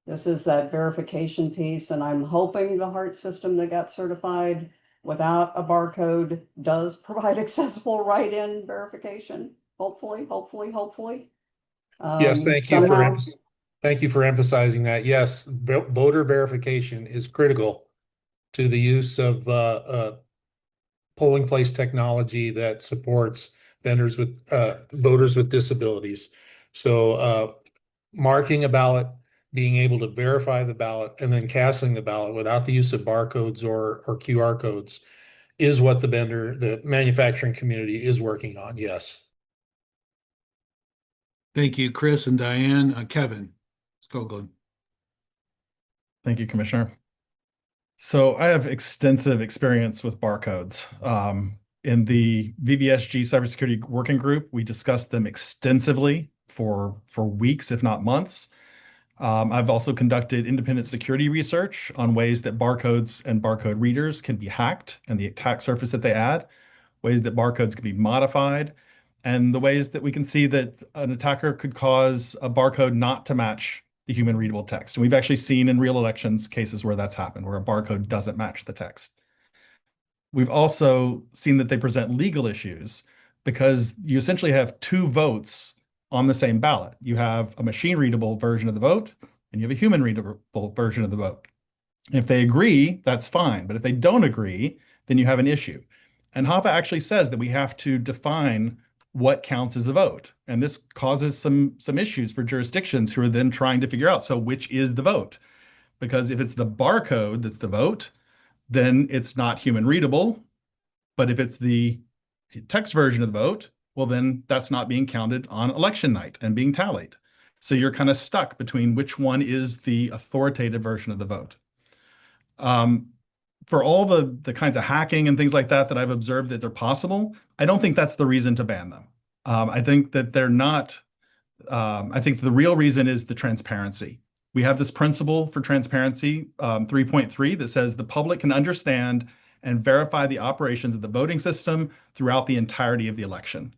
This is that verification piece, and I'm hoping the heart system that got certified without a barcode does provide accessible write-in verification. Hopefully. Yes, thank you for emphasizing that. Yes, voter verification is critical to the use of polling place technology that supports voters with disabilities. So marking a ballot, being able to verify the ballot, and then casting the ballot without the use of barcodes or QR codes is what the manufacturing community is working on. Yes. Thank you, Chris and Diane. Kevin. Skoglund. Thank you, Commissioner. So I have extensive experience with barcodes. In the VVSG cybersecurity working group, we discussed them extensively for weeks, if not months. I've also conducted independent security research on ways that barcodes and barcode readers can be hacked and the attack surface that they add, ways that barcodes can be modified, and the ways that we can see that an attacker could cause a barcode not to match the human readable text. And we've actually seen in real elections cases where that's happened, where a barcode doesn't match the text. We've also seen that they present legal issues because you essentially have two votes on the same ballot. You have a machine readable version of the vote and you have a human readable version of the vote. If they agree, that's fine. But if they don't agree, then you have an issue. And HAVA actually says that we have to define what counts as a vote. And this causes some issues for jurisdictions who are then trying to figure out, so which is the vote? Because if it's the barcode that's the vote, then it's not human readable. But if it's the text version of the vote, well, then that's not being counted on election night and being tallied. So you're kind of stuck between which one is the authoritative version of the vote. For all the kinds of hacking and things like that I've observed that they're possible, I don't think that's the reason to ban them. I think that they're not, I think the real reason is the transparency. We have this principle for transparency, 3.3, that says the public can understand and verify the operations of the voting system throughout the entirety of the election.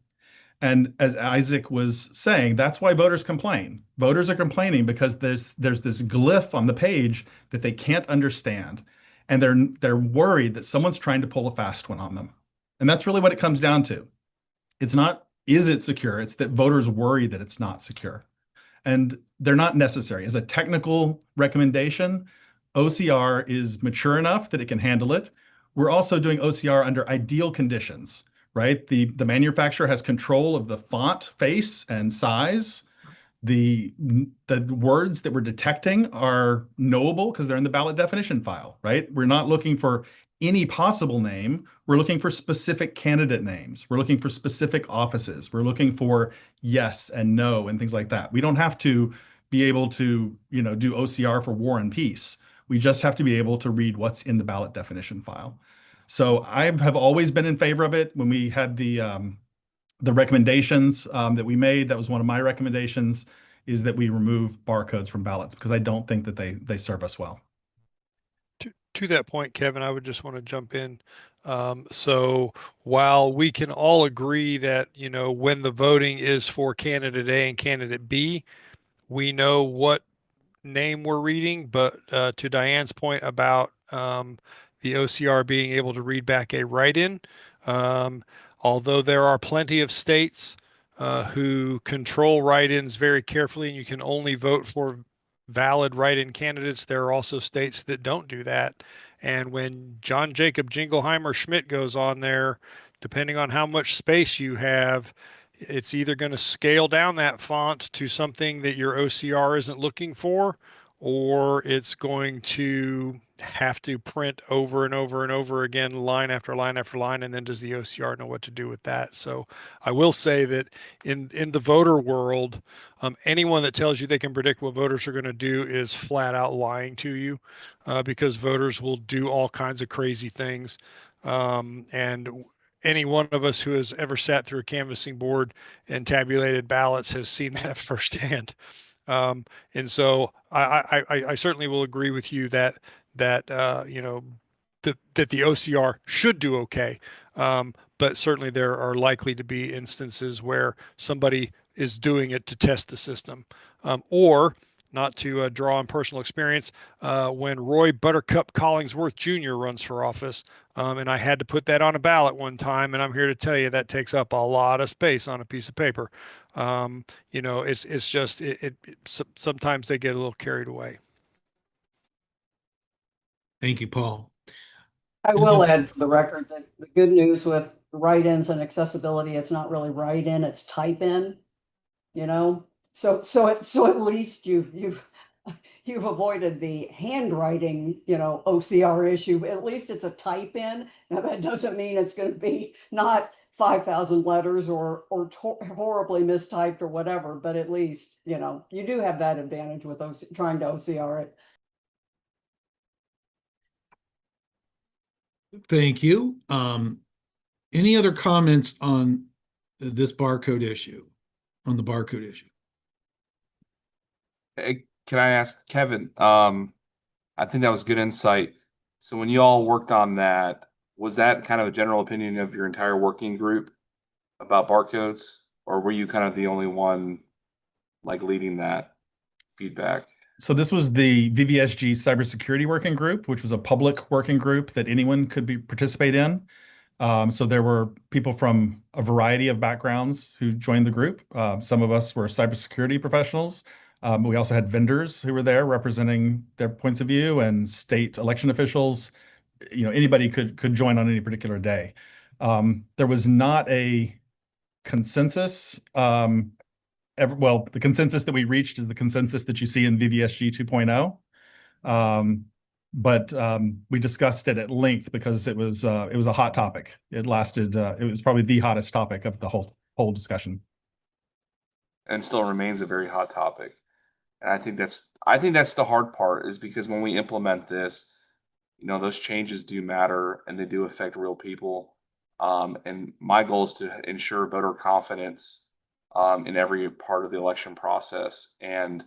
And as Isaac was saying, that's why voters complain. Voters are complaining because there's this glyph on the page that they can't understand. And they're worried that someone's trying to pull a fast one on them. And that's really what it comes down to. It's not, is it secure? It's that voters worry that it's not secure. And they're not necessary. As a technical recommendation, OCR is mature enough that it can handle it. We're also doing OCR under ideal conditions, right? The manufacturer has control of the font, face, and size. The words that we're detecting are knowable because they're in the ballot definition file, right? We're not looking for any possible name. We're looking for specific candidate names. We're looking for specific offices. We're looking for yes and no and things like that. We don't have to be able to, do OCR for war and peace. We just have to be able to read what's in the ballot definition file. So I have always been in favor of it. When we had the recommendations that we made, that was one of my recommendations, is that we remove barcodes from ballots because I don't think that they serve us well. To that point, Kevin, I would just want to jump in. So while we can all agree that, when the voting is for candidate A and candidate B, we know what name we're reading, but to Diane's point about the OCR being able to read back a write-in, although there are plenty of states who control write-ins very carefully, and you can only vote for valid write-in candidates, there are also states that don't do that. And when John Jacob Jingleheimer Schmidt goes on there, depending on how much space you have, it's either going to scale down that font to something that your OCR isn't looking for, or it's going to have to print over and over and over again, line after line after line, and then does the OCR know what to do with that? So I will say that in the voter world, anyone that tells you they can predict what voters are going to do is flat out lying to you, because voters will do all kinds of crazy things. And any one of us who has ever sat through a canvassing board and tabulated ballots has seen that firsthand. And so I certainly will agree with you that that the OCR should do okay. But certainly there are likely to be instances where somebody is doing it to test the system, or not to draw on personal experience, when Roy Buttercup Collingsworth Jr. runs for office, and I had to put that on a ballot one time, and I'm here to tell you that takes up a lot of space on a piece of paper. It's just sometimes they get a little carried away. Thank you, Paul. I will add for the record that the good news with write-ins and accessibility, it's not really write-in, it's type-in, So at least you've avoided the handwriting, OCR issue. At least it's a type in. Now that doesn't mean it's going to be not 5,000 letters or horribly mistyped or whatever, but at least, you do have that advantage with trying to OCR it. Thank you. Any other comments on this barcode issue, on the barcode issue? Hey, can I ask Kevin? I think that was good insight. So when you all worked on that, was that kind of a general opinion of your entire working group about barcodes, or were you kind of the only one like leading that feedback? So this was the VVSG cybersecurity working group, which was a public working group that anyone could participate in. So there were people from a variety of backgrounds who joined the group. Some of us were cybersecurity professionals. We also had vendors who were there representing their points of view, and state election officials. Anybody could join on any particular day. There was not a consensus. The consensus that we reached is the consensus that you see in VVSG 2.0. But we discussed it at length because it was a hot topic. It was probably the hottest topic of the whole discussion. And still remains a very hot topic. And I think that's the hard part, is because when we implement this, those changes do matter and they do affect real people. And my goal is to ensure voter confidence in every part of the election process. And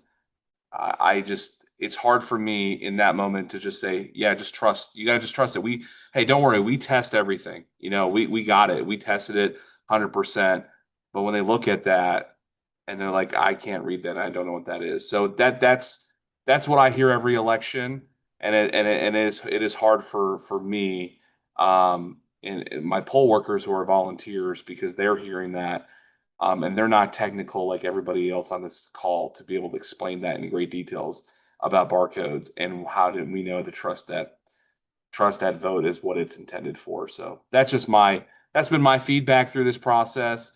it's hard for me in that moment to just say, yeah, just trust. You got to just trust it. Hey, don't worry. We test everything. We got it. We tested it 100%. But when they look at that and they're like, I can't read that. I don't know what that is. So that's what I hear every election. And it is hard for me and my poll workers who are volunteers, because they're hearing that. And they're not technical like everybody else on this call to be able to explain that in great details about barcodes and how do we know to trust that vote is what it's intended for. So that's been my feedback through this process.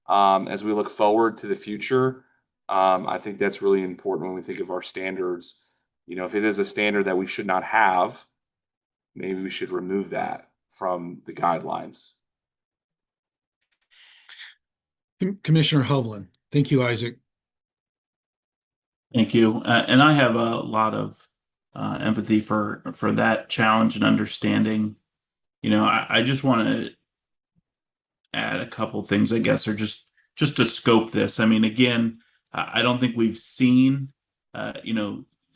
As we look forward to the future, I think that's really important when we think of our standards. If it is a standard that we should not have, maybe we should remove that from the guidelines. Commissioner Hovland. Thank you, Isaac. Thank you. And I have a lot of empathy for that challenge and understanding. I just want to add a couple things, I guess, or just to scope this. I mean, again, I don't think we've seen,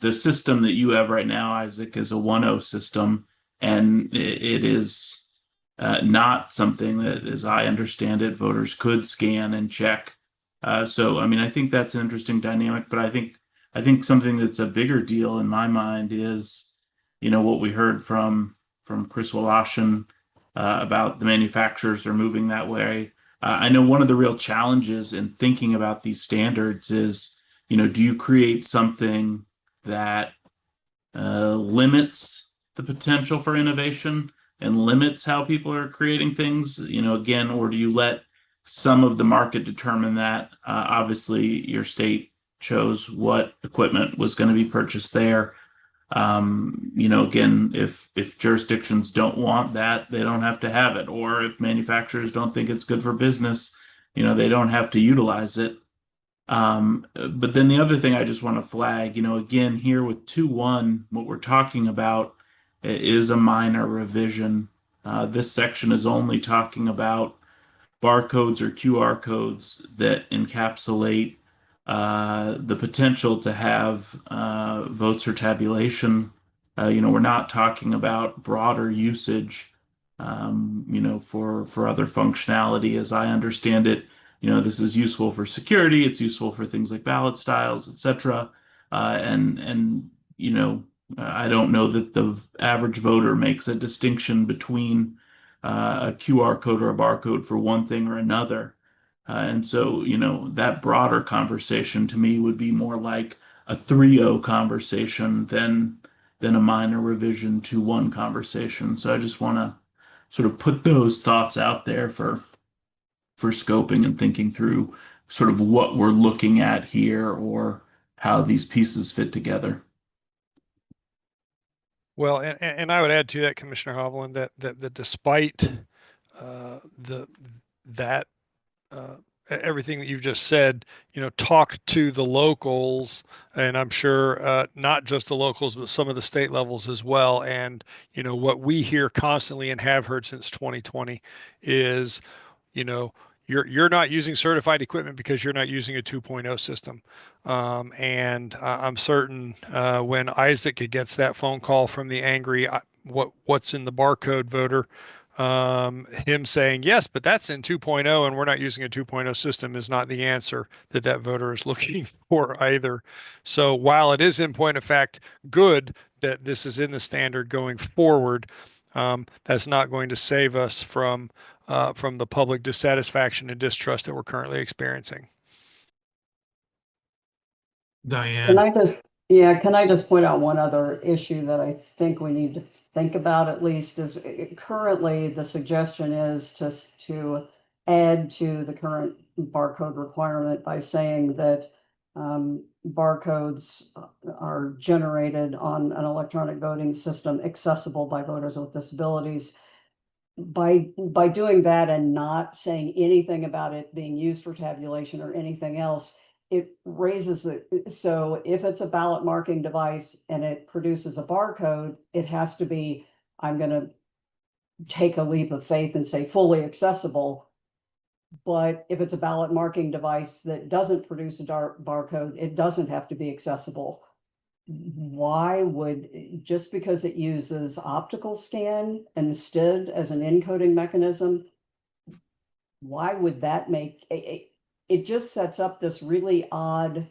the system that you have right now, Isaac, is a 1.0 system, and it is not something that, as I understand it, voters could scan and check. So, I mean, I think that's an interesting dynamic, but I think something that's a bigger deal in my mind is, what we heard from Chris Walashin about the manufacturers are moving that way. I know one of the real challenges in thinking about these standards is, do you create something that limits the potential for innovation and limits how people are creating things, again, or do you let some of the market determine that? Obviously, your state chose what equipment was going to be purchased there. Again, if jurisdictions don't want that, they don't have to have it. Or if manufacturers don't think it's good for business, they don't have to utilize it. But then the other thing I just want to flag, again, here with 2.1, what we're talking about is a minor revision. This section is only talking about barcodes or QR codes that encapsulate the potential to have votes or tabulation. We're not talking about broader usage, for other functionality. As I understand it, this is useful for security. It's useful for things like ballot styles, etc. I don't know that the average voter makes a distinction between a QR code or a barcode for one thing or another. And so, that broader conversation to me would be more like a 3.0 conversation than a minor revision to 1 conversation. So I just want to sort of put those thoughts out there for scoping and thinking through sort of what we're looking at here or how these pieces fit together. Well, and I would add to that, Commissioner Hovland, that despite that everything that you've just said, talk to the locals, and I'm sure not just the locals, but some of the state levels as well. And, what we hear constantly and have heard since 2020 is, you're not using certified equipment because you're not using a 2.0 system. And I'm certain when Isaac gets that phone call from the angry, what's in the barcode voter, him saying, yes, but that's in 2.0 and we're not using a 2.0 system is not the answer that voter is looking for either. So while it is in point of fact good that this is in the standard going forward, that's not going to save us from the public dissatisfaction and distrust that we're currently experiencing. Diane. Can I just point out one other issue that I think we need to think about at least is currently the suggestion is to add to the current barcode requirement by saying that barcodes are generated on an electronic voting system accessible by voters with disabilities. By doing that and not saying anything about it being used for tabulation or anything else, it raises so if it's a ballot marking device and it produces a barcode, it has to be, I'm going to take a leap of faith and say fully accessible. But if it's a ballot marking device that doesn't produce a barcode, it doesn't have to be accessible. Why would, just because it uses optical scan instead as an encoding mechanism, why would that make it just sets up this really odd,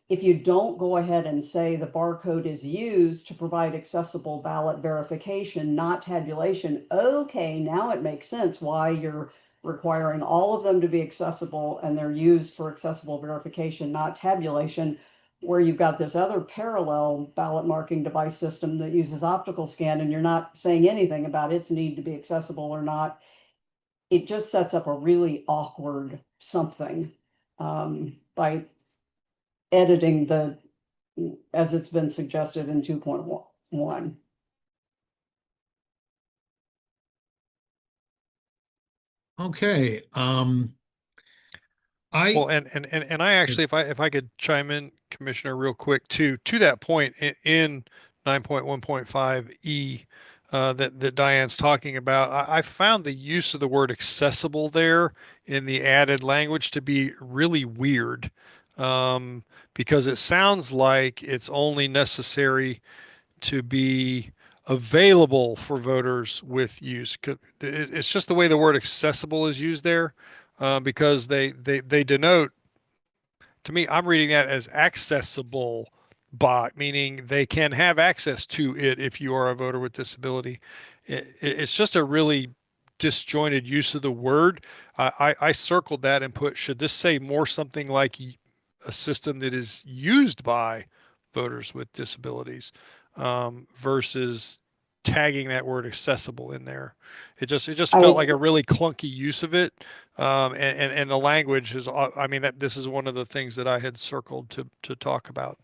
if you don't go ahead and say the barcode is used to provide accessible ballot verification, not tabulation, okay, now it makes sense why you're requiring all of them to be accessible and they're used for accessible verification, not tabulation, where you've got this other parallel ballot marking device system that uses optical scan and you're not saying anything about its need to be accessible or not. It just sets up a really awkward something by editing as it's been suggested in 2.1. Okay. Well, and I actually, if I could chime in, Commissioner, real quick to that point in 9.1.5E that Diane's talking about, I found the use of the word accessible there in the added language to be really weird, because it sounds like it's only necessary to be available for voters with use. It's just the way the word accessible is used there, because they denote, to me, I'm reading that as accessible by, meaning they can have access to it if you are a voter with disability. It's just a really disjointed use of the word. I circled that and put, should this say more something like a system that is used by voters with disabilities, versus tagging that word accessible in there. It just felt like a really clunky use of it. And the language is, I mean, this is one of the things that I had circled to talk about.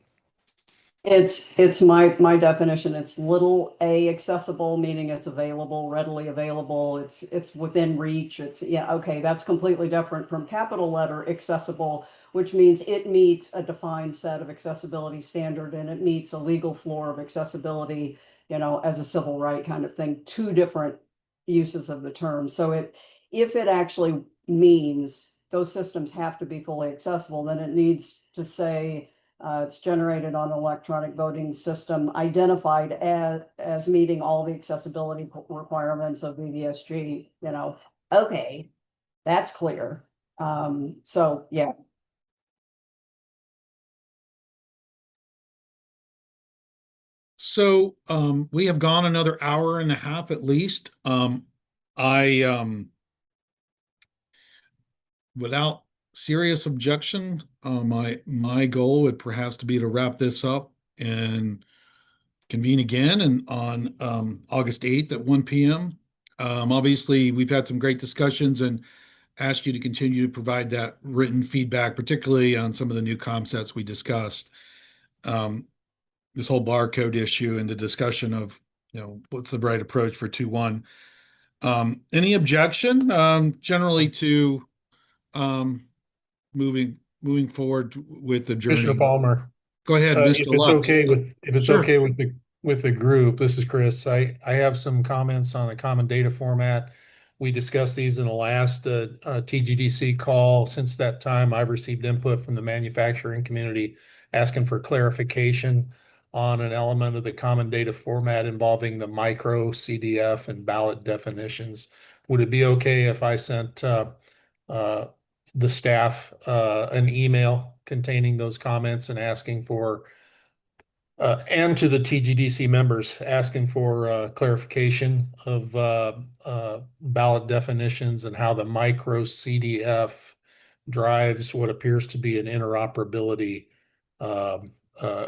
It's my definition. It's little a accessible, meaning it's available, readily available. It's within reach. Okay, that's completely different from capital letter accessible, which means it meets a defined set of accessibility standard and it meets a legal floor of accessibility, as a civil right kind of thing. Two different uses of the term. So if it actually means those systems have to be fully accessible, then it needs to say it's generated on an electronic voting system identified as meeting all the accessibility requirements of VVSG. Okay, that's clear. So yeah. So we have gone another hour and a half at least. Without serious objection, my goal would perhaps to be to wrap this up and convene again and on August 8th at 1 p.m. Obviously, we've had some great discussions and ask you to continue to provide that written feedback, particularly on some of the new concepts we discussed. This whole barcode issue and the discussion of, what's the right approach for 2.1. Any objection, generally to, moving forward with Commissioner adjourning? Palmer, Go ahead, Mr. if it's Lux. okay if it's Sure. okay with the group, this is Chris. I have some comments on the common data format. We discussed these in the last TGDC call. Since that time, I've received input from the manufacturing community asking for clarification on an element of the common data format involving the micro CDF and ballot definitions. Would it be okay if I sent the staff an email containing those comments and asking for and to the TGDC members asking for clarification of ballot definitions and how the micro CDF drives what appears to be an interoperability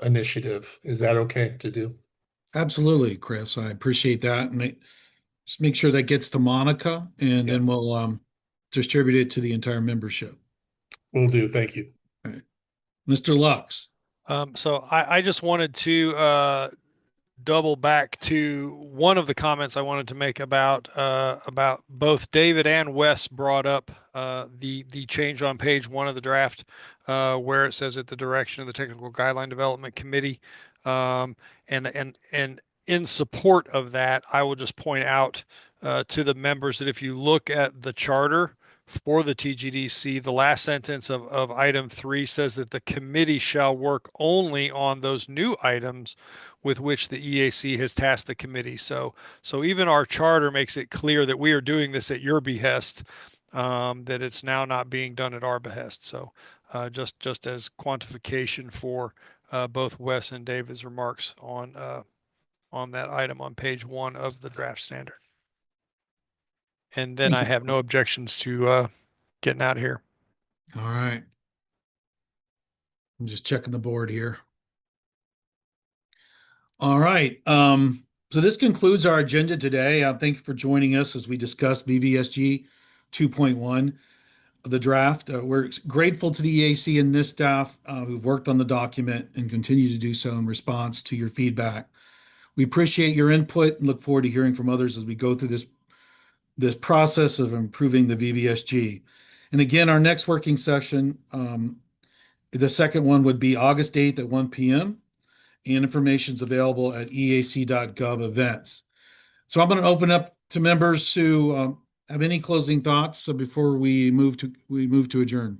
initiative? Is that okay to do? Absolutely, Chris. I appreciate that. And just make sure that gets to Monica, and then we'll distribute it to the entire membership. Will do. Thank you. All right. Mr. Lux. So I just wanted to double back to one of the comments I wanted to make about both David and Wes brought up the change on page 1 of the draft where it says at the direction of the Technical Guideline Development Committee, and in support of that, I will just point out to the members that if you look at the charter for the TGDC, the last sentence of item 3 says that the committee shall work only on those new items with which the EAC has tasked the committee. So even our charter makes it clear that we are doing this at your behest, that it's now not being done at our behest. So just as quantification for both Wes and David's remarks on that item on page 1 of the draft standard. And then I have no objections to getting out of here. All right. I'm just checking the board here. All right. So this concludes our agenda today. Thank you for joining us as we discussed VVSG 2.1, the draft. We're grateful to the EAC and NIST staff who've worked on the document and continue to do so in response to your feedback. We appreciate your input and look forward to hearing from others as we go through this process of improving the VVSG. And again, our next working session, the second one would be August 8th at 1 p.m. and information is available at eac.gov events. So I'm going to open up to members who have any closing thoughts before we move to adjourn.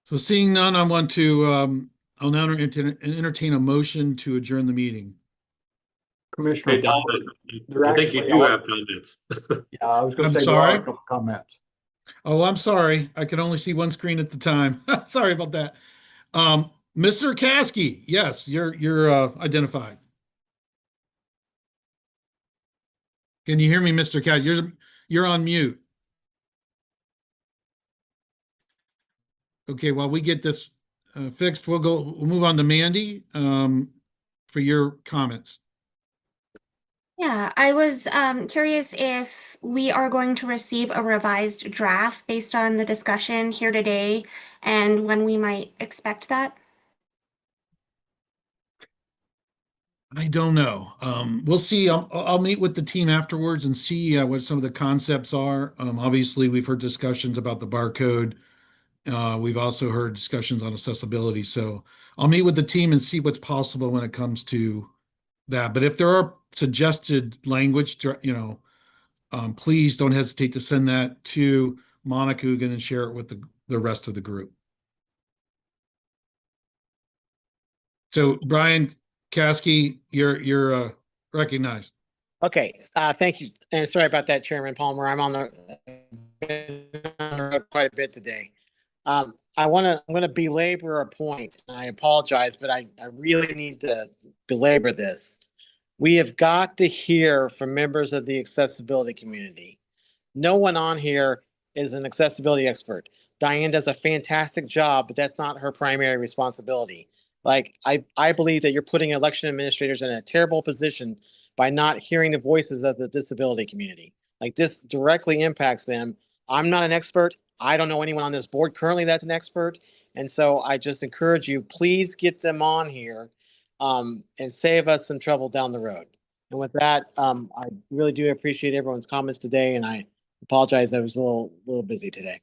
So seeing none, I want to I'll now entertain a motion to adjourn the meeting. Commissioner Hey, Don, Palmer, I think you do have comments. Yeah, I was going I'm to say there are sorry? a couple comments. Oh, I'm sorry. I can only see one screen at the time. Sorry about that. Mr. Caskey, yes, you're identified. Can you hear me, Mr. Caskey? You're on mute. Okay, while we get this fixed, we'll move on to Mandy for your comments. Yeah, I was curious if we are going to receive a revised draft based on the discussion here today and when we might expect that. I don't know. We'll see. I'll meet with the team afterwards and see what some of the concepts are. Obviously, we've heard discussions about the barcode. We've also heard discussions on accessibility. So I'll meet with the team and see what's possible when it comes to that. But if there are suggested language, please don't hesitate to send that to Monica, who can then share it with the rest of the group. So Brian Caskey, you're recognized. Okay, thank you. And sorry about that, Chairman Palmer. I'm on the road quite a bit today. I'm going to belabor a point, and I apologize, but I really need to belabor this. We have got to hear from members of the accessibility community. No one on here is an accessibility expert. Diane does a fantastic job, but that's not her primary responsibility. Like, I believe that you're putting election administrators in a terrible position by not hearing the voices of the disability community. Like, this directly impacts them. I'm not an expert. I don't know anyone on this board currently that's an expert. And so I just encourage you, please get them on here and save us some trouble down the road. And with that, I really do appreciate everyone's comments today, and I apologize I was a little busy today.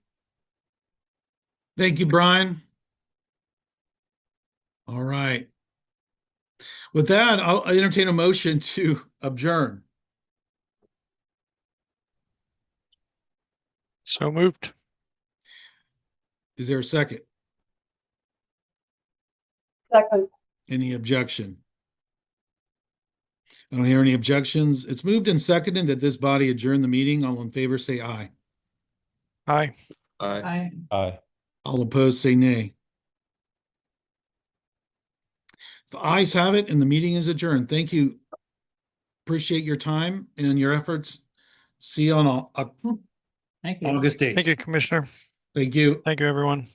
Thank you, Brian. All right. With that, I'll entertain a motion to adjourn. So moved. Is there a second? Second. Any objection? I don't hear any objections. It's moved and seconded that this body adjourn the meeting. All in favor, say aye. Aye. Aye. Aye. All opposed, say nay. The ayes have it and the meeting is adjourned. Thank you. Appreciate your time and your efforts. See you on Thank you. August 8th. Thank you, Commissioner. Thank you. Thank you, everyone.